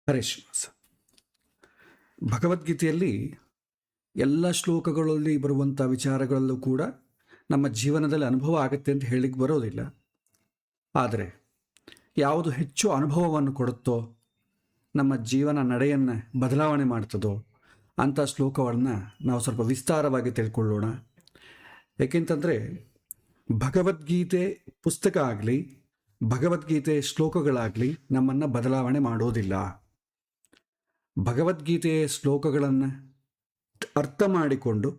ಹರೇ ಶ್ರೀನಿವಾಸ. ಭಗವದ್ಗೀತೆಯಲ್ಲಿ ಎಲ್ಲ ಶ್ಲೋಕಗಳಲ್ಲಿ ಬರುವಂಥ ವಿಚಾರಗಳಲ್ಲೂ ಕೂಡ ನಮ್ಮ ಜೀವನದಲ್ಲಿ ಅನುಭವ ಆಗುತ್ತೆ ಅಂತ ಹೇಳಿಕ್ಕೆ ಬರೋದಿಲ್ಲ. ಆದರೆ ಯಾವುದು ಹೆಚ್ಚು ಅನುಭವವನ್ನು ಕೊಡುತ್ತೋ, ನಮ್ಮ ಜೀವನ ನಡೆಯನ್ನು ಬದಲಾವಣೆ ಮಾಡ್ತದೋ ಅಂಥ ಶ್ಲೋಕಗಳನ್ನು ನಾವು ಸ್ವಲ್ಪ ವಿಸ್ತಾರವಾಗಿ ತಿಳ್ಕೊಳ್ಳೋಣ. ಏಕೆಂತಂದರೆ ಭಗವದ್ಗೀತೆ ಪುಸ್ತಕ ಆಗಲಿ, ಭಗವದ್ಗೀತೆ ಶ್ಲೋಕಗಳಾಗಲಿ ನಮ್ಮನ್ನು ಬದಲಾವಣೆ ಮಾಡೋದಿಲ್ಲ. ಭಗವದ್ಗೀತೆಯ ಶ್ಲೋಕಗಳನ್ನು ಅರ್ಥ ಮಾಡಿಕೊಂಡು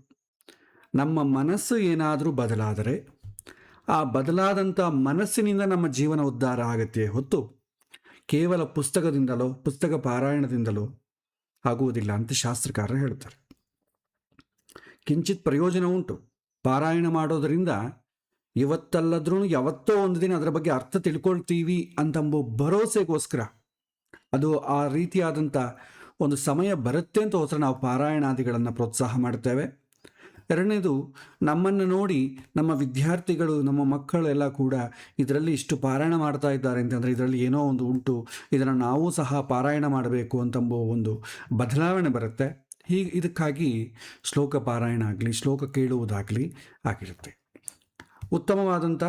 ನಮ್ಮ ಮನಸ್ಸು ಏನಾದರೂ ಬದಲಾದರೆ ಆ ಬದಲಾದಂಥ ಮನಸ್ಸಿನಿಂದ ನಮ್ಮ ಜೀವನ ಉದ್ಧಾರ ಆಗುತ್ತೆ ಹೊತ್ತು ಕೇವಲ ಪುಸ್ತಕದಿಂದಲೋ ಪುಸ್ತಕ ಪಾರಾಯಣದಿಂದಲೋ ಆಗುವುದಿಲ್ಲ ಅಂತ ಶಾಸ್ತ್ರಕಾರರು ಹೇಳ್ತಾರೆ. ಕಿಂಚಿತ್ ಪ್ರಯೋಜನ ಉಂಟು. ಪಾರಾಯಣ ಮಾಡೋದರಿಂದ ಇವತ್ತಲ್ಲದ್ರೂ ಯಾವತ್ತೋ ಒಂದು ದಿನ ಅದರ ಬಗ್ಗೆ ಅರ್ಥ ತಿಳ್ಕೊಳ್ತೀವಿ ಅಂತಂಬೋ ಭರವಸೆಗೋಸ್ಕರ, ಅದು ಆ ರೀತಿಯಾದಂಥ ಒಂದು ಸಮಯ ಬರುತ್ತೆ ಅಂತೋಸ್ಕರ ನಾವು ಪಾರಾಯಣಾದಿಗಳನ್ನು ಪ್ರೋತ್ಸಾಹ ಮಾಡ್ತೇವೆ. ಎರಡನೇದು, ನಮ್ಮನ್ನು ನೋಡಿ ನಮ್ಮ ವಿದ್ಯಾರ್ಥಿಗಳು, ನಮ್ಮ ಮಕ್ಕಳೆಲ್ಲ ಕೂಡ ಇದರಲ್ಲಿ ಇಷ್ಟು ಪಾರಾಯಣ ಮಾಡ್ತಾ ಇದ್ದಾರೆ ಅಂತಂದರೆ ಇದರಲ್ಲಿ ಏನೋ ಒಂದು ಉಂಟು, ಇದನ್ನು ನಾವು ಸಹ ಪಾರಾಯಣ ಮಾಡಬೇಕು ಅಂತಂಬೋ ಒಂದು ಬದಲಾವಣೆ ಬರುತ್ತೆ. ಹೀಗೆ ಇದಕ್ಕಾಗಿ ಶ್ಲೋಕ ಪಾರಾಯಣ ಆಗಲಿ, ಶ್ಲೋಕ ಕೇಳುವುದಾಗಲಿ ಆಗಿರುತ್ತೆ. ಉತ್ತಮವಾದಂಥ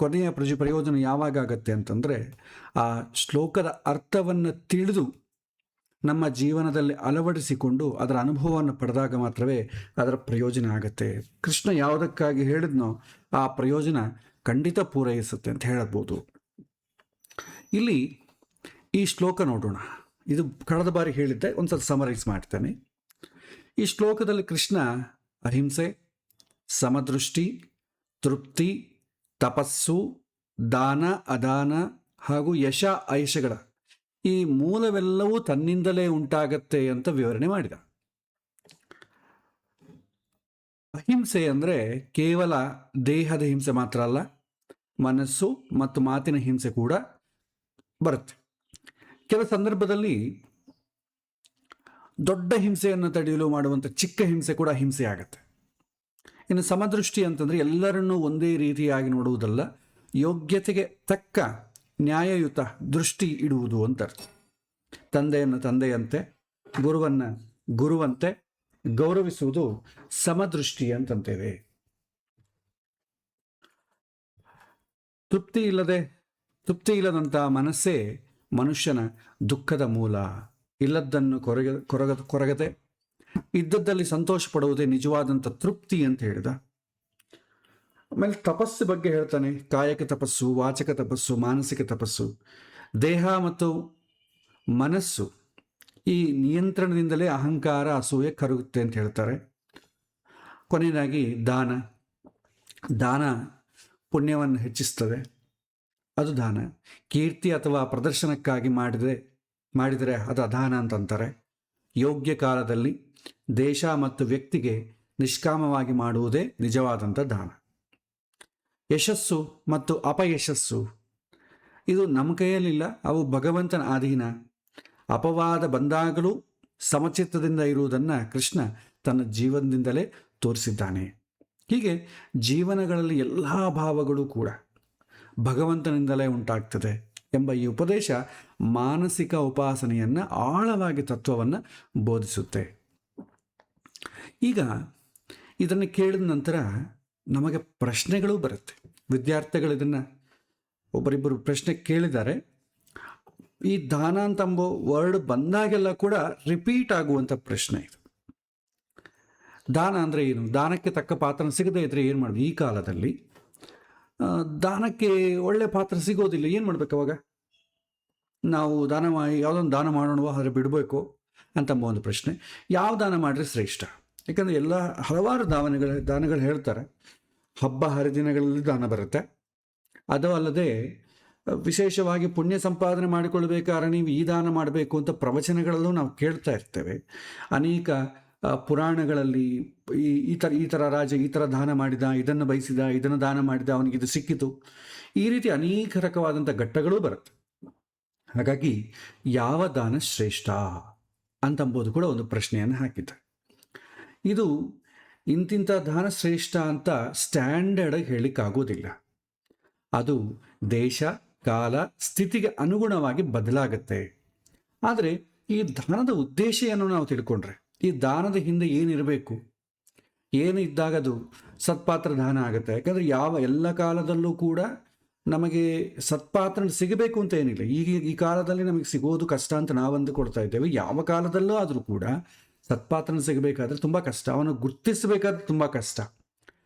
ಕೊನೆಯ ಪ್ರಯೋಜನ ಯಾವಾಗ ಆಗತ್ತೆ ಅಂತಂದರೆ, ಆ ಶ್ಲೋಕದ ಅರ್ಥವನ್ನು ತಿಳಿದು ನಮ್ಮ ಜೀವನದಲ್ಲಿ ಅಳವಡಿಸಿಕೊಂಡು ಅದರ ಅನುಭವವನ್ನು ಪಡೆದಾಗ ಮಾತ್ರವೇ ಅದರ ಪ್ರಯೋಜನ ಆಗುತ್ತೆ. ಕೃಷ್ಣ ಯಾವುದಕ್ಕಾಗಿ ಹೇಳಿದ್ನೋ ಆ ಪ್ರಯೋಜನ ಖಂಡಿತ ಪೂರೈಸುತ್ತೆ ಅಂತ ಹೇಳಬಹುದು. ಇಲ್ಲಿ ಈ ಶ್ಲೋಕ ನೋಡೋಣ. ಇದು ಕಳೆದ ಬಾರಿ ಹೇಳಿದ್ದೆ, ಒಂದ್ಸಲ ಸಮರೈಸ್ ಮಾಡ್ತೇನೆ. ಈ ಶ್ಲೋಕದಲ್ಲಿ ಕೃಷ್ಣ ಅಹಿಂಸೆ, ಸಮದೃಷ್ಟಿ, ತೃಪ್ತಿ, ತಪಸ್ಸು, ದಾನ ಅದಾನ ಹಾಗೂ ಯಶ ಐಷಗಳ ಈ ಮೂಲವೆಲ್ಲವೂ ತನ್ನಿಂದಲೇ ಉಂಟಾಗತ್ತೆ ಅಂತ ವಿವರಣೆ ಮಾಡಿದ. ಅಹಿಂಸೆ ಅಂದರೆ ಕೇವಲ ದೇಹದ ಹಿಂಸೆ ಮಾತ್ರ ಅಲ್ಲ, ಮನಸ್ಸು ಮತ್ತು ಮಾತಿನ ಹಿಂಸೆ ಕೂಡ ಬರುತ್ತೆ. ಕೆಲ ಸಂದರ್ಭದಲ್ಲಿ ದೊಡ್ಡ ಹಿಂಸೆಯನ್ನು ತಡೆಯಲು ಮಾಡುವಂಥ ಚಿಕ್ಕ ಹಿಂಸೆ ಕೂಡ ಹಿಂಸೆ ಆಗತ್ತೆ. ಇನ್ನು ಸಮದೃಷ್ಟಿ ಅಂತಂದರೆ ಎಲ್ಲರನ್ನೂ ಒಂದೇ ರೀತಿಯಾಗಿ ನೋಡುವುದಲ್ಲ, ಯೋಗ್ಯತೆಗೆ ತಕ್ಕ ನ್ಯಾಯಯುತ ದೃಷ್ಟಿ ಇಡುವುದು ಅಂತ. ತಂದೆಯನ್ನು ತಂದೆಯಂತೆ, ಗುರುವನ್ನು ಗುರುವಂತೆ ಗೌರವಿಸುವುದು ಸಮದೃಷ್ಟಿ ಅಂತಂತೇವೆ. ತೃಪ್ತಿ ಇಲ್ಲದಂಥ ಮನಸ್ಸೇ ಮನುಷ್ಯನ ದುಃಖದ ಮೂಲ. ಇಲ್ಲದ್ದನ್ನು ಕೊರಗದೆ ಇದ್ದದ್ದಲ್ಲಿ ಸಂತೋಷ ಪಡುವುದೇ ನಿಜವಾದಂಥ ತೃಪ್ತಿ ಅಂತ ಹೇಳಿದ. ಆಮೇಲೆ ತಪಸ್ಸು ಬಗ್ಗೆ ಹೇಳ್ತಾನೆ. ಕಾಯಕ ತಪಸ್ಸು, ವಾಚಕ ತಪಸ್ಸು, ಮಾನಸಿಕ ತಪಸ್ಸು. ದೇಹ ಮತ್ತು ಮನಸ್ಸು ಈ ನಿಯಂತ್ರಣದಿಂದಲೇ ಅಹಂಕಾರ, ಅಸೂಯೆ ಕರಗುತ್ತೆ ಅಂತ ಹೇಳ್ತಾರೆ. ಕೊನೆಯದಾಗಿ ದಾನ ಪುಣ್ಯವನ್ನು ಹೆಚ್ಚಿಸ್ತದೆ, ಅದು ದಾನ. ಕೀರ್ತಿ ಅಥವಾ ಪ್ರದರ್ಶನಕ್ಕಾಗಿ ಮಾಡಿದರೆ ಅದು ಅದಾನ ಅಂತಂತಾರೆ. ಯೋಗ್ಯ ಕಾಲದಲ್ಲಿ ದೇಶ ಮತ್ತು ವ್ಯಕ್ತಿಗೆ ನಿಷ್ಕಾಮವಾಗಿ ಮಾಡುವುದೇ ನಿಜವಾದಂಥ ದಾನ. ಯಶಸ್ಸು ಮತ್ತು ಅಪಯಶಸ್ಸು ಇದು ನಮ್ಮ ಕೈಯಲ್ಲಿಲ್ಲ, ಅವು ಭಗವಂತನ ಅಧೀನ. ಅಪವಾದ ಬಂದಾಗಲೂ ಸಮಚಿತ್ತದಿಂದ ಇರುವುದನ್ನು ಕೃಷ್ಣ ತನ್ನ ಜೀವನದಿಂದಲೇ ತೋರಿಸಿದ್ದಾನೆ. ಹೀಗೆ ಜೀವನಗಳಲ್ಲಿ ಎಲ್ಲ ಭಾವಗಳು ಕೂಡ ಭಗವಂತನಿಂದಲೇ ಉಂಟಾಗ್ತದೆ ಎಂಬ ಈ ಉಪದೇಶ ಮಾನಸಿಕ ಉಪಾಸನೆಯನ್ನು ಆಳವಾಗಿ ತತ್ವವನ್ನು ಬೋಧಿಸುತ್ತೆ. ಈಗ ಇದನ್ನು ಕೇಳಿದ ನಂತರ ನಮಗೆ ಪ್ರಶ್ನೆಗಳು ಬರುತ್ತೆ. ವಿದ್ಯಾರ್ಥಿಗಳು ಇದನ್ನು ಒಬ್ಬರಿಬ್ಬರು ಪ್ರಶ್ನೆ ಕೇಳಿದ್ದಾರೆ. ಈ ದಾನ ಅಂತಂಬೋ ವರ್ಡ್ ಬಂದಾಗೆಲ್ಲ ಕೂಡ ರಿಪೀಟ್ ಆಗುವಂಥ ಪ್ರಶ್ನೆ ಇದು. ದಾನ ಅಂದರೆ ಏನು? ದಾನಕ್ಕೆ ತಕ್ಕ ಪಾತ್ರ ಸಿಗದೇ ಇದ್ರೆ ಏನು ಮಾಡಬೇಕು? ಈ ಕಾಲದಲ್ಲಿ ದಾನಕ್ಕೆ ಒಳ್ಳೆ ಪಾತ್ರ ಸಿಗೋದಿಲ್ಲ, ಏನು ಮಾಡ್ಬೇಕು ಅವಾಗ? ನಾವು ಯಾವುದೊಂದು ದಾನ ಮಾಡೋಣವೋ ಆದರೆ ಬಿಡಬೇಕು ಅಂತಂಬ ಒಂದು ಪ್ರಶ್ನೆ. ಯಾವ ದಾನ ಮಾಡಿದ್ರೆ ಶ್ರೇಷ್ಠ? ಯಾಕಂದರೆ ಹಲವಾರು ದಾನಗಳು ಹೇಳ್ತಾರೆ. ಹಬ್ಬ ಹರಿದಿನಗಳಲ್ಲಿ ದಾನ ಬರುತ್ತೆ. ಅದು ಅಲ್ಲದೆ ವಿಶೇಷವಾಗಿ ಪುಣ್ಯ ಸಂಪಾದನೆ ಮಾಡಿಕೊಳ್ಬೇಕಾದ್ರೆ ನೀವು ಈ ದಾನ ಮಾಡಬೇಕು ಅಂತ ಪ್ರವಚನಗಳಲ್ಲೂ ನಾವು ಕೇಳ್ತಾ ಇರ್ತೇವೆ. ಅನೇಕ ಪುರಾಣಗಳಲ್ಲಿ ಈ ಥರ ರಾಜ ಈ ಥರ ದಾನ ಮಾಡಿದ, ಇದನ್ನು ಬಯಸಿದ, ಇದನ್ನು ದಾನ ಮಾಡಿದ, ಅವನಿಗೆ ಇದು ಸಿಕ್ಕಿತು, ಈ ರೀತಿ ಅನೇಕ ರಕವಾದಂಥ ಘಟ್ಟಗಳು ಬರುತ್ತೆ. ಹಾಗಾಗಿ ಯಾವ ದಾನ ಶ್ರೇಷ್ಠ ಅಂತಂಬೋದು ಕೂಡ ಒಂದು ಪ್ರಶ್ನೆಯನ್ನು ಹಾಕಿದ್ದಾರೆ. ಇದು ಇಂತಿಂಥ ದಾನ ಶ್ರೇಷ್ಠ ಅಂತ ಸ್ಟ್ಯಾಂಡರ್ಡ್ ಹೇಳಲಿಕ್ಕಾಗೋದಿಲ್ಲ. ಅದು ದೇಶ, ಕಾಲ, ಸ್ಥಿತಿಗೆ ಅನುಗುಣವಾಗಿ ಬದಲಾಗತ್ತೆ. ಆದರೆ ಈ ದಾನದ ಉದ್ದೇಶ ಏನು ನಾವು ತಿಳ್ಕೊಂಡ್ರೆ, ಈ ದಾನದ ಹಿಂದೆ ಏನಿರಬೇಕು, ಏನು ಇದ್ದಾಗ ಅದು ಸತ್ಪಾತ್ರ ದಾನ ಆಗುತ್ತೆ. ಯಾಕಂದರೆ ಎಲ್ಲ ಕಾಲದಲ್ಲೂ ಕೂಡ ನಮಗೆ ಸತ್ಪಾತ್ರ ಸಿಗಬೇಕು ಅಂತ ಏನಿಲ್ಲ. ಈ ಕಾಲದಲ್ಲಿ ನಮಗೆ ಸಿಗೋದು ಕಷ್ಟ ಅಂತ ನಾವು ಅಂದುಕೊಳ್ತಾ ಇದ್ದೇವೆ. ಯಾವ ಕಾಲದಲ್ಲೂ ಆದರೂ ಕೂಡ ಸತ್ಪಾತ್ರನ ಸಿಗಬೇಕಾದ್ರೆ ತುಂಬ ಕಷ್ಟ, ಅವನು ಗುರ್ತಿಸಬೇಕಾದ್ರೆ ತುಂಬ ಕಷ್ಟ.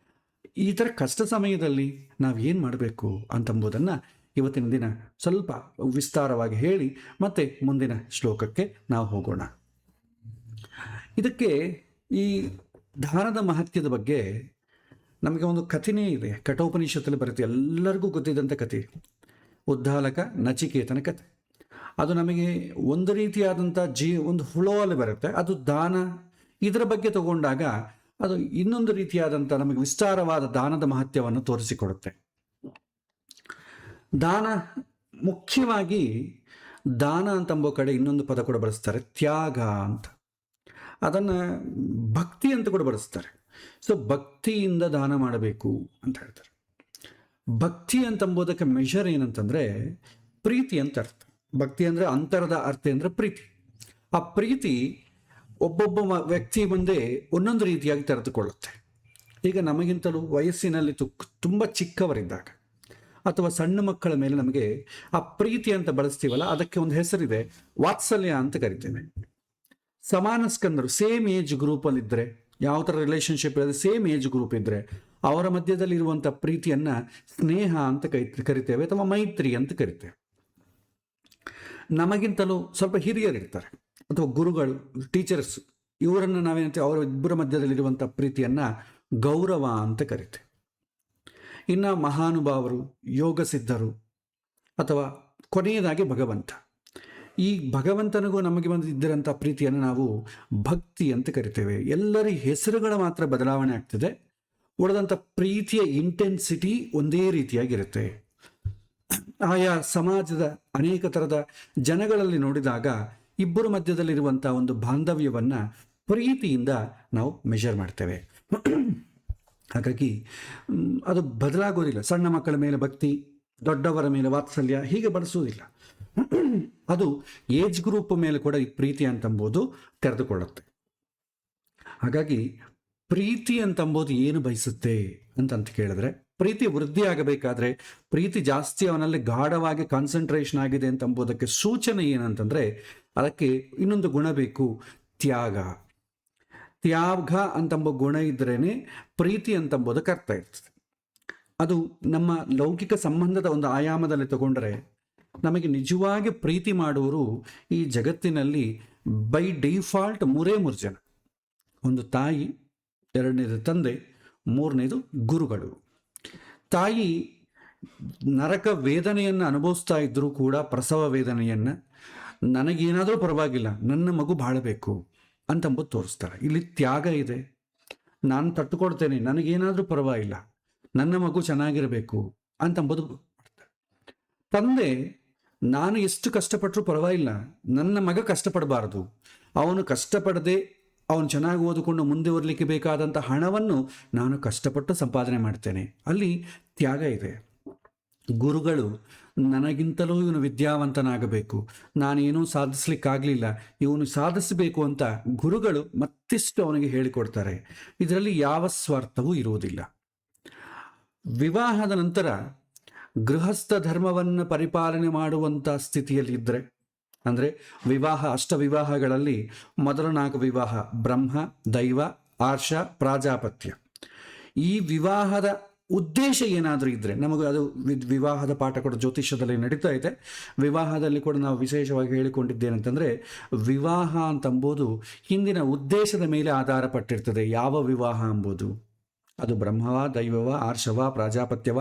ಈ ಥರ ಕಷ್ಟ ಸಮಯದಲ್ಲಿ ನಾವು ಏನು ಮಾಡಬೇಕು ಅಂತಂಬುದನ್ನು ಇವತ್ತಿನ ದಿನ ಸ್ವಲ್ಪ ವಿಸ್ತಾರವಾಗಿ ಹೇಳಿ ಮತ್ತೆ ಮುಂದಿನ ಶ್ಲೋಕಕ್ಕೆ ನಾವು ಹೋಗೋಣ. ಇದಕ್ಕೆ ಈ ದಾನದ ಮಹತ್ಯದ ಬಗ್ಗೆ ನಮಗೆ ಒಂದು ಕಥೆನೇ ಇದೆ, ಕಠೋಪನಿಷತ್ತಲ್ಲಿ ಬರುತ್ತೆ, ಎಲ್ಲರಿಗೂ ಗೊತ್ತಿದ್ದಂಥ ಕಥೆ, ಉದ್ದಾಲಕ ನಚಿಕೇತನ ಕಥೆ. ಅದು ನಮಗೆ ಒಂದು ರೀತಿಯಾದಂಥ ಒಂದು ಫ್ಲೋ ಅಲ್ಲಿ ಬರುತ್ತೆ. ಅದು ದಾನ ಇದರ ಬಗ್ಗೆ ತಗೊಂಡಾಗ ಅದು ಇನ್ನೊಂದು ರೀತಿಯಾದಂಥ ನಮಗೆ ವಿಸ್ತಾರವಾದ ದಾನದ ಮಹತ್ಯವನ್ನು ತೋರಿಸಿಕೊಡುತ್ತೆ. ದಾನ ಮುಖ್ಯವಾಗಿ ದಾನ ಅಂತಂಬೋ ಕಡೆ ಇನ್ನೊಂದು ಪದ ಕೂಡ ಬಳಸ್ತಾರೆ, ತ್ಯಾಗ ಅಂತ. ಅದನ್ನು ಭಕ್ತಿ ಅಂತ ಕೂಡ ಬಳಸ್ತಾರೆ. ಸೊ ಭಕ್ತಿಯಿಂದ ದಾನ ಮಾಡಬೇಕು ಅಂತ ಹೇಳ್ತಾರೆ. ಭಕ್ತಿ ಅಂತಂಬೋದಕ್ಕೆ ಮೆಷರ್ ಏನಂತಂದರೆ ಪ್ರೀತಿ ಅಂತ ಅರ್ಥ. ಭಕ್ತಿ ಅಂದರೆ ಅಂತರದ ಅರ್ಥ ಅಂದರೆ ಪ್ರೀತಿ. ಆ ಪ್ರೀತಿ ಒಬ್ಬೊಬ್ಬ ವ್ಯಕ್ತಿ ಮುಂದೆ ಒಂದೊಂದು ರೀತಿಯಾಗಿ ತೆರೆದುಕೊಳ್ಳುತ್ತೆ. ಈಗ ನಮಗಿಂತಲೂ ವಯಸ್ಸಿನಲ್ಲಿ ತುಂಬ ಚಿಕ್ಕವರಿದ್ದಾಗ ಅಥವಾ ಸಣ್ಣ ಮಕ್ಕಳ ಮೇಲೆ ನಮಗೆ ಆ ಪ್ರೀತಿ ಅಂತ ಬಳಸ್ತೀವಲ್ಲ, ಅದಕ್ಕೆ ಒಂದು ಹೆಸರಿದೆ, ವಾತ್ಸಲ್ಯ ಅಂತ ಕರಿತೇವೆ. ಸಮಾನ ಸ್ಕಂದರು ಸೇಮ್ ಏಜ್ ಗ್ರೂಪಲ್ಲಿದ್ದರೆ, ಯಾವ ಥರ ರಿಲೇಷನ್ಶಿಪ್ ಇರೋದು, ಸೇಮ್ ಏಜ್ ಗ್ರೂಪ್ ಇದ್ದರೆ ಅವರ ಮಧ್ಯದಲ್ಲಿ ಇರುವಂಥ ಪ್ರೀತಿಯನ್ನು ಸ್ನೇಹ ಅಂತ ಕರಿತೇವೆ ಅಥವಾ ಮೈತ್ರಿ ಅಂತ ಕರಿತೇವೆ. ನಮಗಿಂತಲೂ ಸ್ವಲ್ಪ ಹಿರಿಯರಿರ್ತಾರೆ ಅಥವಾ ಗುರುಗಳು, ಟೀಚರ್ಸ್, ಇವರನ್ನು ನಾವೇನಂತೀವಿ, ಅವರ ಇಬ್ಬರ ಮಧ್ಯದಲ್ಲಿರುವಂಥ ಪ್ರೀತಿಯನ್ನು ಗೌರವ ಅಂತ ಕರಿತೇವೆ. ಇನ್ನು ಮಹಾನುಭಾವರು, ಯೋಗ ಸಿದ್ಧರು ಅಥವಾ ಕೊನೆಯದಾಗಿ ಭಗವಂತ, ಈ ಭಗವಂತನಿಗೂ ನಮಗೆ ಬಂದಿದ್ದರಂಥ ಪ್ರೀತಿಯನ್ನು ನಾವು ಭಕ್ತಿ ಅಂತ ಕರಿತೇವೆ. ಎಲ್ಲರ ಹೆಸರುಗಳ ಮಾತ್ರ ಬದಲಾವಣೆ ಆಗ್ತದೆ, ಉಳಿದಂಥ ಪ್ರೀತಿಯ ಇಂಟೆನ್ಸಿಟಿ ಒಂದೇ ರೀತಿಯಾಗಿರುತ್ತೆ. ಆಯಾ ಸಮಾಜದ ಅನೇಕ ಥರದ ಜನಗಳಲ್ಲಿ ನೋಡಿದಾಗ ಇಬ್ಬರ ಮಧ್ಯದಲ್ಲಿರುವಂಥ ಒಂದು ಬಾಂಧವ್ಯವನ್ನು ಪ್ರೀತಿಯಿಂದ ನಾವು ಮೆಷರ್ ಮಾಡ್ತೇವೆ. ಹಾಗಾಗಿ ಅದು ಬದಲಾಗೋದಿಲ್ಲ. ಸಣ್ಣ ಮಕ್ಕಳ ಮೇಲೆ ಭಕ್ತಿ, ದೊಡ್ಡವರ ಮೇಲೆ ವಾತ್ಸಲ್ಯ ಹೀಗೆ ಬಳಸುವುದಿಲ್ಲ. ಅದು ಏಜ್ ಗ್ರೂಪ್ ಮೇಲೆ ಕೂಡ ಈ ಪ್ರೀತಿ ಅಂತಂಬೋದು ತೆರೆದುಕೊಳ್ಳುತ್ತೆ. ಹಾಗಾಗಿ ಪ್ರೀತಿ ಅಂತಂಬೋದು ಏನು ಬಯಸುತ್ತೆ ಅಂತ ಕೇಳಿದ್ರೆ, ಪ್ರೀತಿ ವೃದ್ಧಿ ಆಗಬೇಕಾದ್ರೆ, ಪ್ರೀತಿ ಜಾಸ್ತಿ ಅವನಲ್ಲಿ ಗಾಢವಾಗಿ ಕಾನ್ಸಂಟ್ರೇಷನ್ ಆಗಿದೆ ಅಂತಂಬೋದಕ್ಕೆ ಸೂಚನೆ ಏನಂತಂದರೆ, ಅದಕ್ಕೆ ಇನ್ನೊಂದು ಗುಣ ಬೇಕು, ತ್ಯಾಗ. ತ್ಯಾಗ ಅಂತಂಬ ಗುಣ ಇದ್ರೇ ಪ್ರೀತಿ ಅಂತಂಬೋದಕ್ಕೆ ಅರ್ಥ ಇರ್ತದೆ. ಅದು ನಮ್ಮ ಲೌಕಿಕ ಸಂಬಂಧದ ಒಂದು ಆಯಾಮದಲ್ಲಿ ತಗೊಂಡ್ರೆ, ನಮಗೆ ನಿಜವಾಗಿ ಪ್ರೀತಿ ಮಾಡುವರು ಈ ಜಗತ್ತಿನಲ್ಲಿ ಬೈ ಡಿಫಾಲ್ಟ್ ಮೂರೇ ಜನ. ಒಂದು ತಾಯಿ, ಎರಡನೇದು ತಂದೆ, ಮೂರನೇದು ಗುರುಗಳು. ತಾಯಿ ನರಕ ವೇದನೆಯನ್ನು ಅನುಭವಿಸ್ತಾ ಇದ್ದರೂ ಕೂಡ, ಪ್ರಸವ ವೇದನೆಯನ್ನು, ನನಗೇನಾದರೂ ಪರವಾಗಿಲ್ಲ, ನನ್ನ ಮಗು ಬಾಳಬೇಕು ಅಂತಂಬುದು ತೋರಿಸ್ತಾರೆ. ಇಲ್ಲಿ ತ್ಯಾಗ ಇದೆ, ನಾನು ತಟ್ಟುಕೊಡ್ತೇನೆ, ನನಗೇನಾದರೂ ಪರವಾಗಿಲ್ಲ, ನನ್ನ ಮಗು ಚೆನ್ನಾಗಿರಬೇಕು ಅಂತಂಬುದು. ತಂದೆ, ನಾನು ಎಷ್ಟು ಕಷ್ಟಪಟ್ಟರೂ ಪರವಾಗಿಲ್ಲ, ನನ್ನ ಮಗ ಕಷ್ಟಪಡಬಾರದು, ಅವನು ಕಷ್ಟಪಡದೆ ಅವನು ಚೆನ್ನಾಗಿ ಓದಿಕೊಂಡು ಮುಂದೆ ಬರಲಿಕ್ಕೆ ಬೇಕಾದಂಥ ಹಣವನ್ನು ನಾನು ಕಷ್ಟಪಟ್ಟು ಸಂಪಾದನೆ ಮಾಡ್ತೇನೆ, ಅಲ್ಲಿ ತ್ಯಾಗ ಇದೆ. ಗುರುಗಳು, ನನಗಿಂತಲೂ ಇವನು ವಿದ್ಯಾವಂತನಾಗಬೇಕು, ನಾನೇನೂ ಸಾಧಿಸ್ಲಿಕ್ಕಾಗಲಿಲ್ಲ, ಇವನು ಸಾಧಿಸಬೇಕು ಅಂತ ಗುರುಗಳು ಮತ್ತಿಷ್ಟು ಅವನಿಗೆ ಹೇಳಿಕೊಡ್ತಾರೆ. ಇದರಲ್ಲಿ ಯಾವ ಸ್ವಾರ್ಥವೂ ಇರುವುದಿಲ್ಲ. ವಿವಾಹದ ನಂತರ ಗೃಹಸ್ಥ ಧರ್ಮವನ್ನು ಪರಿಪಾಲನೆ ಮಾಡುವಂಥ ಸ್ಥಿತಿಯಲ್ಲಿದ್ದರೆ, ಅಂದರೆ ವಿವಾಹ, ಅಷ್ಟವಿವಾಹಗಳಲ್ಲಿ ಮೊದಲ 4 ವಿವಾಹ ಬ್ರಹ್ಮ, ದೈವ, ಆರ್ಷ, ಪ್ರಾಜಾಪತ್ಯ. ಈ ವಿವಾಹದ ಉದ್ದೇಶ ಏನಾದರೂ ಇದ್ದರೆ, ನಮಗೆ ಅದು ವಿವಾಹದ ಪಾಠ ಕೂಡ ಜ್ಯೋತಿಷ್ಯದಲ್ಲಿ ನಡೀತಾ ಇದೆ. ವಿವಾಹದಲ್ಲಿ ಕೂಡ ನಾವು ವಿಶೇಷವಾಗಿ ಹೇಳಿಕೊಂಡಿದ್ದೇನೆಂತಂದರೆ, ವಿವಾಹ ಅಂತಂಬೋದು ಹಿಂದಿನ ಉದ್ದೇಶದ ಮೇಲೆ ಆಧಾರ ಪಟ್ಟಿರ್ತದೆ. ಯಾವ ವಿವಾಹ ಎಂಬುದು, ಅದು ಬ್ರಹ್ಮವ, ದೈವವ, ಆರ್ಷವ, ಪ್ರಾಜಾಪತ್ಯವ,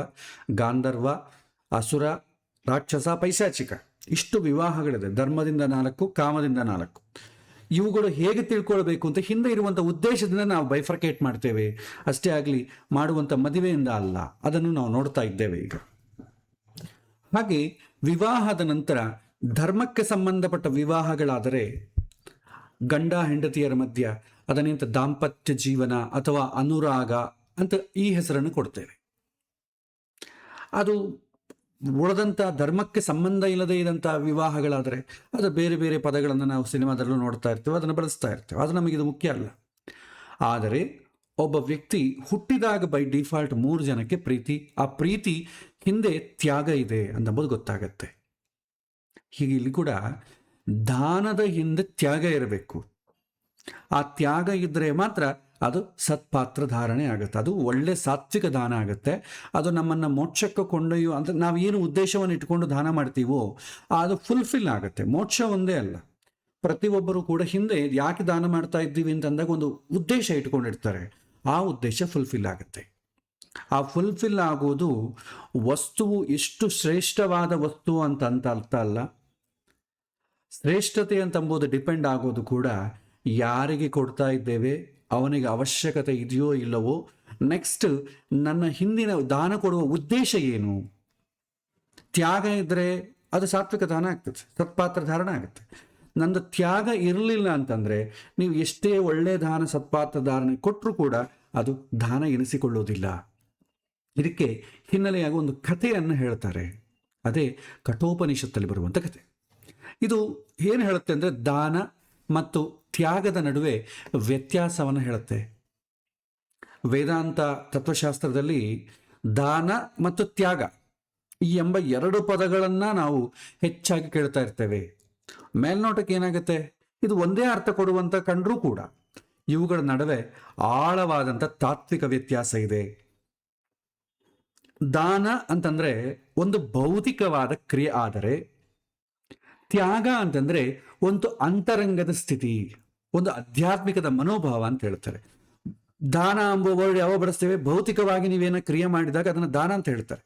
ಗಾಂಧರ್ವ, ಅಸುರ, ರಾಕ್ಷಸ, ಪೈಶಾಚಿಕ, ಇಷ್ಟು ವಿವಾಹಗಳಿದೆ. ಧರ್ಮದಿಂದ 4, ಕಾಮದಿಂದ 4. ಇವುಗಳು ಹೇಗೆ ತಿಳ್ಕೊಳ್ಬೇಕು ಅಂತ ಹಿಂದೆ ಇರುವಂಥ ಉದ್ದೇಶದಿಂದ ನಾವು ಬೈಫರ್ಕೇಟ್ ಮಾಡ್ತೇವೆ. ಅಷ್ಟೇ ಆಗಲಿ, ಮಾಡುವಂಥ ಮದುವೆಯಿಂದ ಅಲ್ಲ, ಅದನ್ನು ನಾವು ನೋಡ್ತಾ ಇದ್ದೇವೆ ಈಗ. ಹಾಗೆ ವಿವಾಹದ ನಂತರ ಧರ್ಮಕ್ಕೆ ಸಂಬಂಧಪಟ್ಟ ವಿವಾಹಗಳಾದರೆ ಗಂಡ ಹೆಂಡತಿಯರ ಮಧ್ಯ ಅದನ್ನಿಂತ ದಾಂಪತ್ಯ ಜೀವನ ಅಥವಾ ಅನುರಾಗ ಅಂತ ಈ ಹೆಸರನ್ನು ಕೊಡ್ತೇವೆ. ಅದು ಉಳಿದಂಥ ಧರ್ಮಕ್ಕೆ ಸಂಬಂಧ ಇಲ್ಲದೇ ಇದ್ದಂಥ ವಿವಾಹಗಳಾದರೆ ಅದು ಬೇರೆ ಬೇರೆ ಪದಗಳನ್ನು ನಾವು ಸಿನಿಮಾದಲ್ಲೂ ನೋಡ್ತಾ ಇರ್ತೇವೆ, ಅದನ್ನು ಬಳಸ್ತಾ ಇರ್ತೇವೆ. ಅದು ನಮಗಿದು ಮುಖ್ಯ ಅಲ್ಲ. ಆದರೆ ಒಬ್ಬ ವ್ಯಕ್ತಿ ಹುಟ್ಟಿದಾಗ ಬೈ ಡಿಫಾಲ್ಟ್ 3 ಜನಕ್ಕೆ ಪ್ರೀತಿ, ಆ ಪ್ರೀತಿ ಹಿಂದೆ ತ್ಯಾಗ ಇದೆ ಅನ್ನೋದು ಗೊತ್ತಾಗತ್ತೆ. ಹೀಗೆ ಇಲ್ಲಿ ಕೂಡ ದಾನದ ಹಿಂದೆ ತ್ಯಾಗ ಇರಬೇಕು. ಆ ತ್ಯಾಗ ಇದ್ದರೆ ಮಾತ್ರ ಅದು ಸತ್ಪಾತ್ರ ಧಾರಣೆ ಆಗುತ್ತೆ, ಅದು ಒಳ್ಳೆ ಸಾತ್ವಿಕ ದಾನ ಆಗುತ್ತೆ. ಅದು ನಮ್ಮನ್ನು ಮೋಕ್ಷಕ್ಕೆ ಕೊಂಡೊಯ್ಯೋ ಅಂದರೆ ನಾವು ಏನು ಉದ್ದೇಶವನ್ನು ಇಟ್ಕೊಂಡು ದಾನ ಮಾಡ್ತೀವೋ ಅದು ಫುಲ್ಫಿಲ್ ಆಗುತ್ತೆ. ಮೋಕ್ಷ ಒಂದೇ ಅಲ್ಲ, ಪ್ರತಿಯೊಬ್ಬರು ಕೂಡ ಹಿಂದೆ ಯಾಕೆ ದಾನ ಮಾಡ್ತಾ ಇದ್ದೀವಿ ಅಂತಂದಾಗ ಒಂದು ಉದ್ದೇಶ ಇಟ್ಕೊಂಡಿರ್ತಾರೆ, ಆ ಉದ್ದೇಶ ಫುಲ್ಫಿಲ್ ಆಗುತ್ತೆ. ಆ ಫುಲ್ಫಿಲ್ ಆಗೋದು ವಸ್ತುವು ಎಷ್ಟು ಶ್ರೇಷ್ಠವಾದ ವಸ್ತು ಅಂತ ಅರ್ಥ ಅಲ್ಲ. ಶ್ರೇಷ್ಠತೆ ಅಂತಂಬುದು ಡಿಪೆಂಡ್ ಆಗೋದು ಕೂಡ ಯಾರಿಗೆ ಕೊಡ್ತಾ ಇದ್ದೇವೆ, ಅವನಿಗೆ ಅವಶ್ಯಕತೆ ಇದೆಯೋ ಇಲ್ಲವೋ, ನೆಕ್ಸ್ಟ್ ನನ್ನ ಹಿಂದಿನ ದಾನ ಕೊಡುವ ಉದ್ದೇಶ ಏನು. ತ್ಯಾಗ ಇದ್ದರೆ ಅದು ಸಾತ್ವಿಕ ದಾನ ಆಗ್ತದೆ, ಸತ್ಪಾತ್ರ ಧಾರಣ ಆಗುತ್ತೆ. ನಂದು ತ್ಯಾಗ ಇರಲಿಲ್ಲ ಅಂತಂದರೆ ನೀವು ಎಷ್ಟೇ ಒಳ್ಳೆಯ ದಾನ ಸತ್ಪಾತ್ರ ಧಾರಣೆ ಕೊಟ್ಟರೂ ಕೂಡ ಅದು ದಾನ ಎನಿಸಿಕೊಳ್ಳೋದಿಲ್ಲ. ಇದಕ್ಕೆ ಹಿನ್ನೆಲೆಯಾಗಿ ಒಂದು ಕಥೆಯನ್ನು ಹೇಳ್ತಾರೆ, ಅದೇ ಕಠೋಪನಿಷತ್ತಲ್ಲಿ ಬರುವಂಥ ಕಥೆ. ಇದು ಏನು ಹೇಳುತ್ತೆ ಅಂದರೆ ದಾನ ಮತ್ತು ತ್ಯಾಗದ ನಡುವೆ ವ್ಯತ್ಯಾಸವನ್ನು ಹೇಳುತ್ತೆ. ವೇದಾಂತ ತತ್ವಶಾಸ್ತ್ರದಲ್ಲಿ ದಾನ ಮತ್ತು ತ್ಯಾಗ ಈ ಎಂಬ 2 ಪದಗಳನ್ನು ನಾವು ಹೆಚ್ಚಾಗಿ ಕೇಳ್ತಾ ಇರ್ತೇವೆ. ಮೇಲ್ನೋಟಕ್ಕೆ ಏನಾಗುತ್ತೆ, ಇದು ಒಂದೇ ಅರ್ಥ ಕೊಡುವಂಥ ಕಂಡರೂ ಕೂಡ ಇವುಗಳ ನಡುವೆ ಆಳವಾದಂಥ ತಾತ್ವಿಕ ವ್ಯತ್ಯಾಸ ಇದೆ. ದಾನ ಅಂತಂದರೆ ಒಂದು ಭೌತಿಕವಾದ ಕ್ರಿಯೆ, ಆದರೆ ತ್ಯಾಗ ಅಂತಂದರೆ ಒಂದು ಅಂತರಂಗದ ಸ್ಥಿತಿ, ಒಂದು ಆಧ್ಯಾತ್ಮಿಕದ ಮನೋಭಾವ ಅಂತ ಹೇಳ್ತಾರೆ. ದಾನ ಎಂಬ ವರ್ಡ್ ಯಾವ ಬಳಸ್ತೇವೆ, ಭೌತಿಕವಾಗಿ ನೀವೇನೋ ಕ್ರಿಯೆ ಮಾಡಿದಾಗ ಅದನ್ನು ದಾನ ಅಂತ ಹೇಳ್ತಾರೆ.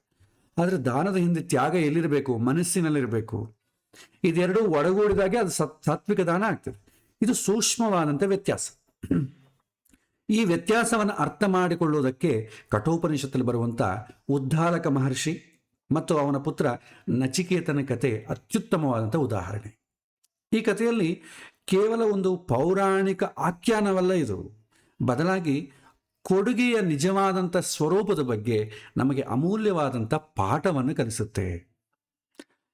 ಆದರೆ ದಾನದ ಹಿಂದೆ ತ್ಯಾಗ ಎಲ್ಲಿರಬೇಕು, ಮನಸ್ಸಿನಲ್ಲಿರಬೇಕು. ಇದೆರಡೂ ಒಳಗೂಡಿದಾಗೆ ಅದು ಸಾತ್ವಿಕ ದಾನ ಆಗ್ತದೆ. ಇದು ಸೂಕ್ಷ್ಮವಾದಂಥ ವ್ಯತ್ಯಾಸ. ಈ ವ್ಯತ್ಯಾಸವನ್ನು ಅರ್ಥ ಮಾಡಿಕೊಳ್ಳುವುದಕ್ಕೆ ಕಠೋಪನಿಷತ್ತಲ್ಲಿ ಬರುವಂಥ ಉದ್ದಾಲಕ ಮಹರ್ಷಿ ಮತ್ತು ಅವನ ಪುತ್ರ ನಚಿಕೇತನ ಕತೆ ಅತ್ಯುತ್ತಮವಾದಂಥ ಉದಾಹರಣೆ. ಈ ಕಥೆಯಲ್ಲಿ ಕೇವಲ ಒಂದು ಪೌರಾಣಿಕ ಆಖ್ಯಾನವಲ್ಲ ಇದು, ಬದಲಾಗಿ ಕೊಡುಗೆಯ ನಿಜವಾದಂಥ ಸ್ವರೂಪದ ಬಗ್ಗೆ ನಮಗೆ ಅಮೂಲ್ಯವಾದಂಥ ಪಾಠವನ್ನು ಕಲಿಸುತ್ತೆ.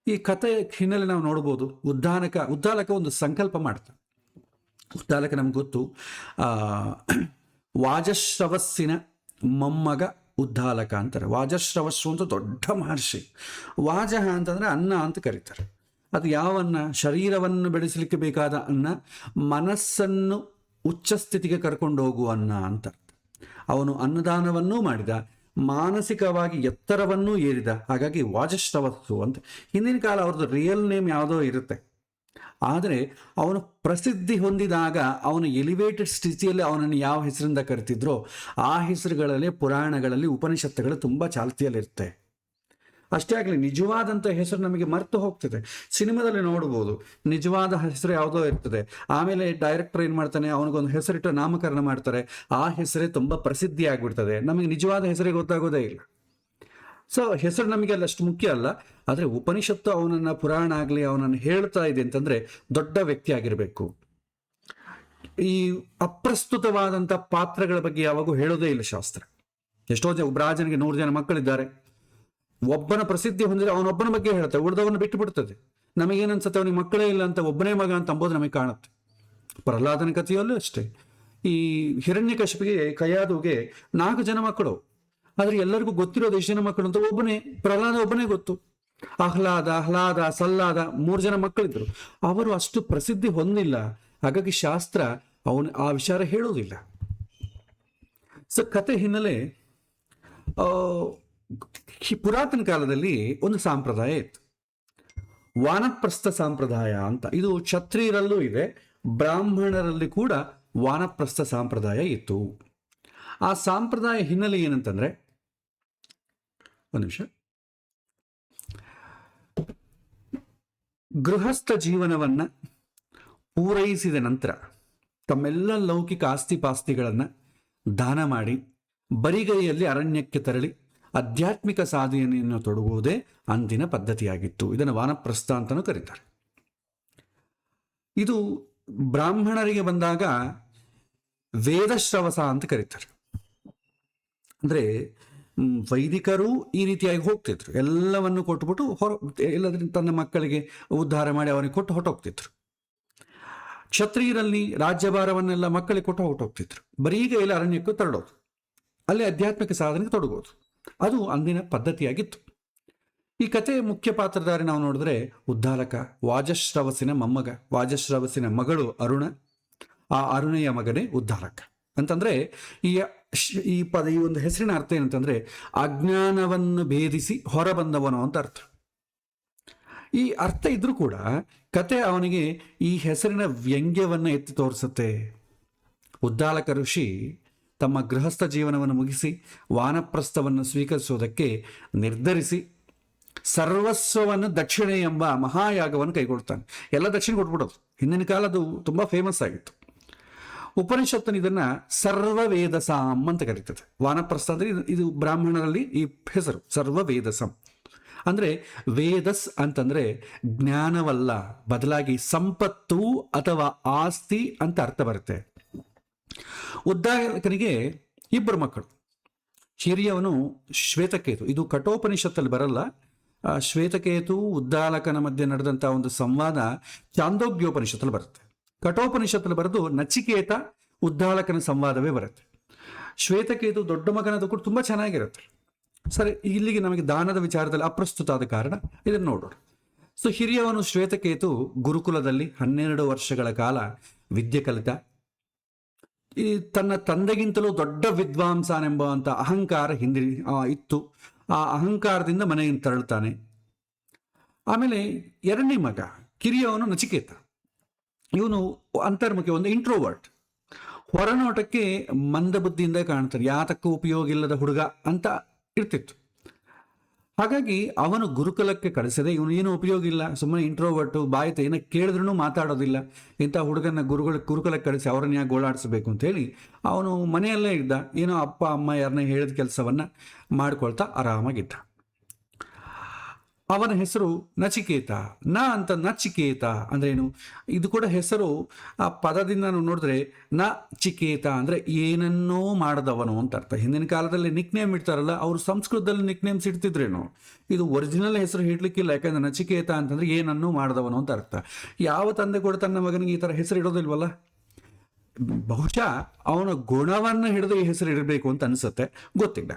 ಈ ಕಥೆಯ ಹಿನ್ನೆಲೆ ನಾವು ನೋಡ್ಬೋದು. ಉದ್ದಾಲಕ ಒಂದು ಸಂಕಲ್ಪ ಮಾಡ್ತಾನೆ. ಉದ್ದಾಲಕ ನಮ್ಗೆ ಗೊತ್ತು, ವಾಜಶ್ರವಸ್ಸಿನ ಮೊಮ್ಮಗ ಉದ್ದಾಲಕ ಅಂತಾರೆ. ವಾಜಶ್ರವಸ್ಸು ಅಂತ ದೊಡ್ಡ ಮಹರ್ಷಿ. ವಾಜಃ ಅಂತಂದರೆ ಅನ್ನ ಅಂತ ಕರೀತಾರೆ. ಅದು ಯಾವ ಅನ್ನ? ಶರೀರವನ್ನು ಬೆಳೆಸಲಿಕ್ಕೆ ಬೇಕಾದ ಅನ್ನ, ಮನಸ್ಸನ್ನು ಉಚ್ಚ ಸ್ಥಿತಿಗೆ ಕರ್ಕೊಂಡು ಹೋಗುವ ಅನ್ನ ಅಂತ. ಅವನು ಅನ್ನದಾನವನ್ನೂ ಮಾಡಿದ, ಮಾನಸಿಕವಾಗಿ ಎತ್ತರವನ್ನೂ ಏರಿದ. ಹಾಗಾಗಿ ವಾಜಶ್ರವಸ್ಸು ಅಂತ. ಹಿಂದಿನ ಕಾಲ ಅವ್ರದ್ದು ರಿಯಲ್ ನೇಮ್ ಯಾವುದೋ ಇರುತ್ತೆ, ಆದರೆ ಅವನು ಪ್ರಸಿದ್ಧಿ ಹೊಂದಿದಾಗ ಅವನು ಎಲಿವೇಟೆಡ್ ಸ್ಥಿತಿಯಲ್ಲಿ ಅವನನ್ನು ಯಾವ ಹೆಸರಿಂದ ಕರಿತಿದ್ರೋ ಆ ಹೆಸರುಗಳಲ್ಲಿ ಪುರಾಣಗಳಲ್ಲಿ ಉಪನಿಷತ್ತುಗಳು ತುಂಬ ಚಾಲ್ತಿಯಲ್ಲಿರುತ್ತೆ. ಅಷ್ಟೇ ಆಗಲಿ, ನಿಜವಾದಂಥ ಹೆಸರು ನಮಗೆ ಮರೆತು ಹೋಗ್ತದೆ. ಸಿನಿಮಾದಲ್ಲಿ ನೋಡ್ಬೋದು, ನಿಜವಾದ ಹೆಸರು ಯಾವುದೋ ಇರ್ತದೆ, ಆಮೇಲೆ ಡೈರೆಕ್ಟರ್ ಏನು ಮಾಡ್ತಾನೆ, ಅವನಿಗೊಂದು ಹೆಸರಿಟ್ಟು ನಾಮಕರಣ ಮಾಡ್ತಾರೆ, ಆ ಹೆಸರೇ ತುಂಬ ಪ್ರಸಿದ್ಧಿ ಆಗಿಬಿಡ್ತದೆ. ನಮಗೆ ನಿಜವಾದ ಹೆಸರೇ ಗೊತ್ತಾಗೋದೇ ಇಲ್ಲ. ಸೊ ಹೆಸರು ನಮಗೆ ಅಷ್ಟು ಮುಖ್ಯ ಅಲ್ಲ, ಆದರೆ ಉಪನಿಷತ್ತು ಅವನನ್ನು ಪುರಾಣ ಆಗಲಿ ಅವನನ್ನು ಹೇಳ್ತಾ ಇದೆ ಅಂತಂದರೆ ದೊಡ್ಡ ವ್ಯಕ್ತಿ ಆಗಿರಬೇಕು. ಈ ಅಪ್ರಸ್ತುತವಾದಂಥ ಪಾತ್ರಗಳ ಬಗ್ಗೆ ಯಾವಾಗೂ ಹೇಳೋದೇ ಇಲ್ಲ ಶಾಸ್ತ್ರ. ಎಷ್ಟೋ ಒಬ್ಬ ರಾಜನಿಗೆ 100 ಜನ ಮಕ್ಕಳಿದ್ದಾರೆ, ಒಬ್ಬನ ಪ್ರಸಿದ್ಧಿ ಹೊಂದಿದ್ರೆ ಅವನೊಬ್ಬನ ಬಗ್ಗೆ ಹೇಳ್ತಾರೆ, ಉಳಿದವನ್ನ ಬಿಟ್ಟು ಬಿಡ್ತದೆ. ನಮಗೇನನ್ಸುತ್ತೆ, ಅವನಿಗೆ ಮಕ್ಕಳೇ ಇಲ್ಲ ಅಂತ, ಒಬ್ಬನೇ ಮಗ ಅಂತ ಅಂಬೋದು ನಮಗೆ ಕಾಣುತ್ತೆ. ಪ್ರಹ್ಲಾದನ ಕಥೆಯಲ್ಲೂ ಅಷ್ಟೇ. ಈ ಹಿರಣ್ಯಕಶಿಪಿಗೆ ಕಯಾದುಗೆ 4 ಜನ ಮಕ್ಕಳು, ಆದರೆ ಎಲ್ಲರಿಗೂ ಗೊತ್ತಿರೋದು ಎಷ್ಟು ಜನ ಮಕ್ಕಳು ಅಂತ ಒಬ್ಬನೇ, ಪ್ರಹ್ಲಾದ ಒಬ್ಬನೇ ಗೊತ್ತು. ಆಹ್ಲಾದ ಸಲ್ಲಾದ 3 ಜನ ಮಕ್ಕಳಿದ್ರು, ಅವರು ಅಷ್ಟು ಪ್ರಸಿದ್ಧಿ ಹೊಂದಿಲ್ಲ. ಹಾಗಾಗಿ ಶಾಸ್ತ್ರ ಆ ವಿಚಾರ ಹೇಳೋದಿಲ್ಲ. ಸೊ ಕತೆ ಹಿನ್ನೆಲೆ, ಪುರಾತನ ಕಾಲದಲ್ಲಿ ಒಂದು ಸಂಪ್ರದಾಯ ಇತ್ತು, ವಾನಪ್ರಸ್ಥ ಸಂಪ್ರದಾಯ ಅಂತ. ಇದು ಕ್ಷತ್ರಿಯರಲ್ಲೂ ಇದೆ, ಬ್ರಾಹ್ಮಣರಲ್ಲಿ ಕೂಡ ವಾನಪ್ರಸ್ಥ ಸಂಪ್ರದಾಯ ಇತ್ತು. ಆ ಸಂಪ್ರದಾಯ ಹಿನ್ನೆಲೆ ಏನಂತಂದ್ರೆ, ಒಂದು ನಿಮಿಷ, ಗೃಹಸ್ಥ ಜೀವನವನ್ನು ಪೂರೈಸಿದ ನಂತರ ತಮ್ಮೆಲ್ಲ ಲೌಕಿಕ ಆಸ್ತಿ ಪಾಸ್ತಿಗಳನ್ನು ದಾನ ಮಾಡಿ ಬರಿಗೈಯಲ್ಲಿ ಅರಣ್ಯಕ್ಕೆ ತೆರಳಿ ಆಧ್ಯಾತ್ಮಿಕ ಸಾಧನೆಯನ್ನು ತೊಡಗುವುದೇ ಅಂದಿನ ಪದ್ಧತಿಯಾಗಿತ್ತು. ಇದನ್ನು ವಾನಪ್ರಸ್ಥ ಅಂತಲೂ ಕರೀತಾರೆ. ಇದು ಬ್ರಾಹ್ಮಣರಿಗೆ ಬಂದಾಗ ವೇದಶ್ರವಸ ಅಂತ ಕರೀತಾರೆ. ಅಂದರೆ ವೈದಿಕರು ಈ ರೀತಿಯಾಗಿ ಹೋಗ್ತಿದ್ರು, ಎಲ್ಲವನ್ನು ಕೊಟ್ಬಿಟ್ಟು ಎಲ್ಲದರಿಂದ ತನ್ನ ಮಕ್ಕಳಿಗೆ ಉದ್ಧಾರ ಮಾಡಿ ಅವನಿಗೆ ಕೊಟ್ಟು ಹೊಟ್ಟೋಗ್ತಿದ್ರು. ಕ್ಷತ್ರಿಯರಲ್ಲಿ ರಾಜ್ಯಭಾರವನ್ನೆಲ್ಲ ಮಕ್ಕಳಿಗೆ ಕೊಟ್ಟು ಹೊಟ್ಟೋಗ್ತಿದ್ರು. ಬರೀ ಕೈಯಲ್ಲಿ ಅರಣ್ಯಕ್ಕೂ ತರಡೋದು, ಅಲ್ಲಿ ಆಧ್ಯಾತ್ಮಿಕ ಸಾಧನೆಗೆ ತೊಡಗೋದು, ಅದು ಅಂದಿನ ಪದ್ಧತಿಯಾಗಿತ್ತು. ಈ ಕಥೆಯ ಮುಖ್ಯ ಪಾತ್ರಧಾರಿ ನಾವು ನೋಡಿದ್ರೆ ಉದ್ದಾಲಕ, ವಾಜಶ್ರವಸಿನ ಮೊಮ್ಮಗ, ವಾಜಶ್ರವಸಿನ ಮಗಳು ಅರುಣ, ಆ ಅರುಣೆಯ ಮಗನೇ ಉದ್ದಾಲಕ ಅಂತಂದ್ರೆ ಈ ಈ ಒಂದು ಹೆಸರಿನ ಅರ್ಥ ಏನಂತಂದ್ರೆ ಅಜ್ಞಾನವನ್ನು ಭೇದಿಸಿ ಹೊರಬಂದವನು ಅಂತ ಅರ್ಥ. ಈ ಅರ್ಥ ಇದ್ರೂ ಕೂಡ ಕತೆ ಅವನಿಗೆ ಈ ಹೆಸರಿನ ವ್ಯಂಗ್ಯವನ್ನ ಎತ್ತಿ ತೋರಿಸುತ್ತೆ. ಉದ್ದಾಲಕ ಋಷಿ ತಮ್ಮ ಗೃಹಸ್ಥ ಜೀವನವನ್ನು ಮುಗಿಸಿ ವಾನಪ್ರಸ್ಥವನ್ನು ಸ್ವೀಕರಿಸುವುದಕ್ಕೆ ನಿರ್ಧರಿಸಿ ಸರ್ವಸ್ವವನ್ನು ದಕ್ಷಿಣೆ ಎಂಬ ಮಹಾಯಾಗವನ್ನು ಕೈಗೊಳ್ತಾನೆ. ಎಲ್ಲ ದಕ್ಷಿಣೆ ಕೊಟ್ಬಿಡೋದು. ಹಿಂದಿನ ಕಾಲ ಅದು ತುಂಬಾ ಫೇಮಸ್ ಆಗಿತ್ತು. ಉಪನಿಷತ್ತನ್ನು ಇದನ್ನ ಸರ್ವವೇದಸಾಂ ಅಂತ ಕರೀತದೆ. ವಾನಪ್ರಸ್ಥ ಅಂದ್ರೆ ಇದು ಬ್ರಾಹ್ಮಣರಲ್ಲಿ ಈ ಹೆಸರು ಸರ್ವವೇದಸಂ. ಅಂದ್ರೆ ವೇದಸ್ ಅಂತಂದ್ರೆ ಜ್ಞಾನವಲ್ಲ, ಬದಲಾಗಿ ಸಂಪತ್ತು ಅಥವಾ ಆಸ್ತಿ ಅಂತ ಅರ್ಥ ಬರುತ್ತೆ. ಉದ್ದಾಲಕನಿಗೆ ಇಬ್ಬರು ಮಕ್ಕಳು. ಹಿರಿಯವನು ಶ್ವೇತಕೇತು. ಇದು ಕಠೋಪನಿಷತ್ತಲ್ಲಿ ಬರಲ್ಲ. ಶ್ವೇತಕೇತು ಉದ್ದಾಲಕನ ಮಧ್ಯೆ ನಡೆದಂತಹ ಒಂದು ಸಂವಾದ ಚಾಂದೋಗ್ಯೋಪನಿಷತ್ತಲ್ಲಿ ಬರುತ್ತೆ. ಕಠೋಪನಿಷತ್ತಲ್ಲಿ ಬರೆದು ನಚಿಕೇತ ಉದ್ದಾಲಕನ ಸಂವಾದವೇ ಬರುತ್ತೆ. ಶ್ವೇತಕೇತು ದೊಡ್ಡ ಮಗನದು ಕೂಡ ತುಂಬಾ ಚೆನ್ನಾಗಿರುತ್ತೆ. ಸರಿ, ಇಲ್ಲಿಗೆ ನಮಗೆ ದಾನದ ವಿಚಾರದಲ್ಲಿ ಅಪ್ರಸ್ತುತ ಆದ ಕಾರಣ ಇದನ್ನು ನೋಡೋಣ. ಸೊ ಹಿರಿಯವನು ಶ್ವೇತಕೇತು ಗುರುಕುಲದಲ್ಲಿ 12 ವರ್ಷಗಳ ಕಾಲ ವಿದ್ಯೆ ಕಲಿತ. ಈ ತನ್ನ ತಂದೆಗಿಂತಲೂ ದೊಡ್ಡ ವಿದ್ವಾಂಸನೆಂಬಂತ ಅಹಂಕಾರ ಇತ್ತು. ಆ ಅಹಂಕಾರದಿಂದ ಮನೆಯಿಂದ ತೆರಳುತ್ತಾನೆ. ಆಮೇಲೆ ಎರಡನೇ ಮಗ ಕಿರಿಯವನು ನಚಿಕೇತ. ಇವನು ಅಂತರ್ಮುಖಿ, ಒಂದು ಇಂಟ್ರೋವರ್ಟ್. ಹೊರನೋಟಕ್ಕೆ ಮಂದಬುದ್ಧಿಯಿಂದ ಕಾಣ್ತಾರೆ, ಯಾತಕ್ಕೂ ಉಪಯೋಗ ಇಲ್ಲದ ಹುಡುಗ ಅಂತ ಇರ್ತಿತ್ತು. ಹಾಗಾಗಿ ಅವನು ಗುರುಕುಲಕ್ಕೆ ಕಳಿಸದೆ, ಇವನು ಏನು ಉಪಯೋಗ ಇಲ್ಲ, ಸುಮ್ಮನೆ ಇಂಟ್ರೋವರ್ಟು, ಬಾಯ್ತ ಏನೋ ಕೇಳಿದ್ರೂ ಮಾತಾಡೋದಿಲ್ಲ, ಇಂಥ ಹುಡುಗನ ಗುರುಕುಲಕ್ಕೆ ಕಳಿಸಿ ಅವರನ್ನ ಯಾಕೆ ಗೋಳಾಡಿಸ್ಬೇಕು ಅಂತ ಹೇಳಿ ಅವನು ಮನೆಯಲ್ಲೇ ಇದ್ದ. ಏನೋ ಅಪ್ಪ ಅಮ್ಮ ಯಾರನ್ನ ಹೇಳಿದ ಕೆಲಸವನ್ನ ಮಾಡ್ಕೊಳ್ತಾ ಆರಾಮಾಗಿದ್ದ. ಅವನ ಹೆಸರು ನಚಿಕೇತ. ಅಂತ ನಚಿಕೇತ ಅಂದ್ರೇನು? ಇದು ಕೂಡ ಹೆಸರು ಆ ಪದದಿಂದ ನಾವು ನೋಡಿದ್ರೆ ನಚಿಕೇತ ಅಂದ್ರೆ ಏನನ್ನೋ ಮಾಡದವನು ಅಂತ ಅರ್ಥ. ಹಿಂದಿನ ಕಾಲದಲ್ಲಿ ನಿಕ್ ನೇಮ್ ಇಡ್ತಾರಲ್ಲ, ಅವರು ಸಂಸ್ಕೃತದಲ್ಲಿ ನಿಕ್ ನೇಮ್ಸ್ ಇಡ್ತಿದ್ರೇನು. ಇದು ಒರಿಜಿನಲ್ ಹೆಸರು ಇಡ್ಲಿಕ್ಕಿಲ್ಲ, ಯಾಕಂದ್ರೆ ನಚಿಕೇತ ಅಂತಂದ್ರೆ ಏನನ್ನೋ ಮಾಡದವನು ಅಂತ ಅರ್ಥ. ಯಾವ ತಂದೆ ಕೂಡ ತನ್ನ ಮಗನಿಗೆ ಈ ತರ ಹೆಸರು ಇಡೋದಿಲ್ವಲ್ಲ. ಬಹುಶಃ ಅವನ ಗುಣವನ್ನು ಹಿಡಿದು ಈ ಹೆಸರು ಇಡಬೇಕು ಅಂತ ಅನ್ಸುತ್ತೆ, ಗೊತ್ತಿಲ್ಲ.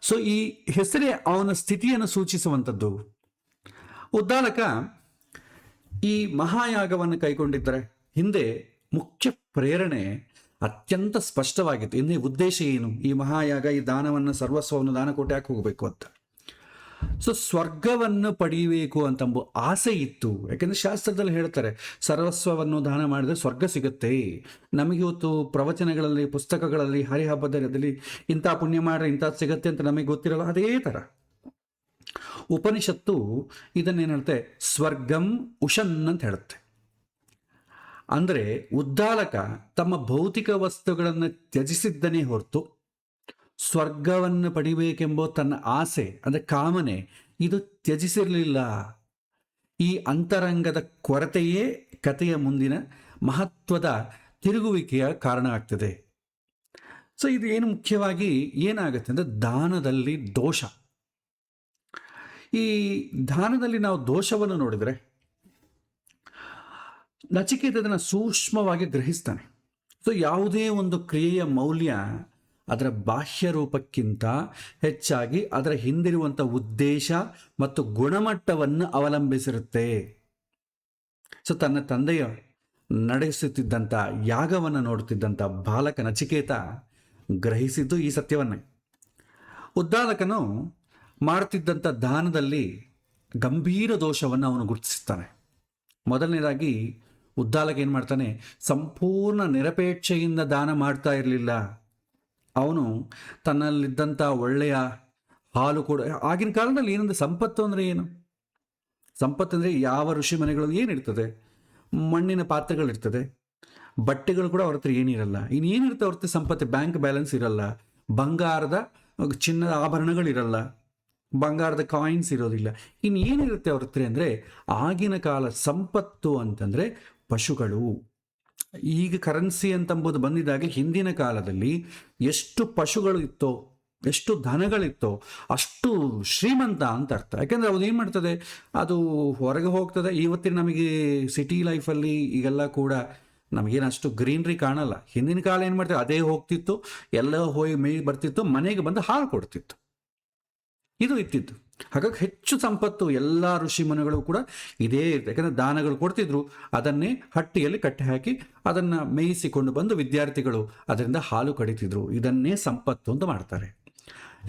ಸೊ ಈ ಹೆಸರೇ ಅವನ ಸ್ಥಿತಿಯನ್ನು ಸೂಚಿಸುವಂಥದ್ದು. ಉದ್ದಾಲಕ ಈ ಮಹಾಯಾಗವನ್ನು ಕೈಗೊಂಡಿದ್ದರೆ ಹಿಂದೆ ಮುಖ್ಯ ಪ್ರೇರಣೆ ಅತ್ಯಂತ ಸ್ಪಷ್ಟವಾಗಿತ್ತು. ಹಿಂದೆ ಉದ್ದೇಶ ಏನು? ಈ ಮಹಾಯಾಗ, ಈ ದಾನವನ್ನು, ಸರ್ವಸ್ವವನ್ನು ದಾನ ಕೊಟ್ಟು ಯಾಕೆ ಹೋಗಬೇಕು ಅಂತ. ಸೊ ಸ್ವರ್ಗವನ್ನು ಪಡೆಯಬೇಕು ಅಂತಂಬ ಆಸೆ ಇತ್ತು. ಯಾಕೆಂದ್ರೆ ಶಾಸ್ತ್ರದಲ್ಲಿ ಹೇಳ್ತಾರೆ, ಸರ್ವಸ್ವವನ್ನು ದಾನ ಮಾಡಿದ್ರೆ ಸ್ವರ್ಗ ಸಿಗುತ್ತೆ. ನಮಗೆ ಇವತ್ತು ಪ್ರವಚನಗಳಲ್ಲಿ, ಪುಸ್ತಕಗಳಲ್ಲಿ, ಹರಿಹಬ್ಬದಲ್ಲಿ ಇಂಥ ಪುಣ್ಯ ಮಾಡ್ರೆ ಇಂಥ ಸಿಗತ್ತೆ ಅಂತ ನಮಗೆ ಗೊತ್ತಿರಲ್ಲ. ಅದೇ ಥರ ಉಪನಿಷತ್ತು ಇದನ್ನೇನು ಹೇಳುತ್ತೆ? ಸ್ವರ್ಗಂ ಉಷನ್ ಅಂತ ಹೇಳುತ್ತೆ. ಅಂದರೆ ಉದ್ದಾಲಕ ತಮ್ಮ ಭೌತಿಕ ವಸ್ತುಗಳನ್ನು ತ್ಯಜಿಸಿದ್ದನೇ ಹೊರತು ಸ್ವರ್ಗವನ್ನು ಪಡಿಬೇಕೆಂಬ ತನ್ನ ಆಸೆ ಅಂದರೆ ಕಾಮನೆ ಇದು ತ್ಯಜಿಸಿರಲಿಲ್ಲ. ಈ ಅಂತರಂಗದ ಕೊರತೆಯೇ ಕಥೆಯ ಮುಂದಿನ ಮಹತ್ವದ ತಿರುಗುವಿಕೆಯ ಕಾರಣ ಆಗ್ತದೆ. ಸೊ ಇದು ಏನು ಮುಖ್ಯವಾಗಿ ಏನಾಗುತ್ತೆ ಅಂದರೆ ದಾನದಲ್ಲಿ ದೋಷ. ಈ ದಾನದಲ್ಲಿ ನಾವು ದೋಷವನ್ನು ನೋಡಿದರೆ ನಚಿಕೇತ ಅದನ್ನು ಸೂಕ್ಷ್ಮವಾಗಿ ಗ್ರಹಿಸ್ತಾನೆ. ಸೊ ಯಾವುದೇ ಒಂದು ಕ್ರಿಯೆಯ ಮೌಲ್ಯ ಅದರ ಬಾಹ್ಯ ರೂಪಕ್ಕಿಂತ ಹೆಚ್ಚಾಗಿ ಅದರ ಹಿಂದಿರುವಂಥ ಉದ್ದೇಶ ಮತ್ತು ಗುಣಮಟ್ಟವನ್ನು ಅವಲಂಬಿಸಿರುತ್ತೆ. ಸೊ ತನ್ನ ತಂದೆಯ ನಡೆಸುತ್ತಿದ್ದಂಥ ಯಾಗವನ್ನು ನೋಡುತ್ತಿದ್ದಂಥ ಬಾಲಕ ನಚಿಕೇತ ಗ್ರಹಿಸಿದ್ದು ಈ ಸತ್ಯವನ್ನು. ಉದ್ದಾಲಕನು ಮಾಡುತ್ತಿದ್ದಂಥ ದಾನದಲ್ಲಿ ಗಂಭೀರ ದೋಷವನ್ನು ಅವನು ಗುರುತಿಸ್ತಾನೆ. ಮೊದಲನೇದಾಗಿ ಉದ್ದಾಲಕ ಏನು ಮಾಡ್ತಾನೆ? ಸಂಪೂರ್ಣ ನಿರಪೇಕ್ಷೆಯಿಂದ ದಾನ ಮಾಡ್ತಾ ಇರಲಿಲ್ಲ. ಅವನು ತನ್ನಲ್ಲಿದ್ದಂಥ ಒಳ್ಳೆಯ ಹಾಲು ಕೂಡ, ಆಗಿನ ಕಾಲದಲ್ಲಿ ಏನಂದ್ರೆ ಸಂಪತ್ತು ಅಂದರೆ ಏನು? ಸಂಪತ್ತು ಅಂದರೆ ಯಾವ ಋಷಿ ಮನೆಗಳಲ್ಲಿ ಏನಿರ್ತದೆ? ಮಣ್ಣಿನ ಪಾತ್ರೆಗಳಿರ್ತದೆ, ಬಟ್ಟೆಗಳು ಕೂಡ ಅವ್ರ ಹತ್ರ ಏನಿರಲ್ಲ. ಇನ್ನೇನಿರುತ್ತೆ ಅವ್ರ ಹತ್ರ ಸಂಪತ್ತು? ಬ್ಯಾಂಕ್ ಬ್ಯಾಲೆನ್ಸ್ ಇರಲ್ಲ, ಬಂಗಾರದ ಚಿನ್ನದ ಆಭರಣಗಳಿರಲ್ಲ, ಬಂಗಾರದ ಕಾಯಿನ್ಸ್ ಇರೋದಿಲ್ಲ. ಇನ್ನೇನಿರುತ್ತೆ ಅವ್ರ ಹತ್ರ ಅಂದರೆ ಆಗಿನ ಕಾಲ ಸಂಪತ್ತು ಅಂತಂದರೆ ಪಶುಗಳು. ಈಗ ಕರೆನ್ಸಿ ಅಂತಂಬುದು ಬಂದಿದಾಗ ಹಿಂದಿನ ಕಾಲದಲ್ಲಿ ಎಷ್ಟು ಪಶುಗಳು ಇತ್ತೋ ಎಷ್ಟು ಧನಗಳಿತ್ತೋ ಅಷ್ಟು ಶ್ರೀಮಂತ ಅಂತ ಅರ್ಥ. ಯಾಕೆಂದರೆ ಅದು ಏನು ಮಾಡ್ತದೆ, ಅದು ಹೊರಗೆ ಹೋಗ್ತದೆ. ಇವತ್ತಿನ ನಮಗೆ ಸಿಟಿ ಲೈಫಲ್ಲಿ ಈಗೆಲ್ಲ ಕೂಡ ನಮಗೇನು ಅಷ್ಟು ಗ್ರೀನ್ರಿ ಕಾಣಲ್ಲ. ಹಿಂದಿನ ಕಾಲ ಏನು ಮಾಡ್ತೇವೆ, ಅದೇ ಹೋಗ್ತಿತ್ತು, ಎಲ್ಲ ಹೋಗಿ ಮೇಯ್ ಬರ್ತಿತ್ತು, ಮನೆಗೆ ಬಂದು ಹಾಲು ಕೊಡ್ತಿತ್ತು, ಇದು ಇತ್ತಿತ್ತು. ಹಾಗಾಗಿ ಹೆಚ್ಚು ಸಂಪತ್ತು ಎಲ್ಲ ಋಷಿಮುನಿಗಳು ಕೂಡ ಇದೇ ಇರ್ತದೆ. ಯಾಕಂದರೆ ದಾನಗಳು ಕೊಡ್ತಿದ್ರು, ಅದನ್ನೇ ಹಟ್ಟಿಯಲ್ಲಿ ಕಟ್ಟಿ ಹಾಕಿ ಅದನ್ನು ಮೇಯಿಸಿಕೊಂಡು ಬಂದು ವಿದ್ಯಾರ್ಥಿಗಳು ಅದರಿಂದ ಹಾಲು ಕಡಿತಿದ್ರು. ಇದನ್ನೇ ಸಂಪತ್ತು ಅಂತ ಮಾಡ್ತಾರೆ.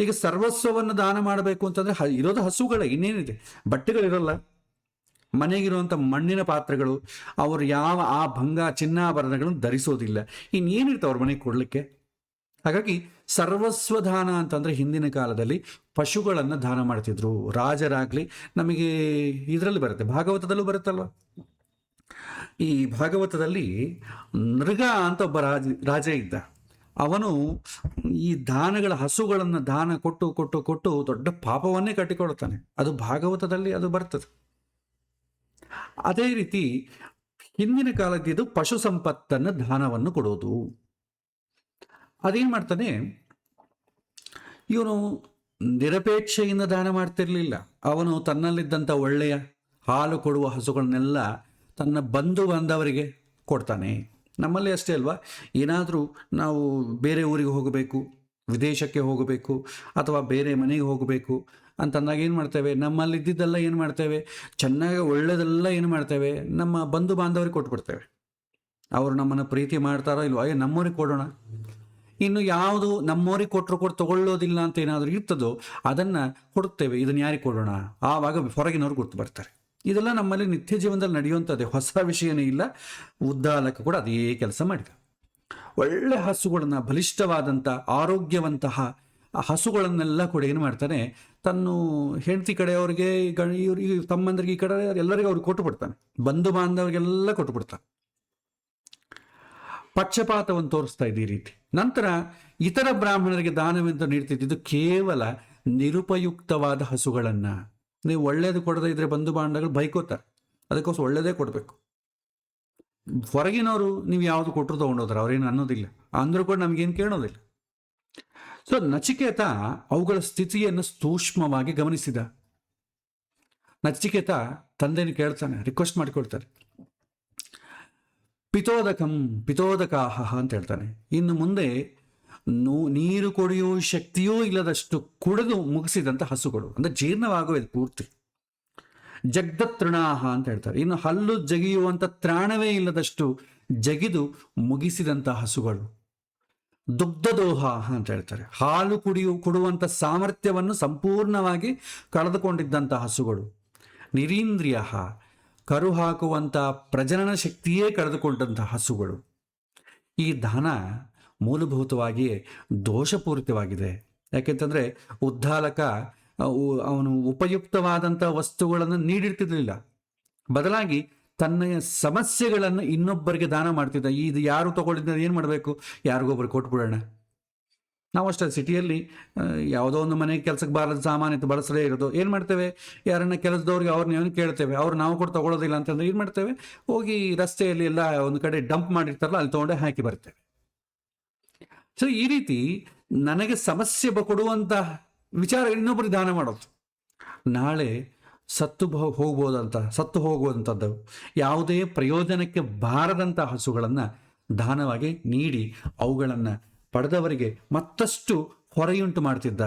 ಈಗ ಸರ್ವಸ್ವವನ್ನು ದಾನ ಮಾಡಬೇಕು ಅಂತಂದರೆ ಇರೋದು ಹಸುಗಳ, ಇನ್ನೇನಿದೆ, ಬಟ್ಟೆಗಳಿರೋಲ್ಲ, ಮನೆಗಿರುವಂಥ ಮಣ್ಣಿನ ಪಾತ್ರೆಗಳು, ಅವರು ಯಾವ ಆ ಭಂಗ ಚಿನ್ನಾಭರಣಗಳನ್ನು ಧರಿಸೋದಿಲ್ಲ, ಇನ್ನೇನಿರ್ತಾವೆ ಅವ್ರ ಮನೆಗೆ ಕೊಡಲಿಕ್ಕೆ. ಹಾಗಾಗಿ ಸರ್ವಸ್ವ ದಾನ ಅಂತಂದರೆ ಹಿಂದಿನ ಕಾಲದಲ್ಲಿ ಪಶುಗಳನ್ನು ದಾನ ಮಾಡ್ತಿದ್ರು. ರಾಜರಾಗಲಿ, ನಮಗೆ ಇದರಲ್ಲಿ ಬರುತ್ತೆ, ಭಾಗವತದಲ್ಲೂ ಬರುತ್ತಲ್ವ. ಈ ಭಾಗವತದಲ್ಲಿ ನೃಗ ಅಂತ ಒಬ್ಬ ರಾಜ ಇದ್ದ. ಅವನು ಈ ದಾನಗಳ ಹಸುಗಳನ್ನು ದಾನ ಕೊಟ್ಟು ಕೊಟ್ಟು ಕೊಟ್ಟು ದೊಡ್ಡ ಪಾಪವನ್ನೇ ಕಟ್ಟಿಕೊಳ್ತಾನೆ. ಅದು ಭಾಗವತದಲ್ಲಿ ಅದು ಬರ್ತದೆ. ಅದೇ ರೀತಿ ಹಿಂದಿನ ಕಾಲದ್ದು ಪಶು ಸಂಪತ್ತನ್ನು ದಾನವನ್ನು ಕೊಡೋದು. ಅದೇನು ಮಾಡ್ತಾನೆ, ಇವನು ನಿರಪೇಕ್ಷೆಯಿಂದ ದಾನ ಮಾಡ್ತಿರ್ಲಿಲ್ಲ. ಅವನು ತನ್ನಲ್ಲಿದ್ದಂಥ ಒಳ್ಳೆಯ ಹಾಲು ಕೊಡುವ ಹಸುಗಳನ್ನೆಲ್ಲ ತನ್ನ ಬಂಧು ಬಾಂಧವರಿಗೆ ಕೊಡ್ತಾನೆ. ನಮ್ಮಲ್ಲಿ ಅಷ್ಟೇ ಅಲ್ವಾ, ಏನಾದರೂ ನಾವು ಬೇರೆ ಊರಿಗೆ ಹೋಗಬೇಕು, ವಿದೇಶಕ್ಕೆ ಹೋಗಬೇಕು, ಅಥವಾ ಬೇರೆ ಮನೆಗೆ ಹೋಗಬೇಕು ಅಂತಂದಾಗ ಏನು ಮಾಡ್ತೇವೆ, ನಮ್ಮಲ್ಲಿದ್ದೆಲ್ಲ ಏನು ಮಾಡ್ತೇವೆ, ಚೆನ್ನಾಗಿ ಒಳ್ಳೆಯದೆಲ್ಲ ಏನು ಮಾಡ್ತೇವೆ, ನಮ್ಮ ಬಂಧು ಬಾಂಧವರಿಗೆ ಕೊಟ್ಬಿಡ್ತೇವೆ. ಅವರು ನಮ್ಮನ್ನು ಪ್ರೀತಿ ಮಾಡ್ತಾರೋ ಇಲ್ವೋ, ನಮ್ಮೂರಿಗೆ ಕೊಡೋಣ. ಇನ್ನು ಯಾವುದು ನಮ್ಮೂರಿಗೆ ಕೊಟ್ಟರು ತಗೊಳ್ಳೋದಿಲ್ಲ ಅಂತ ಏನಾದರೂ ಇರ್ತದೋ ಅದನ್ನು ಕೊಡುತ್ತೇವೆ, ಇದನ್ನು ಯಾರಿಗೆ ಕೊಡೋಣ, ಆವಾಗ ಹೊರಗಿನವ್ರು ಗುರ್ತು ಬರ್ತಾರೆ. ಇದೆಲ್ಲ ನಮ್ಮಲ್ಲಿ ನಿತ್ಯ ಜೀವನದಲ್ಲಿ ನಡೆಯುವಂಥದ್ದೇ, ಹೊಸ ವಿಷಯನೇ ಇಲ್ಲ. ಉದ್ದಾಲಕ ಕೂಡ ಅದೇ ಕೆಲಸ ಮಾಡಿದ. ಒಳ್ಳೆ ಹಸುಗಳನ್ನು, ಬಲಿಷ್ಠವಾದಂಥ ಆರೋಗ್ಯವಂತಹ ಹಸುಗಳನ್ನೆಲ್ಲ ಕೂಡ ಏನು ಮಾಡ್ತಾನೆ, ತನ್ನ ಹೆಂಡತಿ ಕಡೆಯವರಿಗೆ, ಇವ್ರಿಗೆ ತಮ್ಮಂದ್ರಿಗೆ, ಈ ಕಡೆ ಎಲ್ಲರಿಗೂ ಅವ್ರಿಗೆ ಕೊಟ್ಟು ಬಿಡ್ತಾನೆ, ಬಂಧು ಬಾಂಧವರಿಗೆಲ್ಲ ಕೊಟ್ಟು ಬಿಡ್ತಾನೆ. ಪಕ್ಷಪಾತವನ್ನು ತೋರಿಸ್ತಾ ಇದೆ ಈ ರೀತಿ. ನಂತರ ಇತರ ಬ್ರಾಹ್ಮಣರಿಗೆ ದಾನವೆಂದು ನೀಡ್ತಿದ್ದು ಕೇವಲ ನಿರುಪಯುಕ್ತವಾದ ಹಸುಗಳನ್ನು. ನೀವು ಒಳ್ಳೇದು ಕೊಡದೇ ಇದ್ರೆ ಬಂಧು ಬಾಂಧವಗಳು ಬೈಕೋತಾರೆ, ಅದಕ್ಕೋಸ್ಕರ ಒಳ್ಳೇದೇ ಕೊಡಬೇಕು. ಹೊರಗಿನವರು ನೀವು ಯಾವುದು ಕೊಟ್ಟರು ತೊಗೊಂಡೋದ್ರೆ ಅವ್ರೇನು ಅನ್ನೋದಿಲ್ಲ, ಅಂದರೂ ಕೂಡ ನಮಗೇನು ಕೇಳೋದಿಲ್ಲ. ಸೊ ನಚಿಕೇತ ಅವುಗಳ ಸ್ಥಿತಿಯನ್ನು ಸೂಕ್ಷ್ಮವಾಗಿ ಗಮನಿಸಿದ. ನಚಿಕೇತ ತಂದೆಯನ್ನು ಕೇಳ್ತಾನೆ, ರಿಕ್ವೆಸ್ಟ್ ಮಾಡಿಕೊಳ್ತಾನೆ, ಪಿತೋದಕಾಹ ಅಂತ ಹೇಳ್ತಾನೆ. ಇನ್ನು ಮುಂದೆ ನೀರು ಕುಡಿಯುವ ಶಕ್ತಿಯೂ ಇಲ್ಲದಷ್ಟು ಕುಡಿದು ಮುಗಿಸಿದಂಥ ಹಸುಗಳು, ಅಂದರೆ ಜೀರ್ಣವಾಗುವುದು ಪೂರ್ತಿ. ಜಗ್ಧತೃಣಾಹ ಅಂತ ಹೇಳ್ತಾರೆ. ಇನ್ನು ಹಲ್ಲು ಜಗಿಯುವಂಥ ತ್ರಾಣವೇ ಇಲ್ಲದಷ್ಟು ಜಗಿದು ಮುಗಿಸಿದಂಥ ಹಸುಗಳು. ದುಗ್ಧದೋಹ ಅಂತ ಹೇಳ್ತಾರೆ. ಹಾಲು ಕೊಡುವಂಥ ಸಾಮರ್ಥ್ಯವನ್ನು ಸಂಪೂರ್ಣವಾಗಿ ಕಳೆದುಕೊಂಡಿದ್ದಂಥ ಹಸುಗಳು. ನಿರೀಂದ್ರಿಯ, ಕರು ಹಾಕುವಂಥ ಪ್ರಜನನ ಶಕ್ತಿಯೇ ಕಳೆದುಕೊಂಡಂಥ ಹಸುಗಳು. ಈ ದಾನ ಮೂಲಭೂತವಾಗಿಯೇ ದೋಷಪೂರಿತವಾಗಿದೆ. ಯಾಕೆಂತಂದರೆ ಉದ್ದಾಲಕ ಅವನು ಉಪಯುಕ್ತವಾದಂಥ ವಸ್ತುಗಳನ್ನು ನೀಡಿರ್ತಿರ್ಲಿಲ್ಲ, ಬದಲಾಗಿ ತನ್ನ ಸಮಸ್ಯೆಗಳನ್ನು ಇನ್ನೊಬ್ಬರಿಗೆ ದಾನ ಮಾಡ್ತಿದ್ದ. ಇದು ಯಾರು ತಗೊಳ್ಳಿದ್ರೆ ಏನು ಮಾಡಬೇಕು, ಯಾರಿಗೊಬ್ಬರು ಕೊಟ್ಬಿಡೋಣ. ನಾವು ಅಷ್ಟೇ ಸಿಟಿಯಲ್ಲಿ ಯಾವುದೋ ಒಂದು ಮನೆಗೆ ಕೆಲಸಕ್ಕೆ ಬಾರದ ಸಾಮಾನ್ಯತೆ ಬಳಸಲೇ ಇರೋದು. ಏನು ಮಾಡ್ತೇವೆ, ಯಾರನ್ನ ಕೆಲಸದವ್ರಿಗೆ ಅವ್ರನ್ನ ಕೇಳ್ತೇವೆ, ಅವ್ರು ನಾವು ಕೂಡ ತಗೊಳ್ಳೋದಿಲ್ಲ ಅಂತಂದ್ರೆ ಏನು ಮಾಡ್ತೇವೆ, ಹೋಗಿ ರಸ್ತೆಯಲ್ಲಿ ಎಲ್ಲ ಒಂದು ಕಡೆ ಡಂಪ್ ಮಾಡಿರ್ತಾರಲ್ಲ, ಅಲ್ಲಿ ತೊಗೊಂಡೆ ಹಾಕಿ ಬರ್ತೇವೆ. ಸೊ ಈ ರೀತಿ ನನಗೆ ಸಮಸ್ಯೆ ಕೊಡುವಂಥ ವಿಚಾರ ಇನ್ನೊಬ್ಬರಿಗೆ ದಾನ ಮಾಡೋದು. ನಾಳೆ ಸತ್ತು ಹೋಗುವಂಥದ್ದು ಯಾವುದೇ ಪ್ರಯೋಜನಕ್ಕೆ ಬಾರದಂಥ ಹಸುಗಳನ್ನು ದಾನವಾಗಿ ನೀಡಿ ಅವುಗಳನ್ನು ಪಡೆದವರಿಗೆ ಮತ್ತಷ್ಟು ಹೊರೆಯುಂಟು ಮಾಡ್ತಿದ್ದ.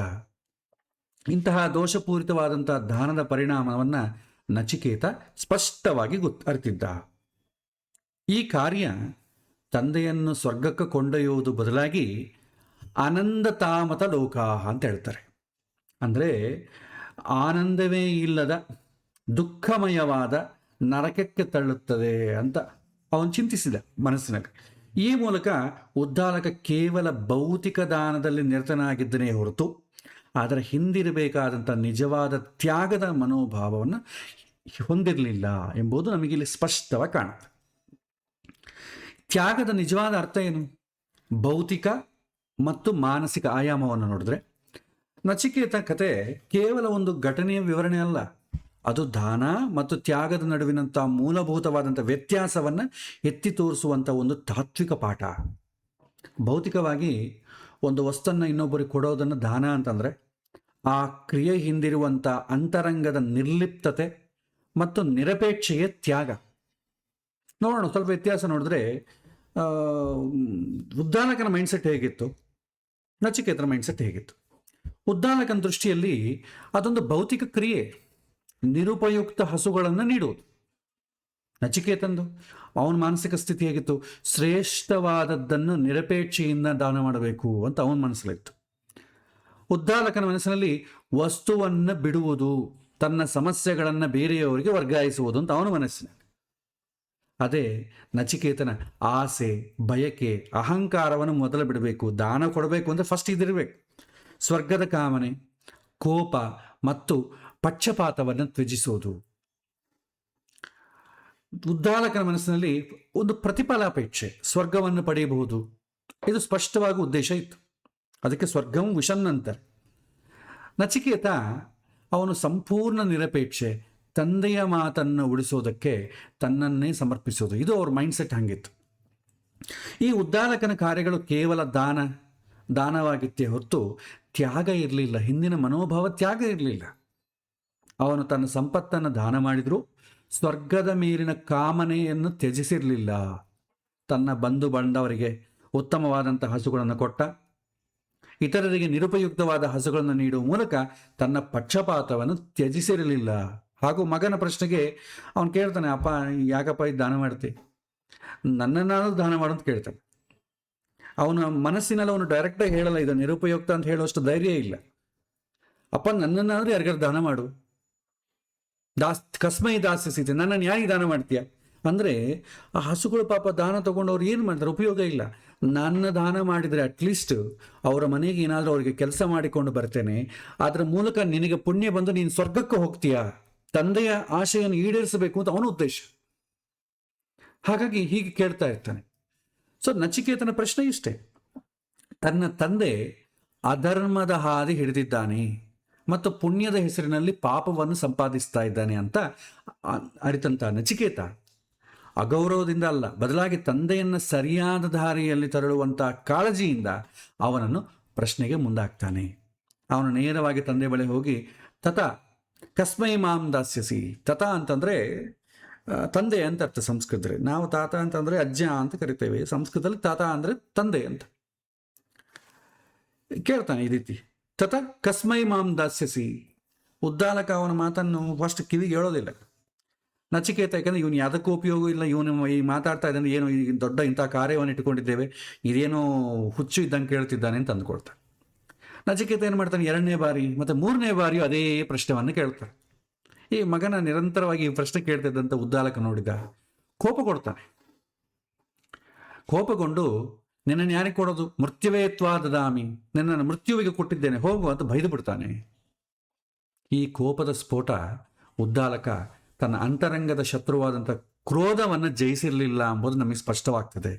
ಇಂತಹ ದೋಷಪೂರಿತವಾದಂಥ ದಾನದ ಪರಿಣಾಮವನ್ನು ನಚಿಕೇತ ಸ್ಪಷ್ಟವಾಗಿ ಅರಿತಿದ್ದ. ಈ ಕಾರ್ಯ ತಂದೆಯನ್ನು ಸ್ವರ್ಗಕ್ಕೆ ಕೊಂಡೊಯ್ಯುವುದು ಬದಲಾಗಿ ಆನಂದ ತಾಮತ ಲೋಕಾಹ ಅಂತ ಹೇಳ್ತಾರೆ. ಅಂದರೆ ಆನಂದವೇ ಇಲ್ಲದ ದುಃಖಮಯವಾದ ನರಕಕ್ಕೆ ತಳ್ಳುತ್ತದೆ ಅಂತ ಅವನು ಚಿಂತಿಸಿದ ಮನಸ್ಸಿನಲ್ಲಿ. ಈ ಮೂಲಕ ಉದ್ದಾಲಕ ಕೇವಲ ಭೌತಿಕ ದಾನದಲ್ಲಿ ನಿರತನಾಗಿದ್ದನೇ ಹೊರತು ಅದರ ಹಿಂದಿರಬೇಕಾದಂಥ ನಿಜವಾದ ತ್ಯಾಗದ ಮನೋಭಾವವನ್ನು ಹೊಂದಿರಲಿಲ್ಲ ಎಂಬುದು ನಮಗಿಲ್ಲಿ ಸ್ಪಷ್ಟವಾಗಿ ಕಾಣುತ್ತೆ. ತ್ಯಾಗದ ನಿಜವಾದ ಅರ್ಥ ಏನು? ಭೌತಿಕ ಮತ್ತು ಮಾನಸಿಕ ಆಯಾಮವನ್ನು ನೋಡಿದ್ರೆ ನಚಿಕೇತ ಕತೆ ಕೇವಲ ಒಂದು ಘಟನೆಯ ವಿವರಣೆ ಅಲ್ಲ, ಅದು ದಾನ ಮತ್ತು ತ್ಯಾಗದ ನಡುವಿನಂಥ ಮೂಲಭೂತವಾದಂಥ ವ್ಯತ್ಯಾಸವನ್ನು ಎತ್ತಿ ತೋರಿಸುವಂಥ ಒಂದು ತಾತ್ವಿಕ ಪಾಠ. ಭೌತಿಕವಾಗಿ ಒಂದು ವಸ್ತನ್ನು ಇನ್ನೊಬ್ಬರಿಗೆ ಕೊಡೋದನ್ನು ದಾನ ಅಂತಂದರೆ ಆ ಕ್ರಿಯೆ ಹಿಂದಿರುವಂಥ ಅಂತರಂಗದ ನಿರ್ಲಿಪ್ತತೆ ಮತ್ತು ನಿರಪೇಕ್ಷೆಯ ತ್ಯಾಗ. ನೋಡೋಣ, ಸ್ವಲ್ಪ ವ್ಯತ್ಯಾಸ ನೋಡಿದ್ರೆ ಉದ್ದಾಲಕನ ಮೈಂಡ್ಸೆಟ್ ಹೇಗಿತ್ತು, ನಚಿಕೇತನ ಮೈಂಡ್ಸೆಟ್ ಹೇಗಿತ್ತು. ಉದ್ದಾಲಕನ ದೃಷ್ಟಿಯಲ್ಲಿ ಅದೊಂದು ಭೌತಿಕ ಕ್ರಿಯೆ, ನಿರುಪಯುಕ್ತ ಹಸುಗಳನ್ನು ನೀಡುವುದು. ನಚಿಕೇತಂದು ಅವನ ಮಾನಸಿಕ ಸ್ಥಿತಿ ಹೇಗಿತ್ತು, ಶ್ರೇಷ್ಠವಾದದ್ದನ್ನು ನಿರಪೇಕ್ಷೆಯಿಂದ ದಾನ ಮಾಡಬೇಕು ಅಂತ ಅವನ ಮನಸ್ಸಲ್ಲಿತ್ತು. ಉದ್ದಾಲಕನ ಮನಸ್ಸಿನಲ್ಲಿ ವಸ್ತುವನ್ನು ಬಿಡುವುದು, ತನ್ನ ಸಮಸ್ಯೆಗಳನ್ನು ಬೇರೆಯವರಿಗೆ ವರ್ಗಾಯಿಸುವುದು ಅಂತ ಅವನ ಮನಸ್ಸಿನಲ್ಲಿ. ಅದೇ ನಚಿಕೇತನ ಆಸೆ, ಬಯಕೆ, ಅಹಂಕಾರವನ್ನು ಮೊದಲು ಬಿಡಬೇಕು. ದಾನ ಕೊಡಬೇಕು ಅಂದರೆ ಫಸ್ಟ್ ಇದಿರಬೇಕು. ಸ್ವರ್ಗದ ಕಾಮನೆ, ಕೋಪ ಮತ್ತು ಪಕ್ಷಪಾತವನ್ನು ತ್ಯಜಿಸುವುದು. ಉದ್ದಾಲಕನ ಮನಸ್ಸಿನಲ್ಲಿ ಒಂದು ಪ್ರತಿಫಲಾಪೇಕ್ಷೆ, ಸ್ವರ್ಗವನ್ನು ಪಡೆಯಬಹುದು, ಇದು ಸ್ಪಷ್ಟವಾಗಿ ಉದ್ದೇಶ ಇತ್ತು. ಅದಕ್ಕೆ ಸ್ವರ್ಗಂ ವಿಷನ್ ಅಂತಾರೆ. ನಚಿಕೇತ ಅವನು ಸಂಪೂರ್ಣ ನಿರಪೇಕ್ಷೆ, ತಂದೆಯ ಮಾತನ್ನು ಉಳಿಸೋದಕ್ಕೆ ತನ್ನನ್ನೇ ಸಮರ್ಪಿಸೋದು, ಇದು ಅವ್ರ ಮೈಂಡ್ಸೆಟ್ ಹಂಗಿತ್ತು. ಈ ಉದ್ದಾಲಕನ ಕಾರ್ಯಗಳು ಕೇವಲ ದಾನವಾಗಿತ್ತೇ ಹೊರತು ತ್ಯಾಗ ಇರಲಿಲ್ಲ. ಹಿಂದಿನ ಮನೋಭಾವ ತ್ಯಾಗ ಇರಲಿಲ್ಲ. ಅವನು ತನ್ನ ಸಂಪತ್ತನ್ನು ದಾನ ಮಾಡಿದರೂ ಸ್ವರ್ಗದ ಮೇಲಿನ ಕಾಮನೆಯನ್ನು ತ್ಯಜಿಸಿರಲಿಲ್ಲ. ತನ್ನ ಬಂಧು ಬಾಂಧವರಿಗೆ ಉತ್ತಮವಾದಂಥ ಹಸುಗಳನ್ನು ಕೊಟ್ಟ, ಇತರರಿಗೆ ನಿರುಪಯುಕ್ತವಾದ ಹಸುಗಳನ್ನು ನೀಡುವ ಮೂಲಕ ತನ್ನ ಪಕ್ಷಪಾತವನ್ನು ತ್ಯಜಿಸಿರಲಿಲ್ಲ. ಹಾಗೂ ಮಗನ ಪ್ರಶ್ನೆಗೆ ಅವನು ಕೇಳ್ತಾನೆ, ಅಪ್ಪ ಯಾಕಪ್ಪ ಇದು ದಾನ ಮಾಡ್ತಿ, ನನ್ನನ್ನಾದ್ರೂ ದಾನ ಮಾಡು ಅಂತ ಕೇಳ್ತಾನೆ. ಅವನ ಮನಸ್ಸಿನಲ್ಲಿ ಅವನು ಡೈರೆಕ್ಟಾಗಿ ಹೇಳಲ್ಲ, ಇದು ನಿರುಪಯುಕ್ತ ಅಂತ ಹೇಳುವಷ್ಟು ಧೈರ್ಯ ಇಲ್ಲ. ಅಪ್ಪ ನನ್ನನ್ನಾದ್ರೂ ಯಾರಿಗಾರು ದಾನ ಮಾಡು, ಕಸ್ಮೈ ದಾಸ್ಯಸಿತೆ, ನನ್ನನ್ನು ಯಾರಿಗೆ ದಾನ ಮಾಡ್ತೀಯ ಅಂದರೆ ಆ ಹಸುಗಳು ಪಾಪ ದಾನ ತೊಗೊಂಡವ್ರು ಏನು ಮಾಡ್ತಾರೆ, ಉಪಯೋಗ ಇಲ್ಲ. ನನ್ನ ದಾನ ಮಾಡಿದರೆ ಅಟ್ಲೀಸ್ಟ್ ಅವರ ಮನೆಗೆ ಏನಾದರೂ ಅವರಿಗೆ ಕೆಲಸ ಮಾಡಿಕೊಂಡು ಬರ್ತೇನೆ, ಅದರ ಮೂಲಕ ನಿನಗೆ ಪುಣ್ಯ ಬಂದು ನೀನು ಸ್ವರ್ಗಕ್ಕೆ ಹೋಗ್ತೀಯಾ, ತಂದೆಯ ಆಶೆಯನ್ನು ಈಡೇರಿಸಬೇಕು ಅಂತ ಅವನ ಉದ್ದೇಶ. ಹಾಗಾಗಿ ಹೀಗೆ ಕೇಳ್ತಾ ಇರ್ತಾನೆ. ಸೊ ನಚಿಕೇತನ ಪ್ರಶ್ನೆ ಇಷ್ಟೇ, ತನ್ನ ತಂದೆ ಅಧರ್ಮದ ಹಾದಿ ಹಿಡಿದಿದ್ದಾನೆ ಮತ್ತು ಪುಣ್ಯದ ಹೆಸರಿನಲ್ಲಿ ಪಾಪವನ್ನು ಸಂಪಾದಿಸ್ತಾ ಇದ್ದಾನೆ ಅಂತ ಅರಿತಂತ ನಚಿಕೇತ ಅಗೌರವದಿಂದ ಅಲ್ಲ, ಬದಲಾಗಿ ತಂದೆಯನ್ನು ಸರಿಯಾದ ದಾರಿಯಲ್ಲಿ ತರಳುವಂಥ ಕಾಳಜಿಯಿಂದ ಅವನನ್ನು ಪ್ರಶ್ನೆಗೆ ಮುಂದಾಗ್ತಾನೆ. ಅವನು ನೇರವಾಗಿ ತಂದೆ ಬಳಿ ಹೋಗಿ, ತತ ಕಸ್ಮೈ ಮಾಂ ದಾಸ್ಯಸಿ. ತತ ಅಂತಂದರೆ ತಂದೆ ಅಂತ ಅರ್ಥ ಸಂಸ್ಕೃತದಲ್ಲಿ. ನಾವು ತಾತ ಅಂತಂದರೆ ಅಜ್ಜ ಅಂತ ಕರಿತೇವೆ, ಸಂಸ್ಕೃತದಲ್ಲಿ ತಾತ ಅಂದರೆ ತಂದೆ ಅಂತ. ಕೇಳ್ತಾನೆ ಈ ರೀತಿ, ತತ ಕಸ್ಮೈ ಮಾಂ ದಾಸ್ಯಸಿ. ಉದ್ದಾಲಕ ಅವನ ಮಾತನ್ನು ಫಸ್ಟ್ ಕಿವಿಗೆ ಹೇಳೋದಿಲ್ಲ. ನಚಿಕೇತ, ಯಾಕಂದರೆ ಇವನು ಯಾವುದಕ್ಕೂ ಉಪಯೋಗ ಇಲ್ಲ, ಇವನು ಈ ಮಾತಾಡ್ತಾ ಇದ್ದಾನೆ, ಏನು ಈ ದೊಡ್ಡ ಇಂಥ ಕಾರ್ಯವನ್ನು ಇಟ್ಟುಕೊಂಡಿದ್ದೇವೆ, ಇದೇನೋ ಹುಚ್ಚು ಇದ್ದಂಗೆ ಕೇಳ್ತಿದ್ದಾನೆ ಅಂತ ಅಂದ್ಕೊಳ್ತಾನೆ. ನಚಿಕೇತ ಏನು ಮಾಡ್ತಾನೆ, 2ನೇ ಬಾರಿ ಮತ್ತು 3ನೇ ಬಾರಿಯೂ ಅದೇ ಪ್ರಶ್ನೆಯನ್ನು ಕೇಳ್ತಾನೆ. ಈ ಮಗನ ನಿರಂತರವಾಗಿ ಈ ಪ್ರಶ್ನೆ ಕೇಳ್ತಿದ್ದಂಥ ಉದ್ದಾಲಕ ನೋಡಿದ, ಕೋಪ ಕೊಡ್ತಾನೆ. ಕೋಪಗೊಂಡು, ನಿನ್ನನ್ನು ಯಾರಿಗೆ ಕೊಡೋದು, ಮೃತ್ಯುವೇತ್ವಾ ದದಾಮಿ, ನಿನ್ನನ್ನು ಮೃತ್ಯುವಿಗೆ ಕೊಟ್ಟಿದ್ದೇನೆ, ಹೋಗು ಅಂತ ಬೈದು ಬಿಡ್ತಾನೆ. ಈ ಕೋಪದ ಸ್ಫೋಟ ಉದ್ದಾಲಕ ತನ್ನ ಅಂತರಂಗದ ಶತ್ರುವಾದಂಥ ಕ್ರೋಧವನ್ನು ಜಯಿಸಿರಲಿಲ್ಲ ಎಂಬುದು ನಮಗೆ ಸ್ಪಷ್ಟವಾಗ್ತದೆ.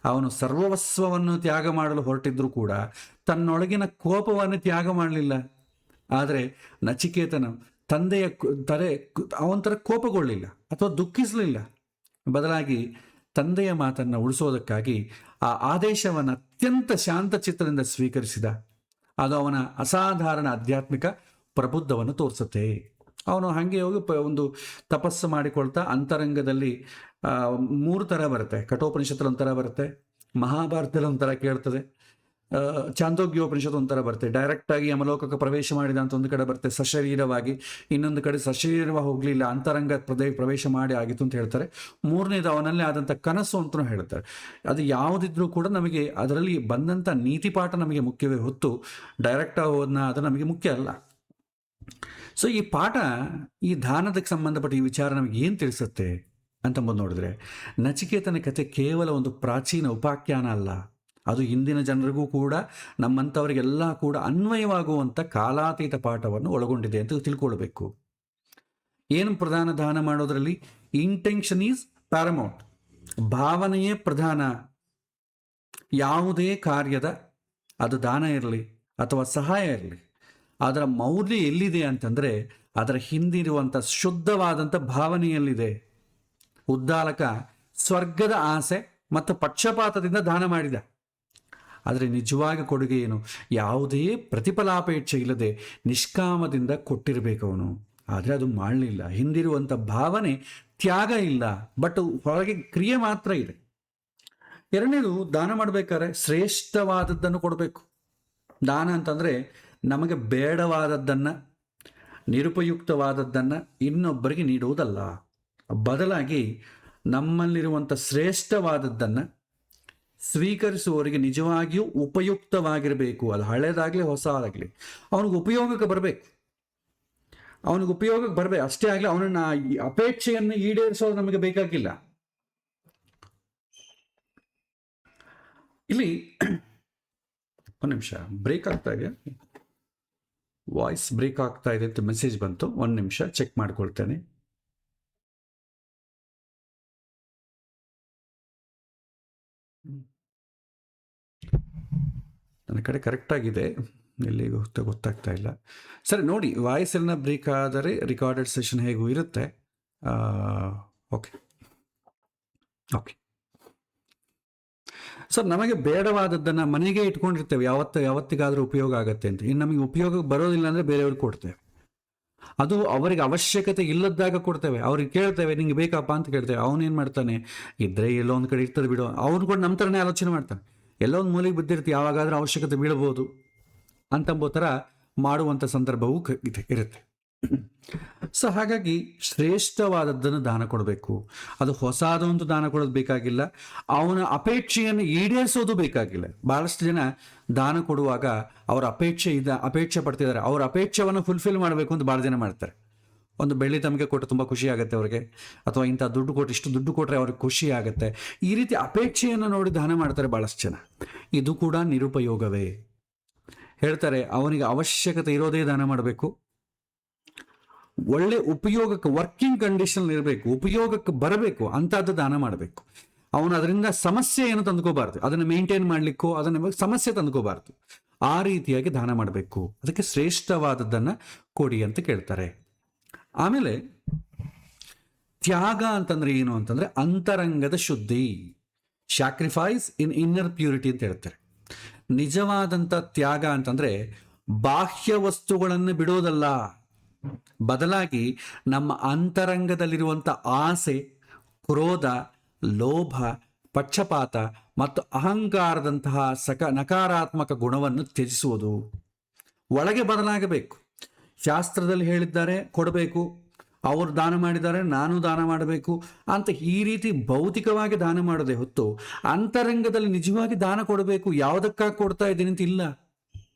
ಅವನು ಸರ್ವಸ್ವವನ್ನು ತ್ಯಾಗ ಮಾಡಲು ಹೊರಟಿದ್ರೂ ಕೂಡ ತನ್ನೊಳಗಿನ ಕೋಪವನ್ನು ತ್ಯಾಗ ಮಾಡಲಿಲ್ಲ. ಆದರೆ ನಚಿಕೇತನ ತಂದೆಯ ಅವಂತರ ಕೋಪಗೊಳ್ಳಿಲ್ಲ ಅಥವಾ ದುಃಖಿಸಲಿಲ್ಲ. ಬದಲಾಗಿ ತಂದೆಯ ಮಾತನ್ನು ಉಳಿಸೋದಕ್ಕಾಗಿ ಆ ಆದೇಶವನ್ನು ಅತ್ಯಂತ ಶಾಂತಚಿತ್ತದಿಂದ ಸ್ವೀಕರಿಸಿದ. ಅದು ಅವನ ಅಸಾಧಾರಣ ಆಧ್ಯಾತ್ಮಿಕ ಪ್ರಬುದ್ಧವನ್ನು ತೋರಿಸುತ್ತೆ. ಅವನು ಹಾಗೆ ಹೋಗಿ ಒಂದು ತಪಸ್ಸು ಮಾಡಿಕೊಳ್ತಾ ಅಂತರಂಗದಲ್ಲಿ 3 ಥರ ಬರುತ್ತೆ. ಕಠೋಪನಿಷತ್ತಲ್ಲಿ ಒಂಥರ ಬರುತ್ತೆ, ಮಹಾಭಾರತದಲ್ಲಿ ಒಂಥರ ಕೇಳ್ತದೆ, ಚಾಂದೋಗ್ಯೋಪನಿಷತ್ತು ಒಂಥರ ಬರುತ್ತೆ. ಡೈರೆಕ್ಟಾಗಿ ಯಮಲೋಕಕ್ಕೆ ಪ್ರವೇಶ ಮಾಡಿದ ಅಂತ ಒಂದು ಕಡೆ ಬರುತ್ತೆ ಸಶರೀರವಾಗಿ, ಇನ್ನೊಂದು ಕಡೆ ಸಶರೀರವಾಗಿ ಹೋಗಲಿಲ್ಲ, ಅಂತರಂಗ ಪ್ರವೇಶ ಮಾಡಿ ಆಗಿತ್ತು ಅಂತ ಹೇಳ್ತಾರೆ. 3ನೇದು ಅವನಲ್ಲೇ ಆದಂಥ ಕನಸು ಅಂತಲೂ ಹೇಳ್ತಾರೆ. ಅದು ಯಾವುದಿದ್ರೂ ಕೂಡ ನಮಗೆ ಅದರಲ್ಲಿ ಬಂದಂಥ ನೀತಿ ಪಾಠ ನಮಗೆ ಮುಖ್ಯವೇ ಹೊತ್ತು ಡೈರೆಕ್ಟಾಗಿ ಹೋದ್ನ ಅದು ನಮಗೆ ಮುಖ್ಯ ಅಲ್ಲ. ಸೊ ಈ ಪಾಠ, ಈ ದಾನದಕ್ಕೆ ಸಂಬಂಧಪಟ್ಟ ಈ ವಿಚಾರ ನಮಗೆ ಏನು ತಿಳಿಸುತ್ತೆ ಅಂತಂಬುದು ನೋಡಿದ್ರೆ, ನಚಿಕೇತನ ಕಥೆ ಕೇವಲ ಒಂದು ಪ್ರಾಚೀನ ಉಪಾಖ್ಯಾನ ಅಲ್ಲ, ಅದು ಇಂದಿನ ಜನರಿಗೂ ಕೂಡ ನಮ್ಮಂಥವರಿಗೆಲ್ಲ ಕೂಡ ಅನ್ವಯವಾಗುವಂಥ ಕಾಲಾತೀತ ಪಾಠವನ್ನು ಒಳಗೊಂಡಿದೆ ಅಂತ ತಿಳ್ಕೊಳ್ಬೇಕು. ಏನು ಪ್ರಧಾನ ದಾನ ಮಾಡೋದ್ರಲ್ಲಿ, ಇಂಟೆನ್ಷನ್ ಈಸ್ ಪ್ಯಾರಮೌಂಟ್, ಭಾವನೆಯೇ ಪ್ರಧಾನ. ಯಾವುದೇ ಕಾರ್ಯದ, ಅದು ದಾನ ಇರಲಿ ಅಥವಾ ಸಹಾಯ ಇರಲಿ, ಅದರ ಮೌಲ್ಯ ಎಲ್ಲಿದೆ ಅಂತಂದರೆ ಅದರ ಹಿಂದಿರುವಂಥ ಶುದ್ಧವಾದಂಥ ಭಾವನೆಯಲ್ಲಿದೆ. ಉದ್ದಾಲಕ ಸ್ವರ್ಗದ ಆಸೆ ಮತ್ತು ಪಕ್ಷಪಾತದಿಂದ ದಾನ ಮಾಡಿದ. ಆದರೆ ನಿಜವಾಗಿ ಕೊಡುಗೆ ಏನು? ಯಾವುದೇ ಪ್ರತಿಫಲಾಪೇಕ್ಷೆ ಇಲ್ಲದೆ ನಿಷ್ಕಾಮದಿಂದ ಕೊಟ್ಟಿರಬೇಕು ಅವನು. ಆದರೆ ಅದು ಮಾಡಲಿಲ್ಲ. ಹಿಂದಿರುವಂಥ ಭಾವನೆ ತ್ಯಾಗ ಇಲ್ಲ, ಬಟ್ ಹೊರಗೆ ಕ್ರಿಯೆ ಮಾತ್ರ ಇದೆ. ಎರಡನೇದು, ದಾನ ಮಾಡಬೇಕಾದ್ರೆ ಶ್ರೇಷ್ಠವಾದದ್ದನ್ನು ಕೊಡಬೇಕು. ದಾನ ಅಂತಂದರೆ ನಮಗೆ ಬೇಡವಾದದ್ದನ್ನು, ನಿರುಪಯುಕ್ತವಾದದ್ದನ್ನು ಇನ್ನೊಬ್ಬರಿಗೆ ನೀಡುವುದಲ್ಲ. ಬದಲಾಗಿ ನಮ್ಮಲ್ಲಿರುವಂಥ ಶ್ರೇಷ್ಠವಾದದ್ದನ್ನು ಸ್ವೀಕರಿಸುವವರಿಗೆ ನಿಜವಾಗಿಯೂ ಉಪಯುಕ್ತವಾಗಿರಬೇಕು. ಅದು ಹಳೇದಾಗಲಿ ಹೊಸದಾಗಲಿ ಅವನಿಗೆ ಉಪಯೋಗಕ್ಕೆ ಬರಬೇಕು. ಅಷ್ಟೇ ಆಗಲಿ. ಅವನನ್ನ ಅಪೇಕ್ಷೆಯನ್ನು ಈಡೇರಿಸೋದು ನಮಗೆ ಬೇಕಾಗಿಲ್ಲ. ಇಲ್ಲಿ ಒಂದು ನಿಮಿಷ, ಬ್ರೇಕ್ ಆಗ್ತಾ ಇದೆ, ವಾಯ್ಸ್ ಬ್ರೇಕ್ ಆಗ್ತಾ ಇದೆ ಅಂತ ಮೆಸೇಜ್ ಬಂತು. ಒಂದು ನಿಮಿಷ ಚೆಕ್ ಮಾಡ್ಕೊಳ್ತೇನೆ. ನನ್ನ ಕಡೆ ಕರೆಕ್ಟಾಗಿದೆ, ಎಲ್ಲಿ ಗೊತ್ತಾಗ್ತಾ ಇಲ್ಲ. ಸರಿ ನೋಡಿ, ವಾಯ್ಸ್ ಎಲ್ಲ ಬ್ರೇಕ್ ಆದರೆ ರಿಕಾರ್ಡೆಡ್ ಸೆಷನ್ ಹೇಗೂ ಇರುತ್ತೆ. ಓಕೆ ಓಕೆ ಸರ್, ನಮಗೆ ಬೇಡವಾದದ್ದನ್ನು ಮನೆಗೆ ಇಟ್ಕೊಂಡಿರ್ತೇವೆ, ಯಾವತ್ತಿಗಾದರೂ ಉಪಯೋಗ ಆಗುತ್ತೆ ಅಂತ. ಇನ್ನು ನಮಗೆ ಉಪಯೋಗ ಬರೋದಿಲ್ಲ ಅಂದರೆ ಬೇರೆಯವ್ರಿಗೆ ಕೊಡ್ತೇವೆ. ಅದು ಅವರಿಗೆ ಅವಶ್ಯಕತೆ ಇಲ್ಲದಾಗ ಕೊಡ್ತೇವೆ. ಅವ್ರಿಗೆ ಕೇಳ್ತೇವೆ, ನಿಂಗೆ ಬೇಕಪ್ಪ ಅಂತ ಕೇಳ್ತೇವೆ. ಅವನೇನು ಮಾಡ್ತಾನೆ, ಇದ್ರೆ ಎಲ್ಲೋ ಒಂದು ಕಡೆ ಇರ್ತದೆ ಬಿಡು, ಅವನು ಕೂಡ ನಮ್ಮ ಥರನೇ ಆಲೋಚನೆ ಮಾಡ್ತಾನೆ. ಎಲ್ಲೋ ಒಂದು ಮೂಲೆಗೆ ಬಿದ್ದಿರ್ತೀವಿ, ಯಾವಾಗಾದ್ರೂ ಅವಶ್ಯಕತೆ ಬೀಳ್ಬೋದು ಅಂತಂಬೋ ಥರ ಮಾಡುವಂಥ ಸಂದರ್ಭವೂ ಇರುತ್ತೆ. ಸೊ ಹಾಗಾಗಿ ಶ್ರೇಷ್ಠವಾದದ್ದನ್ನು ದಾನ ಕೊಡಬೇಕು. ಅದು ಹೊಸದೊಂದು ದಾನ ಕೊಡೋದು ಬೇಕಾಗಿಲ್ಲ, ಅವನ ಅಪೇಕ್ಷೆಯನ್ನು ಈಡೇರಿಸೋದು ಬೇಕಾಗಿಲ್ಲ. ಬಹಳಷ್ಟು ಜನ ದಾನ ಕೊಡುವಾಗ ಅವರ ಅಪೇಕ್ಷೆ ಪಡ್ತಿದ್ದಾರೆ, ಅವ್ರ ಅಪೇಕ್ಷೆಯನ್ನು ಫುಲ್ಫಿಲ್ ಮಾಡಬೇಕು ಅಂತ ಭಾಳ ಜನ ಮಾಡ್ತಾರೆ. ಒಂದು ಬೆಳ್ಳಿ ತಮಗೆ ಕೊಟ್ಟು ತುಂಬ ಖುಷಿ ಆಗುತ್ತೆ ಅವ್ರಿಗೆ, ಅಥವಾ ಇಂಥ ದುಡ್ಡು ಕೊಟ್ಟು ಇಷ್ಟು ದುಡ್ಡು ಕೊಟ್ಟರೆ ಅವ್ರಿಗೆ ಖುಷಿ ಆಗುತ್ತೆ. ಈ ರೀತಿ ಅಪೇಕ್ಷೆಯನ್ನು ನೋಡಿ ದಾನ ಮಾಡ್ತಾರೆ ಭಾಳಷ್ಟು ಜನ. ಇದು ಕೂಡ ನಿರುಪಯೋಗವೇ. ಹೇಳ್ತಾರೆ, ಅವನಿಗೆ ಅವಶ್ಯಕತೆ ಇರೋದೇ ದಾನ ಮಾಡಬೇಕು. ಒಳ್ಳೆ ಉಪಯೋಗಕ್ಕೆ, ವರ್ಕಿಂಗ್ ಕಂಡೀಷನ್ ಇರಬೇಕು, ಉಪಯೋಗಕ್ಕೆ ಬರಬೇಕು ಅಂಥದ್ದು ದಾನ ಮಾಡಬೇಕು. ಅವನು ಅದರಿಂದ ಸಮಸ್ಯೆ ಏನು ತಂದ್ಕೋಬಾರ್ದು, ಅದನ್ನು ಮೇಂಟೈನ್ ಮಾಡಲಿಕ್ಕೋ ಅದನ್ನು ಸಮಸ್ಯೆ ತಂದ್ಕೋಬಾರ್ದು. ಆ ರೀತಿಯಾಗಿ ದಾನ ಮಾಡಬೇಕು. ಅದಕ್ಕೆ ಶ್ರೇಷ್ಠವಾದದ್ದನ್ನು ಕೊಡಿ ಅಂತ ಕೇಳ್ತಾರೆ. ಆಮೇಲೆ ತ್ಯಾಗ ಅಂತಂದ್ರೆ ಏನು ಅಂತಂದ್ರೆ ಅಂತರಂಗದ ಶುದ್ಧಿ, ಸ್ಯಾಕ್ರಿಫೈಸ್ ಇನ್ ಇನ್ನರ್ ಪ್ಯೂರಿಟಿ ಅಂತ ಹೇಳ್ತಾರೆ. ನಿಜವಾದಂಥ ತ್ಯಾಗ ಅಂತಂದ್ರೆ ಬಾಹ್ಯ ವಸ್ತುಗಳನ್ನು ಬಿಡೋದಲ್ಲ, ಬದಲಾಗಿ ನಮ್ಮ ಅಂತರಂಗದಲ್ಲಿರುವಂಥ ಆಸೆ, ಕ್ರೋಧ, ಲೋಭ, ಪಕ್ಷಪಾತ ಮತ್ತು ಅಹಂಕಾರದಂತಹ ನಕಾರಾತ್ಮಕ ಗುಣವನ್ನು ತ್ಯಜಿಸುವುದು. ಒಳಗೆ ಬದಲಾಗಬೇಕು. ಶಾಸ್ತ್ರದಲ್ಲಿ ಹೇಳಿದ್ದಾರೆ ಕೊಡಬೇಕು, ಅವರು ದಾನ ಮಾಡಿದ್ದಾರೆ ನಾನು ದಾನ ಮಾಡಬೇಕು ಅಂತ ಈ ರೀತಿ ಭೌತಿಕವಾಗಿ ದಾನ ಮಾಡೋದೇ ಹೊತ್ತು ಅಂತರಂಗದಲ್ಲಿ ನಿಜವಾಗಿ ದಾನ ಕೊಡಬೇಕು. ಯಾವುದಕ್ಕಾಗಿ ಕೊಡ್ತಾ ಇದ್ದೀನಿ ಅಂತ ಇಲ್ಲ,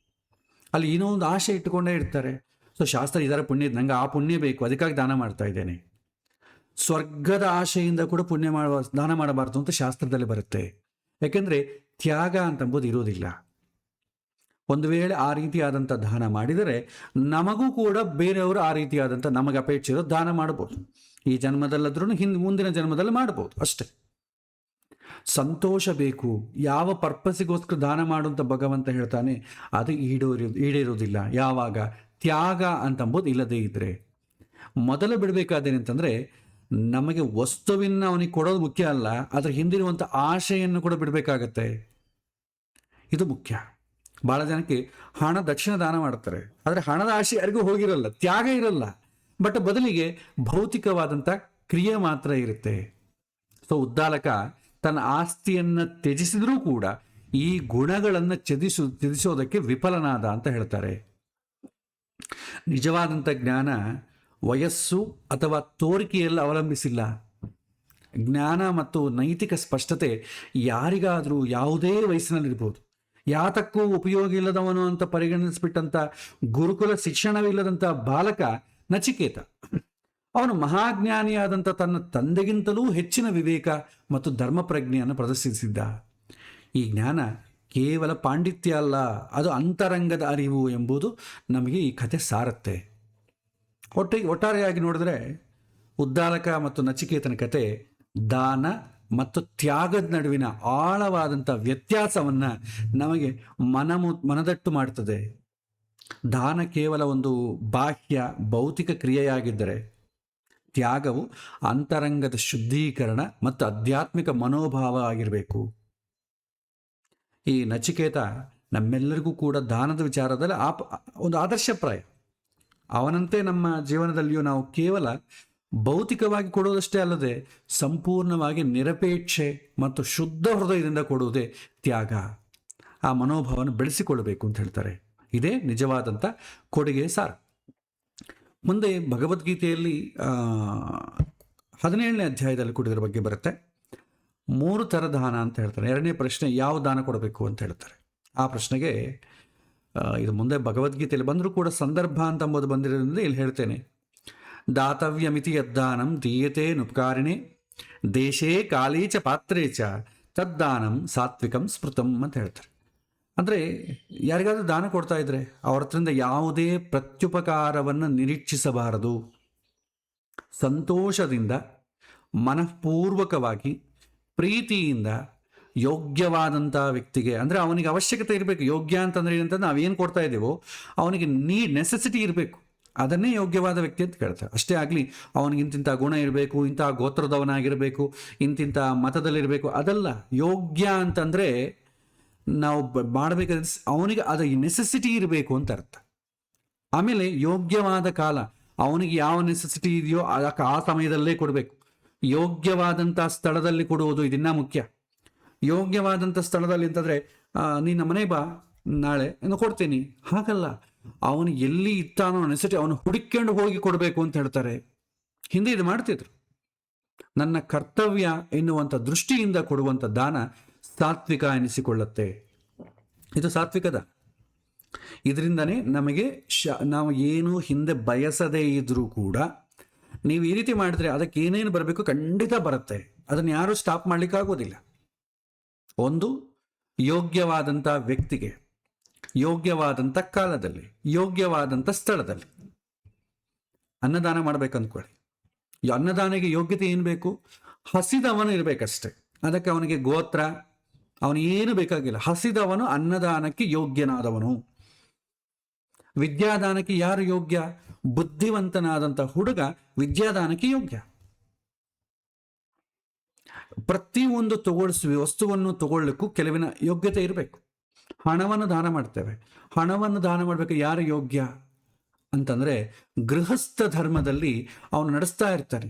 ಅಲ್ಲಿ ಏನೋ ಒಂದು ಆಶೆ ಇಟ್ಟುಕೊಂಡೇ ಇರ್ತಾರೆ. ಸೊ ಶಾಸ್ತ್ರ ಇದರ ಪುಣ್ಯ, ನಂಗೆ ಆ ಪುಣ್ಯ ಬೇಕು ಅದಕ್ಕಾಗಿ ದಾನ ಮಾಡ್ತಾ ಇದ್ದೇನೆ. ಸ್ವರ್ಗದ ಆಶೆಯಿಂದ ಕೂಡ ದಾನ ಮಾಡಬಾರ್ದು ಅಂತ ಶಾಸ್ತ್ರದಲ್ಲಿ ಬರುತ್ತೆ. ಯಾಕೆಂದರೆ ತ್ಯಾಗ ಅಂತಂಬುದು ಇರೋದಿಲ್ಲ. ಒಂದು ವೇಳೆ ಆ ರೀತಿಯಾದಂಥ ದಾನ ಮಾಡಿದರೆ ನಮಗೂ ಕೂಡ ಬೇರೆಯವರು ಆ ರೀತಿಯಾದಂಥ ನಮಗೆ ಅಪೇಕ್ಷೆ ಇರೋ ದಾನ ಮಾಡ್ಬೋದು. ಈ ಜನ್ಮದಲ್ಲಾದ್ರೂ ಮುಂದಿನ ಜನ್ಮದಲ್ಲಿ ಮಾಡ್ಬೋದು ಅಷ್ಟೆ. ಸಂತೋಷ ಬೇಕು. ಯಾವ ಪರ್ಪಸ್ಸಿಗೋಸ್ಕರ ದಾನ ಮಾಡುವಂಥ ಭಗವಂತ ಹೇಳ್ತಾನೆ ಅದು ಈಡೇರೋದಿಲ್ಲ ಯಾವಾಗ ತ್ಯಾಗ ಅಂತಂಬುದು ಇಲ್ಲದೇ ಇದ್ರೆ. ಮೊದಲು ಬಿಡಬೇಕಾದೇನಂತಂದರೆ ನಮಗೆ ವಸ್ತುವಿನ ಅವನಿಗೆ ಕೊಡೋದು ಮುಖ್ಯ ಅಲ್ಲ, ಅದರ ಹಿಂದಿರುವಂಥ ಆಶೆಯನ್ನು ಕೂಡ ಬಿಡಬೇಕಾಗತ್ತೆ. ಇದು ಮುಖ್ಯ. ಭಾಳ ಜನಕ್ಕೆ ಹಣ ದಕ್ಷಿಣ ದಾನ ಮಾಡ್ತಾರೆ, ಆದರೆ ಹಣದ ಆಶೆ ಯಾರಿಗೂ ಹೋಗಿರಲ್ಲ, ತ್ಯಾಗ ಇರಲ್ಲ, ಬಟ್ ಬದಲಿಗೆ ಭೌತಿಕವಾದಂಥ ಕ್ರಿಯೆ ಮಾತ್ರ ಇರುತ್ತೆ. ಸೊ ಉದ್ದಾಲಕ ತನ್ನ ಆಸ್ತಿಯನ್ನು ತ್ಯಜಿಸಿದ್ರೂ ಕೂಡ ಈ ಗುಣಗಳನ್ನು ತ್ಯಜಿಸೋದಕ್ಕೆ ವಿಫಲನಾದ ಅಂತ ಹೇಳ್ತಾರೆ. ನಿಜವಾದಂಥ ಜ್ಞಾನ ವಯಸ್ಸು ಅಥವಾ ತೋರಿಕೆಯಲ್ಲಿ ಅವಲಂಬಿಸಿಲ್ಲ. ಜ್ಞಾನ ಮತ್ತು ನೈತಿಕ ಸ್ಪಷ್ಟತೆ ಯಾರಿಗಾದರೂ ಯಾವುದೇ ವಯಸ್ಸಿನಲ್ಲಿರ್ಬೋದು. ಯಾತಕ್ಕೂ ಉಪಯೋಗ ಇಲ್ಲದವನು ಅಂತ ಪರಿಗಣಿಸ್ಬಿಟ್ಟಂಥ ಗುರುಕುಲ ಶಿಕ್ಷಣವಿಲ್ಲದಂಥ ಬಾಲಕ ನಚಿಕೇತ, ಅವನು ಮಹಾಜ್ಞಾನಿಯಾದಂಥ ತನ್ನ ತಂದೆಗಿಂತಲೂ ಹೆಚ್ಚಿನ ವಿವೇಕ ಮತ್ತು ಧರ್ಮ ಪ್ರಜ್ಞೆಯನ್ನು ಪ್ರದರ್ಶಿಸಿದ್ದ. ಈ ಜ್ಞಾನ ಕೇವಲ ಪಾಂಡಿತ್ಯ ಅಲ್ಲ, ಅದು ಅಂತರಂಗದ ಅರಿವು ಎಂಬುದು ನಮಗೆ ಈ ಕಥೆ ಸಾರುತ್ತೆ. ಒಟ್ಟಾರೆಯಾಗಿ ನೋಡಿದ್ರೆ ಉದ್ದಾಲಕ ಮತ್ತು ನಚಿಕೇತನ ಕತೆ ದಾನ ಮತ್ತು ತ್ಯಾಗದ ನಡುವಿನ ಆಳವಾದಂಥ ವ್ಯತ್ಯಾಸವನ್ನು ನಮಗೆ ಮನದಟ್ಟು ಮಾಡ್ತದೆ. ದಾನ ಕೇವಲ ಒಂದು ಬಾಹ್ಯ ಭೌತಿಕ ಕ್ರಿಯೆಯಾಗಿದ್ದರೆ ತ್ಯಾಗವು ಅಂತರಂಗದ ಶುದ್ಧೀಕರಣ ಮತ್ತು ಆಧ್ಯಾತ್ಮಿಕ ಮನೋಭಾವ ಆಗಿರಬೇಕು. ಈ ನಚಿಕೇತ ನಮ್ಮೆಲ್ಲರಿಗೂ ಕೂಡ ದಾನದ ವಿಚಾರದಲ್ಲಿ ಒಂದು ಆದರ್ಶಪ್ರಾಯ. ಅವನಂತೆ ನಮ್ಮ ಜೀವನದಲ್ಲಿಯೂ ನಾವು ಕೇವಲ ಭೌತಿಕವಾಗಿ ಕೊಡುವುದಷ್ಟೇ ಅಲ್ಲದೆ ಸಂಪೂರ್ಣವಾಗಿ ನಿರಪೇಕ್ಷೆ ಮತ್ತು ಶುದ್ಧ ಹೃದಯದಿಂದ ಕೊಡುವುದೇ ತ್ಯಾಗ. ಆ ಮನೋಭಾವನ ಬೆಳೆಸಿಕೊಳ್ಳಬೇಕು ಅಂತ ಹೇಳ್ತಾರೆ. ಇದೇ ನಿಜವಾದಂಥ ಕೊಡುಗೆ ಸಾರ. ಮುಂದೆ ಭಗವದ್ಗೀತೆಯಲ್ಲಿ 17ನೇ ಅಧ್ಯಾಯದಲ್ಲಿ ಕೂಡ ಇದರ ಬಗ್ಗೆ ಬರುತ್ತೆ. 3 ಥರ ದಾನ ಅಂತ ಹೇಳ್ತಾರೆ. 2ನೇ ಪ್ರಶ್ನೆ, ಯಾವ ದಾನ ಕೊಡಬೇಕು ಅಂತ ಹೇಳ್ತಾರೆ. ಆ ಪ್ರಶ್ನೆಗೆ ಇದು ಮುಂದೆ ಭಗವದ್ಗೀತೆಯಲ್ಲಿ ಬಂದರೂ ಕೂಡ ಸಂದರ್ಭ ಅಂತ ಅಂಬೋದು ಬಂದಿರೋದ್ರಿಂದ ಇಲ್ಲಿ ಹೇಳ್ತೇನೆ. ದಾತವ್ಯಮಿತಿ ಯದ್ದಾನಂ ದೀಯತೆ ನುಪಕಾರಿಣೆ ದೇಶೇ ಕಾಲೇ ಚ ಪಾತ್ರೇ ಚ ತದ್ದಾನಂ ಸಾತ್ವಿಕಂ ಸ್ಮೃತಂ ಅಂತ ಹೇಳ್ತಾರೆ. ಅಂದರೆ ಯಾರಿಗಾದ್ರೂ ದಾನ ಕೊಡ್ತಾ ಇದ್ರೆ ಅವ್ರ ಹತ್ರದಿಂದ ಯಾವುದೇ ಪ್ರತ್ಯುಪಕಾರವನ್ನು ನಿರೀಕ್ಷಿಸಬಾರದು. ಸಂತೋಷದಿಂದ ಮನಃಪೂರ್ವಕವಾಗಿ ಪ್ರೀತಿಯಿಂದ ಯೋಗ್ಯವಾದಂಥ ವ್ಯಕ್ತಿಗೆ, ಅಂದರೆ ಅವನಿಗೆ ಅವಶ್ಯಕತೆ ಇರಬೇಕು. ಯೋಗ್ಯ ಅಂತಂದ್ರೆ ಏನಂತಂದ್ರೆ ನಾವೇನು ಕೊಡ್ತಾ ಇದ್ದೀವೋ ಅವನಿಗೆ ನೆಸೆಸಿಟಿ ಇರಬೇಕು, ಅದನ್ನೇ ಯೋಗ್ಯವಾದ ವ್ಯಕ್ತಿ ಅಂತ ಕೇಳ್ತಾರೆ. ಅಷ್ಟೇ ಆಗಲಿ ಅವನಿಗೆ ಇಂತಿಂಥ ಗುಣ ಇರಬೇಕು, ಇಂಥ ಗೋತ್ರದವನಾಗಿರಬೇಕು, ಇಂತಿಂಥ ಮತದಲ್ಲಿರಬೇಕು, ಅದಲ್ಲ. ಯೋಗ್ಯ ಅಂತಂದರೆ ನಾವು ಮಾಡಬೇಕಾದ್ರೆ ಅವನಿಗೆ ಅದು ನೆಸೆಸಿಟಿ ಇರಬೇಕು ಅಂತ ಅರ್ಥ. ಆಮೇಲೆ ಯೋಗ್ಯವಾದ ಕಾಲ, ಅವನಿಗೆ ಯಾವ ನೆಸೆಸಿಟಿ ಇದೆಯೋ ಅದಕ್ಕೆ ಆ ಸಮಯದಲ್ಲೇ ಕೊಡಬೇಕು. ಯೋಗ್ಯವಾದಂಥ ಸ್ಥಳದಲ್ಲಿ ಕೊಡುವುದು ಇದನ್ನ ಮುಖ್ಯ. ಯೋಗ್ಯವಾದಂಥ ಸ್ಥಳದಲ್ಲಿ ಅಂತಂದರೆ ನೀನು ಮನೆ ಬಾ ನಾಳೆ ಕೊಡ್ತೀನಿ, ಹಾಗಲ್ಲ. ಅವನು ಎಲ್ಲಿ ಇತ್ತಾನೋ ನೆಸೆಸಿಟಿ ಅವನು ಹುಡುಕೊಂಡು ಹೋಗಿ ಕೊಡಬೇಕು ಅಂತ ಹೇಳ್ತಾರೆ. ಹಿಂದೆ ಇದು ಮಾಡ್ತಿದ್ರು. ನನ್ನ ಕರ್ತವ್ಯ ಎನ್ನುವಂಥ ದೃಷ್ಟಿಯಿಂದ ಕೊಡುವಂಥ ದಾನ ಸಾತ್ವಿಕ ಎನಿಸಿಕೊಳ್ಳುತ್ತೆ. ಇದು ಸಾತ್ವಿಕದ. ಇದರಿಂದನೇ ನಮಗೆ ನಾವು ಏನು ಹಿಂದೆ ಬಯಸದೇ ಇದ್ರೂ ಕೂಡ ನೀವು ಈ ರೀತಿ ಮಾಡಿದ್ರೆ ಅದಕ್ಕೆ ಏನೇನು ಬರಬೇಕು ಖಂಡಿತ ಬರುತ್ತೆ. ಅದನ್ನು ಯಾರೂ ಸ್ಟಾಪ್ ಮಾಡ್ಲಿಕ್ಕಾಗೋದಿಲ್ಲ. ಒಂದು, ಯೋಗ್ಯವಾದಂಥ ವ್ಯಕ್ತಿಗೆ, ಯೋಗ್ಯವಾದಂಥ ಕಾಲದಲ್ಲಿ, ಯೋಗ್ಯವಾದಂಥ ಸ್ಥಳದಲ್ಲಿ ಅನ್ನದಾನ ಮಾಡ್ಬೇಕಂದ್ಕೊಳ್ಳಿ. ಅನ್ನದಾನಿಗೆ ಯೋಗ್ಯತೆ ಏನು ಬೇಕು? ಹಸಿದವನು ಇರಬೇಕಷ್ಟೆ. ಅದಕ್ಕೆ ಅವನಿಗೆ ಗೋತ್ರ ಅವನು ಏನು ಬೇಕಾಗಿಲ್ಲ. ಹಸಿದವನು ಅನ್ನದಾನಕ್ಕೆ ಯೋಗ್ಯನಾದವನು. ವಿದ್ಯಾದಾನಕ್ಕೆ ಯಾರು ಯೋಗ್ಯ? ಬುದ್ಧಿವಂತನಾದಂಥ ಹುಡುಗ ವಿದ್ಯಾದಾನಕ್ಕೆ ಯೋಗ್ಯ. ಪ್ರತಿಯೊಂದು ವಸ್ತುವನ್ನು ತಗೊಳ್ಳಿಕ್ಕೂ ಕೆಲವಿನ ಯೋಗ್ಯತೆ ಇರಬೇಕು. ಹಣವನ್ನು ದಾನ ಮಾಡ್ತೇವೆ. ಹಣವನ್ನು ದಾನ ಮಾಡಬೇಕು ಯಾರು ಯೋಗ್ಯ ಅಂತಂದರೆ, ಗೃಹಸ್ಥ ಧರ್ಮದಲ್ಲಿ ಅವನು ನಡೆಸ್ತಾ ಇರ್ತಾನೆ.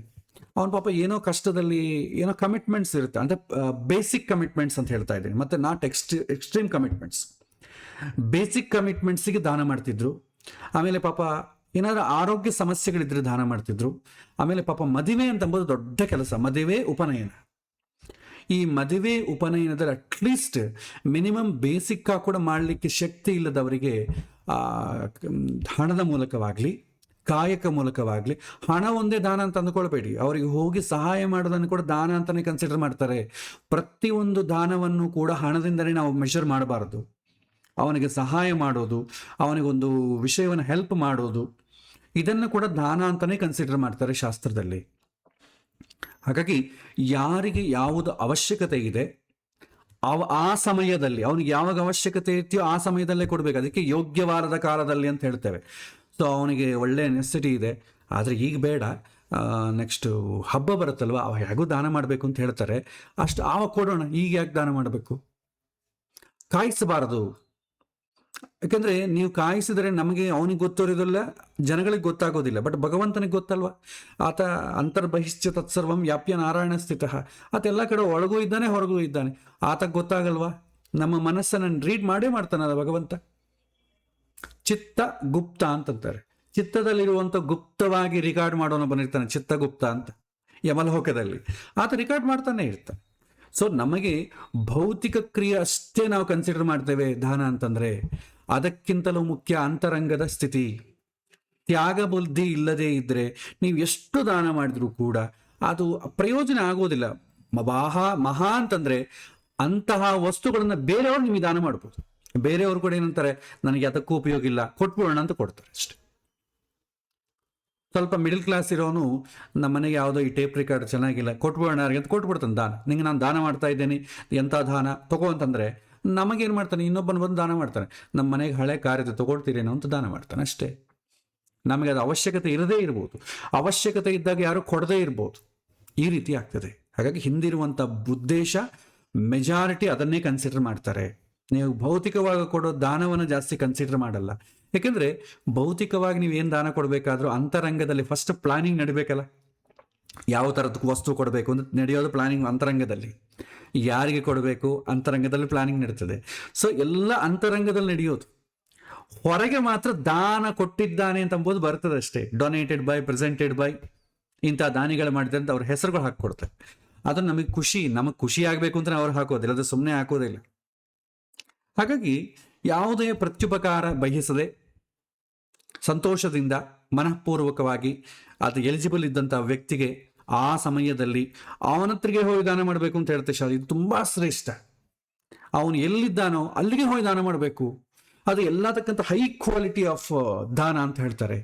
ಅವನ ಪಾಪ ಏನೋ ಕಷ್ಟದಲ್ಲಿ ಏನೋ ಕಮಿಟ್ಮೆಂಟ್ಸ್ ಇರುತ್ತೆ, ಅಂದರೆ ಬೇಸಿಕ್ ಕಮಿಟ್ಮೆಂಟ್ಸ್ ಅಂತ ಹೇಳ್ತಾ ಇದ್ದೀನಿ, ಮತ್ತು ನಾಟ್ ಎಕ್ಸ್ಟ್ರೀಮ್ ಕಮಿಟ್ಮೆಂಟ್ಸ್. ಬೇಸಿಕ್ ಕಮಿಟ್ಮೆಂಟ್ಸಿಗೆ ದಾನ ಮಾಡ್ತಿದ್ರು. ಆಮೇಲೆ ಪಾಪ ಏನಾದರೂ ಆರೋಗ್ಯ ಸಮಸ್ಯೆಗಳಿದ್ರೆ ದಾನ ಮಾಡ್ತಿದ್ರು. ಆಮೇಲೆ ಪಾಪ ಮದುವೆ ಅಂತಂಬೋದು ದೊಡ್ಡ ಕೆಲಸ. ಮದುವೆ ಉಪನಯನ, ಈ ಮದುವೆ ಉಪನಯನದಲ್ಲಿ ಅಟ್ಲೀಸ್ಟ್ ಮಿನಿಮಮ್ ಬೇಸಿಕ್ ಕೂಡ ಮಾಡಲಿಕ್ಕೆ ಶಕ್ತಿ ಇಲ್ಲದವರಿಗೆ ಹಣದ ಮೂಲಕವಾಗಲಿ ಕಾಯಕ ಮೂಲಕವಾಗಲಿ, ಹಣ ಒಂದೇ ದಾನ ಅಂತ ಅಂದ್ಕೊಳ್ಬೇಡಿ, ಅವರಿಗೆ ಹೋಗಿ ಸಹಾಯ ಮಾಡೋದನ್ನು ಕೂಡ ದಾನ ಅಂತಲೇ ಕನ್ಸಿಡರ್ ಮಾಡ್ತಾರೆ. ಪ್ರತಿಯೊಂದು ದಾನವನ್ನು ಕೂಡ ಹಣದಿಂದಲೇ ನಾವು ಮೆಷರ್ ಮಾಡಬಾರದು. ಅವನಿಗೆ ಸಹಾಯ ಮಾಡೋದು, ಅವನಿಗೊಂದು ವಿಷಯವನ್ನು ಹೆಲ್ಪ್ ಮಾಡೋದು, ಇದನ್ನು ಕೂಡ ದಾನ ಅಂತಲೇ ಕನ್ಸಿಡರ್ ಮಾಡ್ತಾರೆ ಶಾಸ್ತ್ರದಲ್ಲಿ. ಹಾಗಾಗಿ ಯಾರಿಗೆ ಯಾವುದು ಅವಶ್ಯಕತೆ ಇದೆ ಆ ಸಮಯದಲ್ಲಿ, ಅವನಿಗೆ ಯಾವಾಗ ಅವಶ್ಯಕತೆ ಇದೆಯೋ ಆ ಸಮಯದಲ್ಲೇ ಕೊಡಬೇಕು. ಅದಕ್ಕೆ ಯೋಗ್ಯವಾರದ ಕಾಲದಲ್ಲಿ ಅಂತ ಹೇಳ್ತೇವೆ. ಸೊ ಅವನಿಗೆ ಒಳ್ಳೆಯ ನೆಸೆಸಿಟಿ ಇದೆ, ಆದರೆ ಈಗ ಬೇಡ, ನೆಕ್ಸ್ಟ್ ಹಬ್ಬ ಬರುತ್ತಲ್ವ ಅವ ಹೇಗೂ ದಾನ ಮಾಡಬೇಕು ಅಂತ ಹೇಳ್ತಾರೆ, ಅಷ್ಟು ಆವಾಗ ಕೊಡೋಣ, ಈಗ ಯಾಕೆ ದಾನ ಮಾಡಬೇಕು? ಕಾಯಿಸಬಾರದು. ಯಾಕಂದರೆ ನೀವು ಕಾಯಿಸಿದರೆ ನಮಗೆ ಅವನಿಗೆ ಗೊತ್ತಿರೋದಿಲ್ಲ, ಜನಗಳಿಗೆ ಗೊತ್ತಾಗೋದಿಲ್ಲ. ಬಟ್ ಭಗವಂತನಿಗೆ ಗೊತ್ತಲ್ವ. ಆತ ಅಂತರ್ಬಹಿಶ್ಚ ತತ್ಸರ್ವಂ ವ್ಯಾಪ್ಯ ನಾರಾಯಣ ಸ್ಥಿತ. ಆತ ಎಲ್ಲ ಕಡೆ ಒಳಗೂ ಇದ್ದಾನೆ, ಹೊರಗೂ ಇದ್ದಾನೆ. ಆತಗೆ ಗೊತ್ತಾಗಲ್ವಾ? ನಮ್ಮ ಮನಸ್ಸನ್ನು ರೀಡ್ ಮಾಡೇ ಮಾಡ್ತಾನಲ್ಲ ಭಗವಂತ. ಚಿತ್ತ ಗುಪ್ತ ಅಂತಂತಾರೆ. ಚಿತ್ತದಲ್ಲಿರುವಂಥ ಗುಪ್ತವಾಗಿ ರಿಕಾರ್ಡ್ ಮಾಡೋನು ಬಂದಿರ್ತಾನೆ, ಚಿತ್ತಗುಪ್ತ ಅಂತ ಯಮಲೋಕದಲ್ಲಿ. ಆತ ರಿಕಾರ್ಡ್ ಮಾಡ್ತಾನೆ ಇರ್ತಾನೆ. ಸೊ ನಮಗೆ ಭೌತಿಕ ಕ್ರಿಯೆ ಅಷ್ಟೇ ನಾವು ಕನ್ಸಿಡರ್ ಮಾಡ್ತೇವೆ ದಾನ ಅಂತಂದರೆ. ಅದಕ್ಕಿಂತಲೂ ಮುಖ್ಯ ಅಂತರಂಗದ ಸ್ಥಿತಿ. ತ್ಯಾಗ ಬುದ್ಧಿ ಇಲ್ಲದೇ ಇದ್ದರೆ ನೀವು ಎಷ್ಟು ದಾನ ಮಾಡಿದ್ರೂ ಕೂಡ ಅದು ಪ್ರಯೋಜನ ಆಗೋದಿಲ್ಲ. ಮಹಾ ಅಂತಂದರೆ ಅಂತಹ ವಸ್ತುಗಳನ್ನು ಬೇರೆಯವ್ರು ನಿಮಗೆ ದಾನ ಮಾಡ್ಬೋದು. ಬೇರೆಯವರು ಕೂಡ ಏನಂತಾರೆ, ನನಗೆ ಅದಕ್ಕೂ ಉಪಯೋಗ ಇಲ್ಲ, ಕೊಟ್ಬಿಡೋಣ ಅಂತ ಕೊಡ್ತಾರೆ ಅಷ್ಟೆ. ಸ್ವಲ್ಪ ಮಿಡಲ್ ಕ್ಲಾಸ್ ಇರೋನು ನಮ್ಮ ಮನೆಗೆ ಯಾವುದೋ ಈ ಟೇಪ್ ರೆಕಾರ್ಡ್ ಚೆನ್ನಾಗಿಲ್ಲ, ಕೊಟ್ಬಿಡೋಣ ಯಾರಿಗೆ ಅಂತ ಕೊಟ್ಬಿಡ್ತಾನೆ ದಾನ. ನಿಂಗೆ ನಾನು ದಾನ ಮಾಡ್ತಾ ಇದ್ದೇನೆ, ಎಂಥ ದಾನ ತಗೋ ಅಂತಂದರೆ ನಮಗೇನು ಮಾಡ್ತಾನೆ, ಇನ್ನೊಬ್ಬನ ಬಂದು ದಾನ ಮಾಡ್ತಾನೆ. ನಮ್ಮ ಮನೆಗೆ ಹಳೆ ಕಾರ್ ಇದೆ ತಗೊಳ್ತೀರೇನೋ ಅಂತ ದಾನ ಮಾಡ್ತಾನೆ ಅಷ್ಟೇ. ನಮಗೆ ಅದು ಅವಶ್ಯಕತೆ ಇರದೇ ಇರ್ಬೋದು, ಅವಶ್ಯಕತೆ ಇದ್ದಾಗ ಯಾರು ಕೊಡದೇ ಇರ್ಬೋದು. ಈ ರೀತಿ ಆಗ್ತದೆ. ಹಾಗಾಗಿ ಹಿಂದಿರುವಂಥ ಉದ್ದೇಶ ಮೆಜಾರಿಟಿ ಅದನ್ನೇ ಕನ್ಸಿಡರ್ ಮಾಡ್ತಾರೆ. ನೀವು ಭೌತಿಕವಾಗಿ ಕೊಡೋ ದಾನವನ್ನು ಜಾಸ್ತಿ ಕನ್ಸಿಡರ್ ಮಾಡಲ್ಲ. ಯಾಕೆಂದ್ರೆ ಭೌತಿಕವಾಗಿ ನೀವು ಏನು ದಾನ ಕೊಡಬೇಕಾದ್ರೂ ಅಂತರಂಗದಲ್ಲಿ ಫಸ್ಟ್ ಪ್ಲಾನಿಂಗ್ ನಡಿಬೇಕಲ್ಲ. ಯಾವ ಥರದ ವಸ್ತು ಕೊಡಬೇಕು ಅಂತ ನಡೆಯೋದು ಪ್ಲಾನಿಂಗ್ ಅಂತರಂಗದಲ್ಲಿ. ಯಾರಿಗೆ ಕೊಡಬೇಕು ಅಂತರಂಗದಲ್ಲಿ ಪ್ಲಾನಿಂಗ್ ನಡೀತದೆ. ಸೊ ಎಲ್ಲ ಅಂತರಂಗದಲ್ಲಿ ನಡೆಯೋದು. ಹೊರಗೆ ಮಾತ್ರ ದಾನ ಕೊಟ್ಟಿದ್ದಾನೆ ಅಂತ ಅಂಬೋದು ಬರ್ತದೆ ಅಷ್ಟೇ. ಡೊನೇಟೆಡ್ ಬೈ, ಪ್ರೆಸೆಂಟೆಡ್ ಬೈ, ಇಂಥ ದಾನಿಗಳು ಮಾಡಿದ್ರೆ ಅಂತ ಅವ್ರ ಹೆಸರುಗಳು ಹಾಕ್ಕೊಡ್ತಾರೆ. ಅದು ನಮಗೆ ಖುಷಿ ಆಗಬೇಕು ಅಂತ ಅವ್ರು ಹಾಕೋದಿಲ್ಲ, ಅದು ಸುಮ್ಮನೆ ಹಾಕೋದಿಲ್ಲ. ಹಾಗಾಗಿ ಯಾವುದೇ ಪ್ರತ್ಯುಪಕಾರ ಬಯಸದೆ ಸಂತೋಷದಿಂದ ಮನಃಪೂರ್ವಕವಾಗಿ ಅದು ಎಲಿಜಿಬಲ್ ಇದ್ದಂಥ ವ್ಯಕ್ತಿಗೆ ಆ ಸಮಯದಲ್ಲಿ ಅವನತ್ರಿಗೆ ಹೋಗಿ ದಾನ ಮಾಡಬೇಕು ಅಂತ ಹೇಳ್ತೇವೆ ಶಾಲೆ. ಇದು ತುಂಬ ಶ್ರೇಷ್ಠ. ಅವನು ಎಲ್ಲಿದ್ದಾನೋ ಅಲ್ಲಿಗೆ ಹೋಗಿ ದಾನ ಮಾಡಬೇಕು. ಅದು ಎಲ್ಲತಕ್ಕಂಥ ಹೈ ಕ್ವಾಲಿಟಿ ಆಫ್ ದಾನ ಅಂತ ಹೇಳ್ತಾರೆ.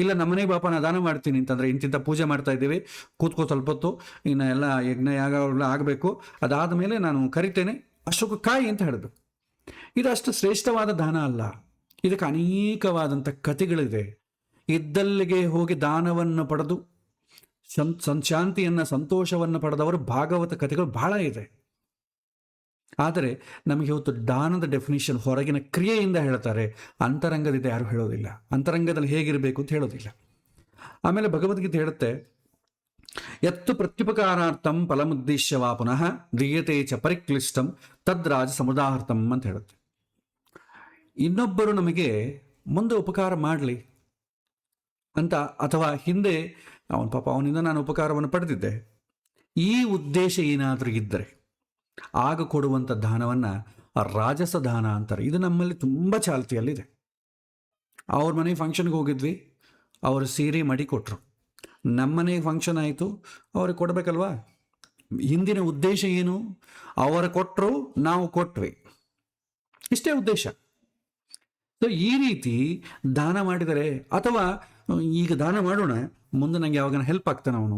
ಇಲ್ಲ ನಮ್ಮನೆ ಬಾಪ ನಾ ದಾನ ಮಾಡ್ತೀನಿ ಅಂತಂದರೆ ಇಂತಿಂಥ ಪೂಜೆ ಮಾಡ್ತಾ ಇದ್ದೀವಿ, ಕೂತ್ಕೋ ಸ್ವಲ್ಪ ಹೊತ್ತು, ಇನ್ನು ಎಲ್ಲ ಯಜ್ಞ ಯಾಗ ಆಗಬೇಕು, ಅದಾದ ಮೇಲೆ ನಾನು ಕರಿತೇನೆ, ಅಷ್ಟಕ್ಕೂ ಕಾಯಿ ಅಂತ ಹೇಳಬೇಕು. ಇದು ಅಷ್ಟು ಶ್ರೇಷ್ಠವಾದ ದಾನ ಅಲ್ಲ. ಇದಕ್ಕೆ ಅನೇಕವಾದಂಥ ಕಥೆಗಳಿದೆ. ಇದ್ದಲ್ಲಿಗೆ ಹೋಗಿ ದಾನವನ್ನು ಪಡೆದು ಶಾಂತಿಯನ್ನು, ಸಂತೋಷವನ್ನು ಪಡೆದವರು ಭಾಗವತ ಕಥೆಗಳು ಬಹಳ ಇದೆ. ಆದರೆ ನಮಗೆ ಇವತ್ತು ದಾನದ ಡೆಫಿನಿಷನ್ ಹೊರಗಿನ ಕ್ರಿಯೆಯಿಂದ ಹೇಳ್ತಾರೆ, ಅಂತರಂಗದಿಂದ ಯಾರು ಹೇಳೋದಿಲ್ಲ. ಅಂತರಂಗದಲ್ಲಿ ಹೇಗಿರಬೇಕು ಅಂತ ಹೇಳೋದಿಲ್ಲ. ಆಮೇಲೆ ಭಗವದ್ಗೀತೆ ಹೇಳುತ್ತೆ, ಯತ್ತು ಪ್ರತ್ಯುಪಕಾರಾರ್ಥಂ ಫಲಮುದ್ದೇಶ್ಯವಾ ಪುನಃ ದೀಯತೆ ಚ ಪರಿಕ್ಲಿಷ್ಟಂ ತದ್ರಾಜ ಸಮುದಾಹರ್ತಂ ಅಂತ ಹೇಳುತ್ತೆ. ಇನ್ನೊಬ್ಬರು ನಮಗೆ ಮುಂದೆ ಉಪಕಾರ ಮಾಡಲಿ ಅಂತ, ಅಥವಾ ಹಿಂದೆ ಅವನಿಂದ ನಾನು ಉಪಕಾರವನ್ನು ಪಡೆದಿದ್ದೆ, ಈ ಉದ್ದೇಶ ಏನಾದರೂ ಇದ್ದರೆ ಆಗ ಕೊಡುವಂಥ ದಾನವನ್ನು ರಾಜಸ ದಾನ ಅಂತಾರೆ. ಇದು ನಮ್ಮಲ್ಲಿ ತುಂಬ ಚಾಲ್ತಿಯಲ್ಲಿದೆ. ಅವ್ರ ಮನೆಗೆ ಫಂಕ್ಷನ್ಗೆ ಹೋಗಿದ್ವಿ, ಅವರು ಸೀರೆ ಮಡಿ ಕೊಟ್ಟರು. ನಮ್ಮನೆಗೆ ಫಂಕ್ಷನ್ ಆಯಿತು, ಅವ್ರಿಗೆ ಕೊಡಬೇಕಲ್ವಾ. ಹಿಂದಿನ ಉದ್ದೇಶ ಏನು? ಅವರ ಕೊಟ್ಟರು, ನಾವು ಕೊಟ್ವಿ, ಇಷ್ಟೇ ಉದ್ದೇಶ. ಸೊ ಈ ರೀತಿ ದಾನ ಮಾಡಿದರೆ, ಅಥವಾ ಈಗ ದಾನ ಮಾಡೋಣ, ಮುಂದೆ ನನಗೆ ಯಾವಾಗ ಹೆಲ್ಪ್ ಆಗ್ತಾನೆ ಅವನು,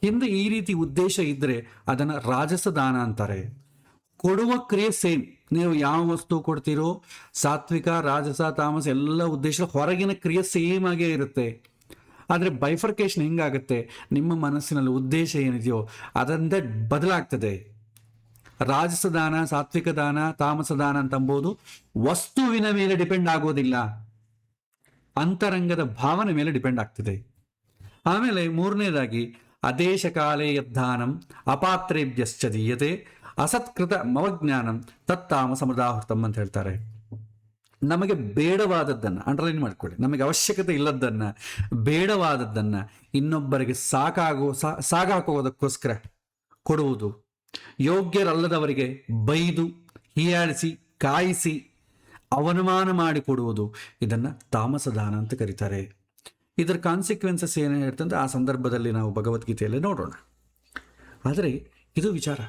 ಹಿಂದೆ ಈ ರೀತಿ ಉದ್ದೇಶ ಇದ್ದರೆ ಅದನ್ನು ರಾಜಸ ದಾನ ಅಂತಾರೆ. ಕೊಡುವ ಕ್ರಿಯೆ ಸೇಮ್. ನೀವು ಯಾವ ವಸ್ತು ಕೊಡ್ತೀರೋ, ಸಾತ್ವಿಕ, ರಾಜಸ, ತಾಮಸ ಎಲ್ಲ ಉದ್ದೇಶ, ಹೊರಗಿನ ಕ್ರಿಯೆ ಸೇಮ್ ಆಗೇ ಇರುತ್ತೆ. ಆದರೆ ಬೈಫರ್ಕೇಶನ್ ಹೆಂಗಾಗುತ್ತೆ, ನಿಮ್ಮ ಮನಸ್ಸಿನಲ್ಲಿ ಉದ್ದೇಶ ಏನಿದೆಯೋ ಅದರಿಂದ ಬದಲಾಗ್ತದೆ. ರಾಜಸ ದಾನ, ಸಾತ್ವಿಕ ದಾನ, ತಾಮಸ ದಾನ ಅಂತಂಬೋದು ವಸ್ತುವಿನ ಮೇಲೆ ಡಿಪೆಂಡ್ ಆಗೋದಿಲ್ಲ, ಅಂತರಂಗದ ಭಾವನೆ ಮೇಲೆ ಡಿಪೆಂಡ್ ಆಗ್ತದೆ. ಆಮೇಲೆ ಮೂರನೇದಾಗಿ ಅದೇಶ ಕಾಲೇ ಯದ್ದಾನಂ ಅಪಾತ್ರೇಭ್ಯಶ್ಚ ದೀಯತೆ ಅಸತ್ಕೃತ ಮವಜ್ಞಾನಂ ತತ್ತಾಮಸ ಸಮುದಾಹೃತಂ ಅಂತ ಹೇಳ್ತಾರೆ. ನಮಗೆ ಬೇಡವಾದದ್ದನ್ನು ಅಂಡರ್ಲೈನ್ ಮಾಡ್ಕೊಳ್ಳಿ. ನಮಗೆ ಅವಶ್ಯಕತೆ ಇಲ್ಲದನ್ನು, ಬೇಡವಾದದ್ದನ್ನು ಇನ್ನೊಬ್ಬರಿಗೆ ಸಾಗಾಕೋದಕ್ಕೋಸ್ಕರ ಕೊಡುವುದು, ಯೋಗ್ಯರಲ್ಲದವರಿಗೆ ಬೈದು ಹೀಯಾಳಿಸಿ ಕಾಯಿಸಿ ಅವಮಾನ ಮಾಡಿ ಕೊಡುವುದು, ಇದನ್ನು ತಾಮಸ ದಾನ ಅಂತ ಕರೀತಾರೆ. ಇದರ ಕಾನ್ಸಿಕ್ವೆನ್ಸಸ್ ಏನು ಹೇಳ್ತಂದ್ರೆ ಆ ಸಂದರ್ಭದಲ್ಲಿ ನಾವು ಭಗವದ್ಗೀತೆಯಲ್ಲಿ ನೋಡೋಣ. ಆದರೆ ಇದು ವಿಚಾರ.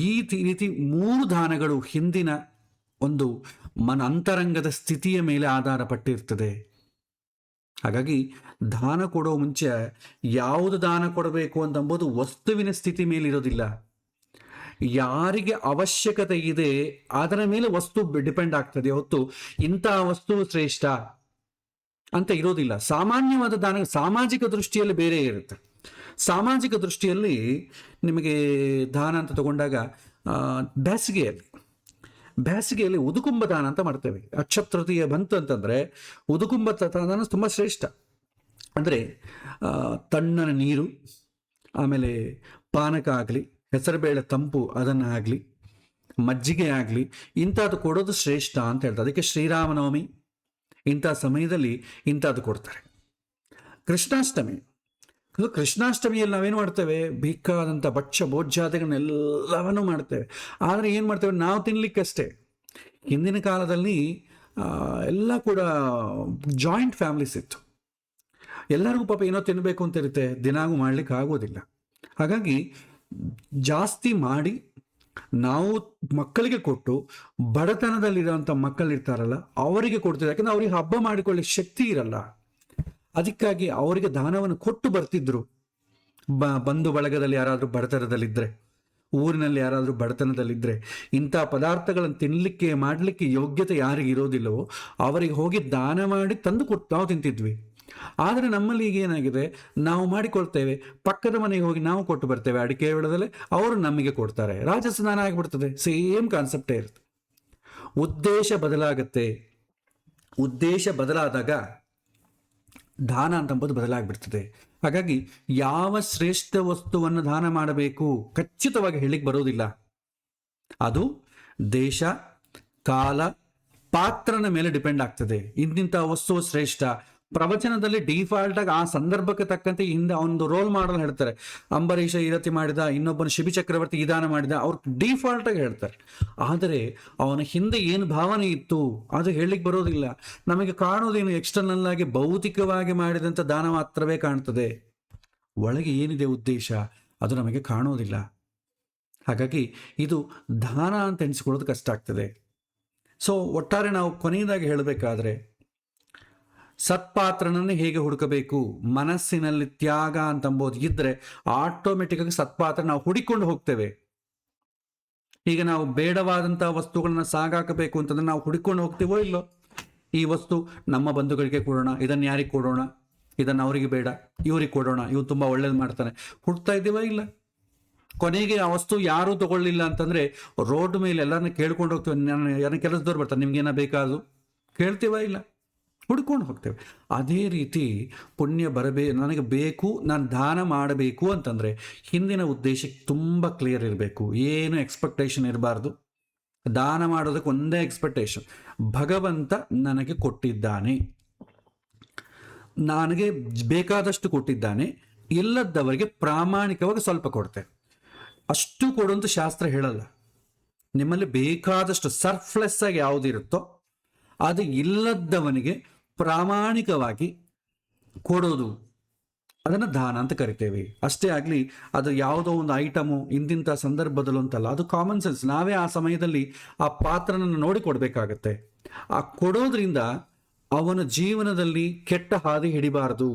ಈ ರೀತಿ 3 ದಾನಗಳು ಹಿಂದಿನ ಒಂದು ಅಂತರಂಗದ ಸ್ಥಿತಿಯ ಮೇಲೆ ಆಧಾರ ಪಟ್ಟಿರ್ತದೆ. ಹಾಗಾಗಿ ದಾನ ಕೊಡೋ ಮುಂಚೆ ಯಾವುದು ದಾನ ಕೊಡಬೇಕು ಅಂತಂಬೋದು ವಸ್ತುವಿನ ಸ್ಥಿತಿ ಮೇಲಿರೋದಿಲ್ಲ. ಯಾರಿಗೆ ಅವಶ್ಯಕತೆ ಇದೆ ಅದರ ಮೇಲೆ ವಸ್ತು ಡಿಪೆಂಡ್ ಆಗ್ತದೆ ಹೊತ್ತು ಇಂಥ ವಸ್ತು ಶ್ರೇಷ್ಠ ಅಂತ ಇರೋದಿಲ್ಲ. ಸಾಮಾನ್ಯವಾದ ದಾನ ಸಾಮಾಜಿಕ ದೃಷ್ಟಿಯಲ್ಲಿ ಬೇರೆ ಇರುತ್ತೆ. ಸಾಮಾಜಿಕ ದೃಷ್ಟಿಯಲ್ಲಿ ನಿಮಗೆ ದಾನ ಅಂತ ತಗೊಂಡಾಗ ಬೇಸಿಗೆಯಲ್ಲಿ ಉದುಕುಂಭ ದಾನ ಅಂತ ಮಾಡ್ತೇವೆ. ಅಕ್ಷತೃತೀಯ ಬಂತು ಅಂತಂದರೆ ಉದುಕುಂಭ ದಾನ ತುಂಬ ಶ್ರೇಷ್ಠ. ಅಂದರೆ ತಣ್ಣನ ನೀರು, ಆಮೇಲೆ ಪಾನಕ ಆಗಲಿ, ಹೆಸರುಬೇಳೆ ತಂಪು ಅದನ್ನು ಆಗಲಿ, ಮಜ್ಜಿಗೆ ಆಗಲಿ, ಇಂಥದ್ದು ಕೊಡೋದು ಶ್ರೇಷ್ಠ ಅಂತ ಹೇಳ್ತಾರೆ. ಅದಕ್ಕೆ ಶ್ರೀರಾಮನವಮಿ ಇಂಥ ಸಮಯದಲ್ಲಿ ಇಂಥದ್ದು ಕೊಡ್ತಾರೆ. ಕೃಷ್ಣಾಷ್ಟಮಿಯಲ್ಲಿ ನಾವೇನು ಮಾಡ್ತೇವೆ, ಬೇಕಾದಂಥ ಭಕ್ಷ್ಯ ಭೋಜ್ಯಾದಿಗಳನ್ನೆಲ್ಲವನ್ನೂ ಮಾಡ್ತೇವೆ. ಆದರೆ ಏನು ಮಾಡ್ತೇವೆ, ನಾವು ತಿನ್ನಲಿಕ್ಕಷ್ಟೇ. ಹಿಂದಿನ ಕಾಲದಲ್ಲಿ ಎಲ್ಲ ಕೂಡ ಜಾಯಿಂಟ್ ಫ್ಯಾಮಿಲೀಸ್ ಇತ್ತು. ಎಲ್ಲರಿಗೂ ಪಾಪ ಏನೋ ತಿನ್ನಬೇಕು ಅಂತ ಇರುತ್ತೆ, ದಿನಾಗೂ ಮಾಡಲಿಕ್ಕೆ ಆಗೋದಿಲ್ಲ. ಹಾಗಾಗಿ ಜಾಸ್ತಿ ಮಾಡಿ ನಾವು ಮಕ್ಕಳಿಗೆ ಕೊಟ್ಟು, ಬಡತನದಲ್ಲಿರೋಂಥ ಮಕ್ಕಳಿರ್ತಾರಲ್ಲ ಅವರಿಗೆ ಕೊಡ್ತಿದ್ರು. ಯಾಕಂದ್ರೆ ಅವ್ರಿಗೆ ಹಬ್ಬ ಮಾಡಿಕೊಳ್ಳಿಕ್ಕೆ ಶಕ್ತಿ ಇರಲ್ಲ. ಅದಕ್ಕಾಗಿ ಅವರಿಗೆ ದಾನವನ್ನು ಕೊಟ್ಟು ಬರ್ತಿದ್ರು. ಬಂಧು ಬಳಗದಲ್ಲಿ ಯಾರಾದರೂ ಬಡತನದಲ್ಲಿದ್ದರೆ, ಊರಿನಲ್ಲಿ ಯಾರಾದರೂ ಬಡತನದಲ್ಲಿದ್ದರೆ, ಇಂಥ ಪದಾರ್ಥಗಳನ್ನು ತಿನ್ನಲಿಕ್ಕೆ ಮಾಡಲಿಕ್ಕೆ ಯೋಗ್ಯತೆ ಯಾರಿಗೆ ಇರೋದಿಲ್ಲವೋ ಅವರಿಗೆ ಹೋಗಿ ದಾನ ಮಾಡಿ ತಂದು ಕೊಟ್ಟು ನಾವು ತಿಂತಿದ್ವಿ. ಆದರೆ ನಮ್ಮಲ್ಲಿ ಈಗ ಏನಾಗಿದೆ, ನಾವು ಮಾಡಿಕೊಳ್ತೇವೆ, ಪಕ್ಕದ ಮನೆಗೆ ಹೋಗಿ ನಾವು ಕೊಟ್ಟು ಬರ್ತೇವೆ ಅಡಿಕೆ ಬೆಳೆದಲ್ಲೇ, ಅವರು ನಮಗೆ ಕೊಡ್ತಾರೆ, ರಾಜಸ್ನಾನ ಆಗಿಬಿಡ್ತದೆ. ಸೇಮ್ ಕಾನ್ಸೆಪ್ಟೇ ಇರುತ್ತೆ. ಉದ್ದೇಶ ಬದಲಾಗತ್ತೆ. ಉದ್ದೇಶ ಬದಲಾದಾಗ ದಾನ ಅಂತಂಬುದು ಬದಲಾಗ್ಬಿಡ್ತದೆ. ಹಾಗಾಗಿ ಯಾವ ಶ್ರೇಷ್ಠ ವಸ್ತುವನ್ನು ದಾನ ಮಾಡಬೇಕು ಖಚಿತವಾಗಿ ಹೇಳಿಕ್ ಬರೋದಿಲ್ಲ. ಅದು ದೇಶ, ಕಾಲ, ಪಾತ್ರನ ಮೇಲೆ ಡಿಪೆಂಡ್ ಆಗ್ತದೆ. ಇಂತಿಂಥ ವಸ್ತು ಶ್ರೇಷ್ಠ. ಪ್ರವಚನದಲ್ಲಿ ಡಿಫಾಲ್ಟ್ ಆಗಿ ಆ ಸಂದರ್ಭಕ್ಕೆ ತಕ್ಕಂತೆ ಹಿಂದೆ ಒಂದು ರೋಲ್ ಮಾಡಲ್ ಹೇಳ್ತಾರೆ. ಅಂಬರೀಷ ಈ ರೀತಿ ಮಾಡಿದ, ಇನ್ನೊಬ್ಬನ ಶಿಬಿ ಚಕ್ರವರ್ತಿ ಈ ದಾನ ಮಾಡಿದ, ಅವ್ರು ಡಿಫಾಲ್ಟ್ ಆಗಿ ಹೇಳ್ತಾರೆ. ಆದರೆ ಅವನ ಹಿಂದೆ ಏನು ಭಾವನೆ ಇತ್ತು ಅದು ಹೇಳಲಿಕ್ಕೆ ಬರೋದಿಲ್ಲ. ನಮಗೆ ಕಾಣೋದೇನು ಎಕ್ಸ್ಟರ್ನಲ್ ಆಗಿ ಭೌತಿಕವಾಗಿ ಮಾಡಿದಂಥ ದಾನ ಮಾತ್ರವೇ ಕಾಣ್ತದೆ. ಒಳಗೆ ಏನಿದೆ ಉದ್ದೇಶ ಅದು ನಮಗೆ ಕಾಣೋದಿಲ್ಲ. ಹಾಗಾಗಿ ಇದು ದಾನ ಅಂತ ಎಣಿಸ್ಕೊಳ್ಳೋದು ಕಷ್ಟ ಆಗ್ತದೆ. ಸೊ ಒಟ್ಟಾರೆ ನಾವು ಕೊನೆಯದಾಗಿ ಹೇಳಬೇಕಾದ್ರೆ, ಸತ್ಪಾತ್ರನನ್ನೇ ಹೇಗೆ ಹುಡುಕಬೇಕು, ಮನಸ್ಸಿನಲ್ಲಿ ತ್ಯಾಗ ಅಂತಂಬೋದು ಇದ್ರೆ ಆಟೋಮೆಟಿಕ್ ಆಗಿ ಸತ್ಪಾತ್ರ ನಾವು ಹುಡಿಕೊಂಡು ಹೋಗ್ತೇವೆ. ಈಗ ನಾವು ಬೇಡವಾದಂಥ ವಸ್ತುಗಳನ್ನ ಸಾಗಾಕಬೇಕು ಅಂತಂದ್ರೆ ನಾವು ಹುಡುಕೊಂಡು ಹೋಗ್ತೀವೋ ಇಲ್ಲೋ. ಈ ವಸ್ತು ನಮ್ಮ ಬಂಧುಗಳಿಗೆ ಕೊಡೋಣ, ಇದನ್ನು ಯಾರಿಗೆ ಕೊಡೋಣ, ಇದನ್ನು ಅವರಿಗೆ ಬೇಡ, ಇವ್ರಿಗೆ ಕೊಡೋಣ, ಇವ್ರು ತುಂಬ ಒಳ್ಳೇದು ಮಾಡ್ತಾನೆ, ಹುಡ್ತಾ ಇದ್ದೀವ ಇಲ್ಲ. ಕೊನೆಗೆ ಆ ವಸ್ತು ಯಾರೂ ತಗೊಳ್ಳಿಲ್ಲ ಅಂತಂದ್ರೆ ರೋಡ್ ಮೇಲೆ ಎಲ್ಲರನ್ನ ಕೇಳ್ಕೊಂಡು ಹೋಗ್ತೇವೆ. ನನ್ನ ಕೆಲಸದವ್ರು ಬರ್ತಾರೆ, ನಿಮ್ಗೇನ ಬೇಕಾದ್ರು ಕೇಳ್ತೀವ ಇಲ್ಲ, ಹುಡ್ಕೊಂಡು ಹೋಗ್ತೇವೆ. ಅದೇ ರೀತಿ ಪುಣ್ಯ ನನಗೆ ಬೇಕು, ನಾನು ದಾನ ಮಾಡಬೇಕು ಅಂತಂದರೆ ಹಿಂದಿನ ಉದ್ದೇಶಕ್ಕೆ ತುಂಬ ಕ್ಲಿಯರ್ ಇರಬೇಕು. ಏನು ಎಕ್ಸ್ಪೆಕ್ಟೇಷನ್ ಇರಬಾರ್ದು. ದಾನ ಮಾಡೋದಕ್ಕೆ ಒಂದೇ ಎಕ್ಸ್ಪೆಕ್ಟೇಷನ್, ಭಗವಂತ ನನಗೆ ಕೊಟ್ಟಿದ್ದಾನೆ, ನನಗೆ ಬೇಕಾದಷ್ಟು ಕೊಟ್ಟಿದ್ದಾನೆ, ಇಲ್ಲದವರಿಗೆ ಪ್ರಾಮಾಣಿಕವಾಗಿ ಸ್ವಲ್ಪ ಕೊಡ್ತೇನೆ. ಅಷ್ಟು ಕೊಡುವಂತ ಶಾಸ್ತ್ರ ಹೇಳಲ್ಲ. ನಿಮ್ಮಲ್ಲಿ ಬೇಕಾದಷ್ಟು ಸರ್ಫ್ಲೆಸ್ ಆಗಿ ಯಾವುದಿರುತ್ತೋ ಅದು ಇಲ್ಲದವನಿಗೆ ಪ್ರಾಮಾಣಿಕವಾಗಿ ಕೊಡೋದು, ಅದನ್ನು ದಾನ ಅಂತ ಕರಿತೇವೆ. ಅಷ್ಟೇ ಆಗಲಿ ಅದು ಯಾವುದೋ ಒಂದು ಐಟಮು ಇಂತಿಂಥ ಸಂದರ್ಭದಲ್ಲೂ ಅಂತಲ್ಲ, ಅದು ಕಾಮನ್ ಸೆನ್ಸ್. ನಾವೇ ಆ ಸಮಯದಲ್ಲಿ ಆ ಪಾತ್ರನನ್ನು ನೋಡಿ ಕೊಡಬೇಕಾಗತ್ತೆ. ಆ ಕೊಡೋದ್ರಿಂದ ಅವನ ಜೀವನದಲ್ಲಿ ಕೆಟ್ಟ ಹಾದಿ ಹಿಡಿಬಾರದು.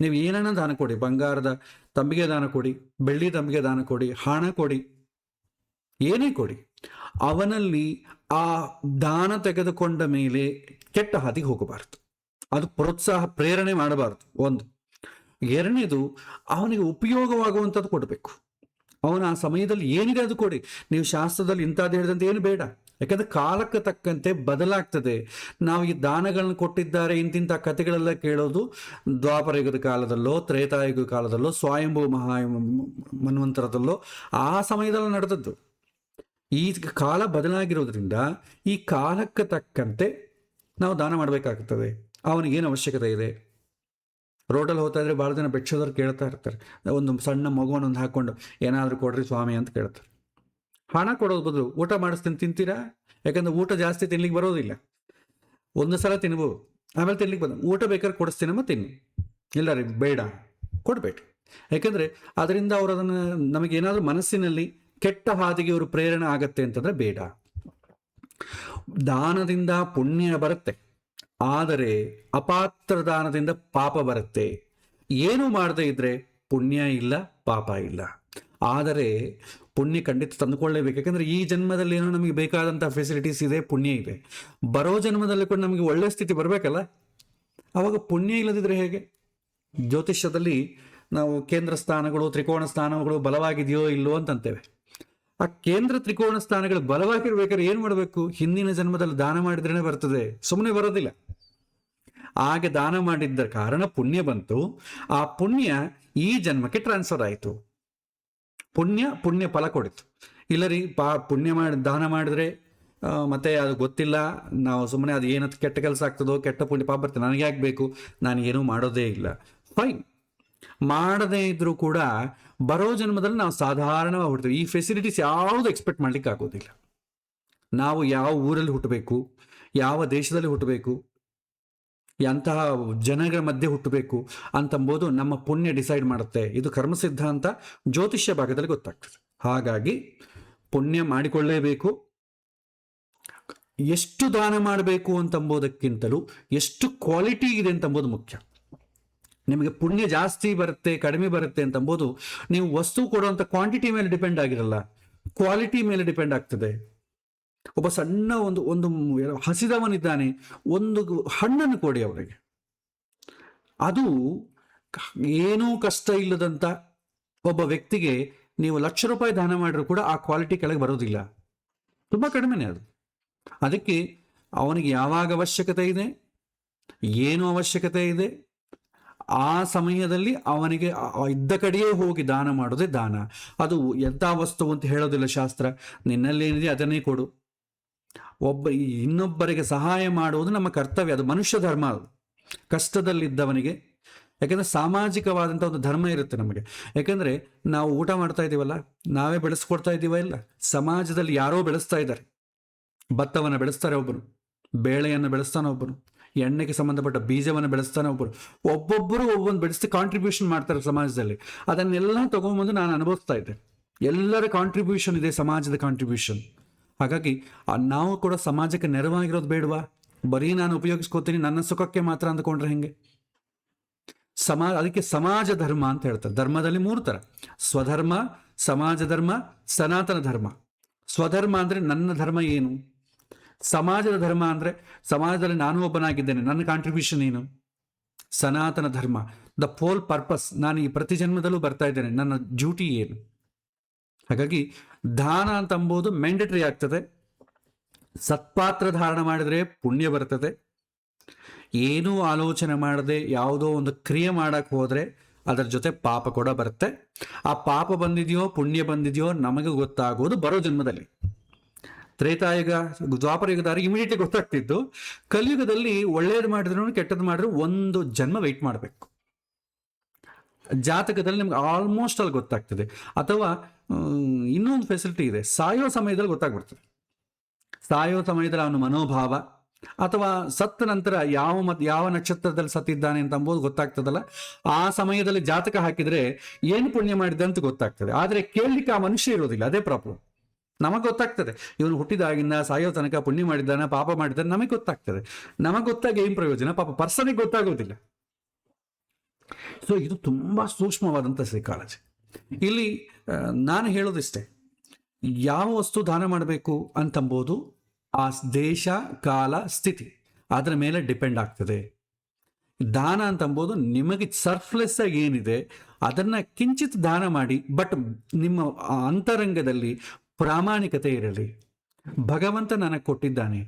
ನೀವು ಏನನ್ನ ದಾನ ಕೊಡಿ, ಬಂಗಾರದ ತಂಬಿಗೆ ದಾನ ಕೊಡಿ, ಬೆಳ್ಳಿ ತಂಬಿಗೆ ದಾನ ಕೊಡಿ, ಹಣ ಕೊಡಿ, ಏನೇ ಕೊಡಿ, ಅವನಲ್ಲಿ ಆ ದಾನ ತೆಗೆದುಕೊಂಡ ಮೇಲೆ ಕೆಟ್ಟ ಹಾದಿಗೆ ಹೋಗಬಾರದು. ಅದು ಪ್ರೋತ್ಸಾಹ ಪ್ರೇರಣೆ ಮಾಡಬಾರದು. ಒಂದು. ಎರಡನೇದು, ಅವನಿಗೆ ಉಪಯೋಗವಾಗುವಂಥದ್ದು ಕೊಡಬೇಕು. ಅವನ ಆ ಸಮಯದಲ್ಲಿ ಏನಿದೆ ಅದು ಕೊಡಿ. ನೀವು ಶಾಸ್ತ್ರದಲ್ಲಿ ಇಂಥದ್ದು ಹೇಳಿದಂತೆ ಏನು ಬೇಡ, ಯಾಕಂದ್ರೆ ಕಾಲಕ್ಕೆ ತಕ್ಕಂತೆ ಬದಲಾಗ್ತದೆ. ನಾವು ಈ ದಾನಗಳನ್ನು ಕೊಟ್ಟಿದ್ದಾರೆ ಇಂತಿಂಥ ಕಥೆಗಳೆಲ್ಲ ಕೇಳೋದು ದ್ವಾಪರಯುಗದ ಕಾಲದಲ್ಲೋ, ತ್ರೇತಾಯುಗ ಕಾಲದಲ್ಲೋ, ಸ್ವಯಂಭೂ ಮನ್ವಂತರದಲ್ಲೋ ಆ ಸಮಯದಲ್ಲಿ ನಡೆದದ್ದು. ಈ ಕಾಲ ಬದಲಾಗಿರೋದ್ರಿಂದ ಈ ಕಾಲಕ್ಕೆ ತಕ್ಕಂತೆ ನಾವು ದಾನ ಮಾಡಬೇಕಾಗ್ತದೆ. ಅವನಿಗೇನು ಅವಶ್ಯಕತೆ ಇದೆ. ರೋಡಲ್ಲಿ ಹೋಗ್ತಾ ಇದ್ರೆ ಭಾಳ ಜನ ಭಿಕ್ಷುಕರು ಕೇಳ್ತಾ ಇರ್ತಾರೆ, ಒಂದು ಸಣ್ಣ ಮಗುವನ್ನೊಂದು ಹಾಕ್ಕೊಂಡು ಏನಾದರೂ ಕೊಡ್ರಿ ಸ್ವಾಮಿ ಅಂತ ಕೇಳ್ತಾರೆ. ಹಣ ಕೊಡೋದು ಬದಲು ಊಟ ಮಾಡಿಸ್ತೀನಿ, ತಿಂತೀರಾ? ಯಾಕಂದ್ರೆ ಊಟ ಜಾಸ್ತಿ ತಿನ್ಲಿಕ್ಕೆ ಬರೋದಿಲ್ಲ. ಒಂದು ಸಲ ತಿನ್ಬೋದು, ಆಮೇಲೆ ತಿನ್ಲಿಕ್ಕೆ ಬಂದ ಊಟ ಬೇಕಾದ್ರೆ ಕೊಡಿಸ್ತೀನಮ್ಮ ತಿನ್ನಿ, ಇಲ್ಲ ರೀ ಬೇಡ ಕೊಡಬೇಡಿ. ಯಾಕೆಂದರೆ ಅದರಿಂದ ಅವರು ಅದನ್ನು ನಮಗೇನಾದರೂ ಮನಸ್ಸಿನಲ್ಲಿ ಕೆಟ್ಟ ಹಾದಿಗೆ ಅವರು ಪ್ರೇರಣೆ ಆಗತ್ತೆ ಅಂತಂದರೆ ಬೇಡ. ದಾನದಿಂದ ಪುಣ್ಯ ಬರುತ್ತೆ, ಆದರೆ ಅಪಾತ್ರ ದಾನದಿಂದ ಪಾಪ ಬರುತ್ತೆ. ಏನು ಮಾಡದೇ ಇದ್ರೆ ಪುಣ್ಯ ಇಲ್ಲ, ಪಾಪ ಇಲ್ಲ. ಆದರೆ ಪುಣ್ಯ ಖಂಡಿತ ತಂದುಕೊಳ್ಳೇಬೇಕು. ಯಾಕಂದ್ರೆ ಈ ಜನ್ಮದಲ್ಲಿ ಏನೋ ನಮಗೆ ಬೇಕಾದಂಥ ಫೆಸಿಲಿಟೀಸ್ ಇದೆ, ಪುಣ್ಯ ಇದೆ. ಬರೋ ಜನ್ಮದಲ್ಲಿ ಕೂಡ ನಮಗೆ ಒಳ್ಳೆ ಸ್ಥಿತಿ ಬರಬೇಕಲ್ಲ, ಅವಾಗ ಪುಣ್ಯ ಇಲ್ಲದಿದ್ರೆ ಹೇಗೆ? ಜ್ಯೋತಿಷ್ಯದಲ್ಲಿ ನಾವು ಕೇಂದ್ರ ಸ್ಥಾನಗಳು, ತ್ರಿಕೋಣ ಸ್ಥಾನಗಳು ಬಲವಾಗಿದೆಯೋ ಇಲ್ಲೋ ಅಂತಂತೇವೆ. ಆ ಕೇಂದ್ರ ತ್ರಿಕೋಣ ಸ್ಥಾನಗಳು ಬಲವಾಗಿರ್ಬೇಕಾದ್ರೆ ಏನು ಮಾಡಬೇಕು? ಹಿಂದಿನ ಜನ್ಮದಲ್ಲಿ ದಾನ ಮಾಡಿದ್ರೇನೆ ಬರ್ತದೆ, ಸುಮ್ಮನೆ ಬರೋದಿಲ್ಲ. ಹಾಗೆ ದಾನ ಮಾಡಿದ್ದ ಕಾರಣ ಪುಣ್ಯ ಬಂತು. ಆ ಪುಣ್ಯ ಈ ಜನ್ಮಕ್ಕೆ ಟ್ರಾನ್ಸ್ಫರ್ ಆಯಿತು. ಪುಣ್ಯ ಫಲ ಕೊಡಿತು. ಇಲ್ಲ ರೀ ಪುಣ್ಯ ದಾನ ಮಾಡಿದ್ರೆ ಮತ್ತೆ ಅದು ಗೊತ್ತಿಲ್ಲ, ನಾವು ಸುಮ್ಮನೆ ಅದು ಏನತ್ತು ಕೆಟ್ಟ ಕೆಲಸ ಆಗ್ತದೋ, ಕೆಟ್ಟ ಪುಣ್ಯ ಪಾಪ ಬರ್ತದೆ, ನನಗೆ ಯಾಕೆ ಬೇಕು, ನಾನೇನೂ ಮಾಡೋದೇ ಇಲ್ಲ, ಫೈನ್. ಮಾಡದೇ ಇದ್ರೂ ಕೂಡ ಬರೋ ಜನ್ಮದಲ್ಲಿ ನಾವು ಸಾಧಾರಣವಾಗಿ ಹುಡ್ತೀವಿ. ಈ ಫೆಸಿಲಿಟೀಸ್ ಯಾವುದು ಎಕ್ಸ್ಪೆಕ್ಟ್ ಮಾಡ್ಲಿಕ್ಕೆ ಆಗೋದಿಲ್ಲ. ನಾವು ಯಾವ ಊರಲ್ಲಿ ಹುಟ್ಟಬೇಕು, ಯಾವ ದೇಶದಲ್ಲಿ ಹುಟ್ಟಬೇಕು, ಎಂತಹ ಜನಗಳ ಮಧ್ಯೆ ಹುಟ್ಟಬೇಕು ಅಂತಂಬೋದು ನಮ್ಮ ಪುಣ್ಯ ಡಿಸೈಡ್ ಮಾಡುತ್ತೆ. ಇದು ಕರ್ಮ ಸಿದ್ಧಾಂತ ಜ್ಯೋತಿಷ್ಯ ಭಾಗದಲ್ಲಿ ಗೊತ್ತಾಗ್ತದೆ. ಹಾಗಾಗಿ ಪುಣ್ಯ ಮಾಡಿಕೊಳ್ಳೇಬೇಕು. ಎಷ್ಟು ದಾನ ಮಾಡಬೇಕು ಅಂತಂಬೋದಕ್ಕಿಂತಲೂ ಎಷ್ಟು ಕ್ವಾಲಿಟಿ ಇದೆ ಅಂತಂಬೋದು ಮುಖ್ಯ. ನಿಮಗೆ ಪುಣ್ಯ ಜಾಸ್ತಿ ಬರುತ್ತೆ, ಕಡಿಮೆ ಬರುತ್ತೆ ಅಂತಂಬೋದು ನೀವು ವಸ್ತು ಕೊಡುವಂಥ ಕ್ವಾಂಟಿಟಿ ಮೇಲೆ ಡಿಪೆಂಡ್ ಆಗಿರಲ್ಲ, ಕ್ವಾಲಿಟಿ ಮೇಲೆ ಡಿಪೆಂಡ್ ಆಗ್ತದೆ. ಒಬ್ಬ ಸಣ್ಣ ಒಂದು ಹಸಿದವನಿದ್ದಾನೆ, ಒಂದು ಹಣ್ಣನ್ನು ಕೊಡಿ ಅವರಿಗೆ, ಅದು ಏನೂ ಕಷ್ಟ ಇಲ್ಲದಂಥ ಒಬ್ಬ ವ್ಯಕ್ತಿಗೆ ನೀವು ₹1,00,000 ದಾನ ಮಾಡಿದ್ರು ಕೂಡ ಆ ಕ್ವಾಲಿಟಿ ಕೆಳಗೆ ಬರೋದಿಲ್ಲ. ತುಂಬ ಕಡಿಮೆನೇ ಅದು. ಅದಕ್ಕೆ ಅವನಿಗೆ ಯಾವಾಗ ಅವಶ್ಯಕತೆ ಇದೆ, ಏನು ಅವಶ್ಯಕತೆ ಇದೆ, ಆ ಸಮಯದಲ್ಲಿ ಅವನಿಗೆ ಇದ್ದ ಕಡೆಯೇ ಹೋಗಿ ದಾನ ಮಾಡೋದೇ ದಾನ. ಅದು ಎಂಥ ವಸ್ತು ಅಂತ ಹೇಳೋದಿಲ್ಲ ಶಾಸ್ತ್ರ. ನಿನ್ನಲ್ಲೇನಿದೆ ಅದನ್ನೇ ಕೊಡು. ಇನ್ನೊಬ್ಬರಿಗೆ ಸಹಾಯ ಮಾಡುವುದು ನಮ್ಮ ಕರ್ತವ್ಯ, ಅದು ಮನುಷ್ಯ ಧರ್ಮ. ಅದು ಕಷ್ಟದಲ್ಲಿದ್ದವನಿಗೆ, ಯಾಕೆಂದರೆ ಸಾಮಾಜಿಕವಾದಂಥ ಒಂದು ಧರ್ಮ ಇರುತ್ತೆ ನಮಗೆ. ಯಾಕೆಂದರೆ ನಾವು ಊಟ ಮಾಡ್ತಾ ಇದ್ದೀವಲ್ಲ, ನಾವೇ ಬೆಳೆಸ್ಕೊಡ್ತಾ ಇದ್ದೀವ ಇಲ್ಲ, ಸಮಾಜದಲ್ಲಿ ಯಾರೋ ಬೆಳೆಸ್ತಾ ಇದ್ದಾರೆ. ಭತ್ತವನ್ನು ಬೆಳೆಸ್ತಾರೆ ಒಬ್ಬರು, ಬೇಳೆಯನ್ನು ಬೆಳೆಸ್ತಾನೆ ಒಬ್ಬರು, ಎಣ್ಣೆಗೆ ಸಂಬಂಧಪಟ್ಟ ಬೀಜವನ್ನು ಬೆಳೆಸ್ತಾನೆ ಒಬ್ಬರು. ಒಬ್ಬೊಬ್ಬರು ಒಬ್ಬೊಂದು ಬೆಳೆಸಿ ಕಾಂಟ್ರಿಬ್ಯೂಷನ್ ಮಾಡ್ತಾರೆ ಸಮಾಜದಲ್ಲಿ. ಅದನ್ನೆಲ್ಲ ತಗೊಂಡ್ಬಂದು ನಾನು ಅನುಭವಿಸ್ತಾ ಇದ್ದೆ. ಎಲ್ಲರ ಕಾಂಟ್ರಿಬ್ಯೂಷನ್ ಇದೆ, ಸಮಾಜದ ಕಾಂಟ್ರಿಬ್ಯೂಷನ್. ಹಾಗಾಗಿ ನಾವು ಕೂಡ ಸಮಾಜಕ್ಕೆ ನೆರವಾಗಿರೋದು ಬೇಡವಾ? ಬರೀ ನಾನು ಉಪಯೋಗಿಸ್ಕೋತೀನಿ ನನ್ನ ಸುಖಕ್ಕೆ ಮಾತ್ರ ಅಂದ್ಕೊಂಡ್ರೆ ಹೆಂಗೆ? ಅದಕ್ಕೆ ಸಮಾಜ ಧರ್ಮ ಅಂತ ಹೇಳ್ತಾರೆ. ಧರ್ಮದಲ್ಲಿ 3 ಥರ: ಸ್ವಧರ್ಮ, ಸಮಾಜ ಧರ್ಮ, ಸನಾತನ ಧರ್ಮ. ಸ್ವಧರ್ಮ ಅಂದರೆ ನನ್ನ ಧರ್ಮ ಏನು, ಸಮಾಜದ ಧರ್ಮ ಅಂದರೆ ಸಮಾಜದಲ್ಲಿ ನಾನು ಒಬ್ಬನಾಗಿದ್ದೇನೆ, ನನ್ನ ಕಾಂಟ್ರಿಬ್ಯೂಷನ್ ಏನು. ಸನಾತನ ಧರ್ಮ, ದ ಹೋಲ್ ಪರ್ಪಸ್, ನಾನು ಈ ಪ್ರತಿ ಜನ್ಮದಲ್ಲೂ ಬರ್ತಾ ಇದ್ದೇನೆ, ನನ್ನ ಡ್ಯೂಟಿ ಏನು. ಹಾಗಾಗಿ ದಾನ ಅಂತ ಅಂಬೋದು ಮ್ಯಾಂಡೇಟರಿ ಆಗ್ತದೆ. ಸತ್ಪಾತ್ರ ಧಾರಣ ಮಾಡಿದರೆ ಪುಣ್ಯ ಬರ್ತದೆ. ಏನೂ ಆಲೋಚನೆ ಮಾಡದೆ ಯಾವುದೋ ಒಂದು ಕ್ರಿಯೆ ಮಾಡಕ್ಕೆ ಹೋದರೆ ಅದರ ಜೊತೆ ಪಾಪ ಕೂಡ ಬರುತ್ತೆ. ಆ ಪಾಪ ಬಂದಿದೆಯೋ ಪುಣ್ಯ ಬಂದಿದೆಯೋ ನಮಗೆ ಗೊತ್ತಾಗೋದು ಬರೋ ಜನ್ಮದಲ್ಲಿ. ತ್ರೇತಾಯುಗ, ದ್ವಾಪರ ಯುಗದಾರಿ ಇಮಿಡಿಯೇಟ್ಲಿ ಗೊತ್ತಾಗ್ತಿದ್ದು. ಕಲಿಯುಗದಲ್ಲಿ ಒಳ್ಳೇದು ಮಾಡಿದ್ರು ಕೆಟ್ಟದ್ದು ಮಾಡಿದ್ರು ಒಂದು ಜನ್ಮ ವೆಯ್ಟ್ ಮಾಡಬೇಕು. ಜಾತಕದಲ್ಲಿ ನಿಮ್ಗೆ ಆಲ್ಮೋಸ್ಟ್ ಅಲ್ಲಿ ಗೊತ್ತಾಗ್ತದೆ. ಅಥವಾ ಇನ್ನೊಂದು ಫೆಸಿಲಿಟಿ ಇದೆ, ಸಾಯೋ ಸಮಯದಲ್ಲಿ ಗೊತ್ತಾಗ್ಬಿಡ್ತದೆ. ಸಾಯೋ ಸಮಯದಲ್ಲಿ ಅವನ ಮನೋಭಾವ, ಅಥವಾ ಸತ್ತ ನಂತರ ಯಾವ ನಕ್ಷತ್ರದಲ್ಲಿ ಸತ್ತಿದ್ದಾನೆ ಅಂತ ಅಂಬೋದು ಗೊತ್ತಾಗ್ತದಲ್ಲ, ಆ ಸಮಯದಲ್ಲಿ ಜಾತಕ ಹಾಕಿದ್ರೆ ಏನು ಪುಣ್ಯ ಮಾಡಿದೆ ಅಂತ ಗೊತ್ತಾಗ್ತದೆ. ಆದರೆ ಕೇಳಲಿಕ್ಕೆ ಆ ಮನುಷ್ಯ ಇರೋದಿಲ್ಲ, ಅದೇ ಪ್ರಾಬ್ಲಮ್. ನಮಗೆ ಗೊತ್ತಾಗ್ತದೆ ಇವನು ಹುಟ್ಟಿದಾಗಿಂದ ಸಾಯೋ ತನಕ ಪುಣ್ಯ ಮಾಡಿದ್ದಾನೆ ಪಾಪ ಮಾಡಿದ್ದಾನೆ, ನಮಗೆ ಗೊತ್ತಾಗ್ತದೆ. ನಮಗೆ ಗೊತ್ತಾಗಿ ಏನು ಪ್ರಯೋಜನ? ಪಾಪ ಪರ್ಸನಿಗೆ ಗೊತ್ತಾಗೋದಿಲ್ಲ. ಸೊ ಇದು ತುಂಬ ಸೂಕ್ಷ್ಮವಾದಂಥ ಸೈಕಾಲಜಿ. ಇಲ್ಲಿ ನಾನು ಹೇಳೋದಿಷ್ಟೇ, ಯಾವ ವಸ್ತು ದಾನ ಮಾಡಬೇಕು ಅಂತಂಬೋದು ಆ ದೇಶ, ಕಾಲ, ಸ್ಥಿತಿ ಅದರ ಮೇಲೆ ಡಿಪೆಂಡ್ ಆಗ್ತದೆ. ದಾನ ಅಂತಂಬೋದು ನಿಮಗೆ ಸರ್ಫ್ಲೆಸ್ ಆಗಿ ಏನಿದೆ ಅದನ್ನು ಕಿಂಚಿತ್ ದಾನ ಮಾಡಿ, ಬಟ್ ನಿಮ್ಮ ಅಂತರಂಗದಲ್ಲಿ ಪ್ರಾಮಾಣಿಕತೆ ಇರಲಿ. ಭಗವಂತ ನನಗೆ ಕೊಟ್ಟಿದ್ದಾನೆ,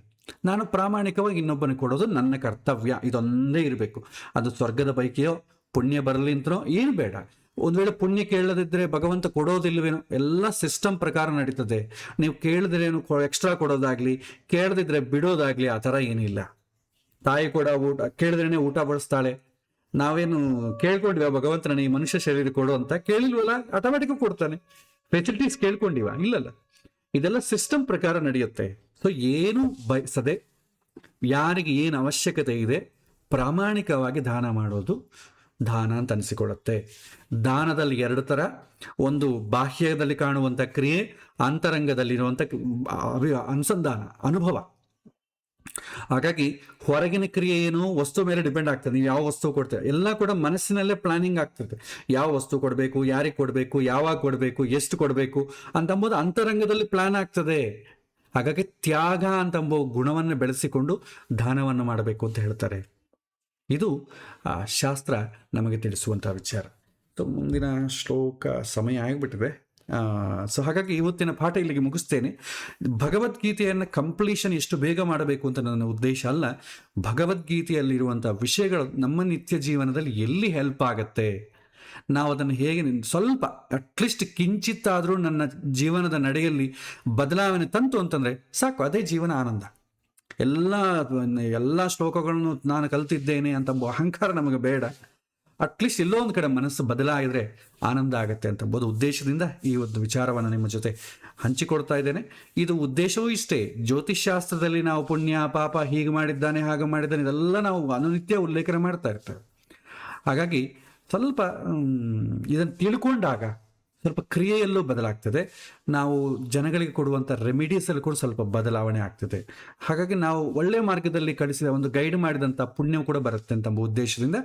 ನಾನು ಪ್ರಾಮಾಣಿಕವಾಗಿ ಇನ್ನೊಬ್ಬನಿಗೆ ಕೊಡೋದು ನನ್ನ ಕರ್ತವ್ಯ, ಇದೊಂದೇ ಇರಬೇಕು. ಅದು ಸ್ವರ್ಗದ ಪೈಕಿಯೋ ಪುಣ್ಯ ಬರಲಿ ಅಂತನೋ ಏನು ಬೇಡ. ಒಂದು ವೇಳೆ ಪುಣ್ಯ ಕೇಳದಿದ್ದರೆ ಭಗವಂತ ಕೊಡೋದಿಲ್ವೇನೋ, ಎಲ್ಲ ಸಿಸ್ಟಮ್ ಪ್ರಕಾರ ನಡೀತದೆ. ನೀವು ಕೇಳಿದ್ರೇನು ಎಕ್ಸ್ಟ್ರಾ ಕೊಡೋದಾಗ್ಲಿ, ಕೇಳದಿದ್ರೆ ಬಿಡೋದಾಗ್ಲಿ, ಆ ಥರ ಏನಿಲ್ಲ. ತಾಯಿ ಕೂಡ ಕೇಳಿದ್ರೇನೆ ಊಟ ಬಡಿಸ್ತಾಳೆ. ನಾವೇನು ಕೇಳ್ಕೊಂಡಿವ ಭಗವಂತನ ಈ ಮನುಷ್ಯ ಶರೀರ ಕೊಡು ಅಂತ? ಕೇಳಿಲ್ವಲ್ಲ, ಆಟೋಮೆಟಿಕ್ ಕೊಡ್ತಾನೆ. ಫೆಸಿಲಿಟೀಸ್ ಕೇಳ್ಕೊಂಡಿವ? ಇಲ್ಲಲ್ಲ. ಇದೆಲ್ಲ ಸಿಸ್ಟಮ್ ಪ್ರಕಾರ ನಡೆಯುತ್ತೆ. ಸೊ ಏನು ಬಯಸದೆ ಯಾರಿಗೆ ಏನು ಅವಶ್ಯಕತೆ ಇದೆ ಪ್ರಾಮಾಣಿಕವಾಗಿ ದಾನ ಮಾಡೋದು ದಾನ ಅಂತ ಅನಿಸಿಕೊಳ್ಳುತ್ತೆ. ದಾನದಲ್ಲಿ 2 ಥರ: ಒಂದು ಬಾಹ್ಯದಲ್ಲಿ ಕಾಣುವಂಥ ಕ್ರಿಯೆ, ಅಂತರಂಗದಲ್ಲಿರುವಂಥ ಅನುಸಂಧಾನ, ಅನುಭವ. ಹಾಗಾಗಿ ಹೊರಗಿನ ಕ್ರಿಯೆ ಏನು, ವಸ್ತು ಮೇಲೆ ಡಿಪೆಂಡ್ ಆಗ್ತದೆ. ನೀವು ಯಾವ ವಸ್ತು ಕೊಡ್ತೀರ ಎಲ್ಲ ಕೂಡ ಮನಸ್ಸಿನಲ್ಲೇ ಪ್ಲಾನಿಂಗ್ ಆಗ್ತದೆ. ಯಾವ ವಸ್ತು ಕೊಡಬೇಕು, ಯಾರಿಗೆ ಕೊಡಬೇಕು, ಯಾವಾಗ ಕೊಡಬೇಕು, ಎಷ್ಟು ಕೊಡಬೇಕು ಅಂತಂಬೋದು ಅಂತರಂಗದಲ್ಲಿ ಪ್ಲಾನ್ ಆಗ್ತದೆ. ಹಾಗಾಗಿ ತ್ಯಾಗ ಅಂತಂಬೋ ಗುಣವನ್ನು ಬೆಳೆಸಿಕೊಂಡು ದಾನವನ್ನು ಮಾಡಬೇಕು ಅಂತ ಹೇಳ್ತಾರೆ. ಇದು ಶಾಸ್ತ್ರ ನಮಗೆ ತಿಳಿಸುವಂಥ ವಿಚಾರ. ಮುಂದಿನ ಶ್ಲೋಕ ಸಮಯ ಆಗಿಬಿಟ್ಟಿದೆ. ಸೊ ಹಾಗಾಗಿ ಇವತ್ತಿನ ಪಾಠ ಇಲ್ಲಿಗೆ ಮುಗಿಸ್ತೇನೆ. ಭಗವದ್ಗೀತೆಯನ್ನು ಕಂಪ್ಲೀಷನ್ ಎಷ್ಟು ಬೇಗ ಮಾಡಬೇಕು ಅಂತ ನನ್ನ ಉದ್ದೇಶ ಅಲ್ಲ. ಭಗವದ್ಗೀತೆಯಲ್ಲಿರುವಂಥ ವಿಷಯಗಳು ನಮ್ಮ ನಿತ್ಯ ಜೀವನದಲ್ಲಿ ಎಲ್ಲಿ ಹೆಲ್ಪ್ ಆಗುತ್ತೆ, ನಾವು ಅದನ್ನು ಹೇಗೆ ಸ್ವಲ್ಪ ಅಟ್ಲೀಸ್ಟ್ ಕಿಂಚಿತ್ತಾದರೂ ನನ್ನ ಜೀವನದ ನಡೆಯಲ್ಲಿ ಬದಲಾವಣೆ ತಂತು ಅಂತಂದರೆ ಸಾಕು, ಅದೇ ಜೀವನ ಆನಂದ. ಎಲ್ಲ ಶ್ಲೋಕಗಳನ್ನು ನಾನು ಕಲ್ತಿದ್ದೇನೆ ಅಂತ ಅಹಂಕಾರ ನಮಗೆ ಬೇಡ. ಅಟ್ಲೀಸ್ಟ್ ಎಲ್ಲೋ ಒಂದು ಕಡೆ ಮನಸ್ಸು ಬದಲಾಗಿದ್ರೆ ಆನಂದ ಆಗುತ್ತೆ ಅಂತಂಬೋದು ಉದ್ದೇಶದಿಂದ ಈ ಒಂದು ವಿಚಾರವನ್ನು ನಿಮ್ಮ ಜೊತೆ ಹಂಚಿಕೊಡ್ತಾ ಇದ್ದೇನೆ. ಇದು ಉದ್ದೇಶವೂ ಇಷ್ಟೇ. ಜ್ಯೋತಿಷ್ಶಾಸ್ತ್ರದಲ್ಲಿ ನಾವು ಪುಣ್ಯ ಪಾಪ ಹೀಗೆ ಮಾಡಿದ್ದಾನೆ ಹಾಗೆ ಮಾಡಿದ್ದಾನೆ ಇದೆಲ್ಲ ನಾವು ಅನುನಿತ್ಯ ಉಲ್ಲೇಖನ ಮಾಡ್ತಾ ಇರ್ತೇವೆ. ಹಾಗಾಗಿ ಸ್ವಲ್ಪ ಇದನ್ನು ತಿಳ್ಕೊಂಡಾಗ ಸ್ವಲ್ಪ ಕ್ರಿಯೆಯಲ್ಲೂ ಬದಲಾಗ್ತದೆ. ನಾವು ಜನಗಳಿಗೆ ಕೊಡುವಂಥ ರೆಮಿಡೀಸಲ್ಲಿ ಕೂಡ ಸ್ವಲ್ಪ ಬದಲಾವಣೆ ಆಗ್ತದೆ. ಹಾಗಾಗಿ ನಾವು ಒಳ್ಳೆಯ ಮಾರ್ಗದಲ್ಲಿ ಕಳಿಸಿದ ಒಂದು ಗೈಡ್ ಮಾಡಿದಂಥ ಪುಣ್ಯ ಕೂಡ ಬರುತ್ತೆ ಅಂತ ಉದ್ದೇಶದಿಂದ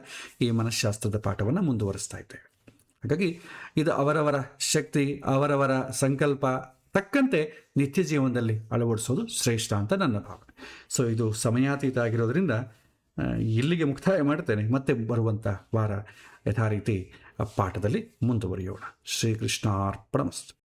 ಈ ಮನಃಶಾಸ್ತ್ರದ ಪಾಠವನ್ನು ಮುಂದುವರಿಸ್ತಾ ಇದ್ದೇವೆ. ಹಾಗಾಗಿ ಇದು ಅವರವರ ಶಕ್ತಿ, ಅವರವರ ಸಂಕಲ್ಪ ತಕ್ಕಂತೆ ನಿತ್ಯ ಜೀವನದಲ್ಲಿ ಅಳವಡಿಸೋದು ಶ್ರೇಷ್ಠ ಅಂತ ನನ್ನ ಭಾವನೆ. ಸೊ ಇದು ಸಮಯಾತೀತ ಆಗಿರೋದ್ರಿಂದ ಇಲ್ಲಿಗೆ ಮುಕ್ತಾಯ ಮಾಡ್ತೇನೆ. ಮತ್ತೆ ಬರುವಂಥ ವಾರ ಯಥಾ ರೀತಿ ಪಾಠದಲ್ಲಿ ಮುಂದುವರಿಯೋಣ. ಶ್ರೀಕೃಷ್ಣಾರ್ಪಣಮಸ್ತು.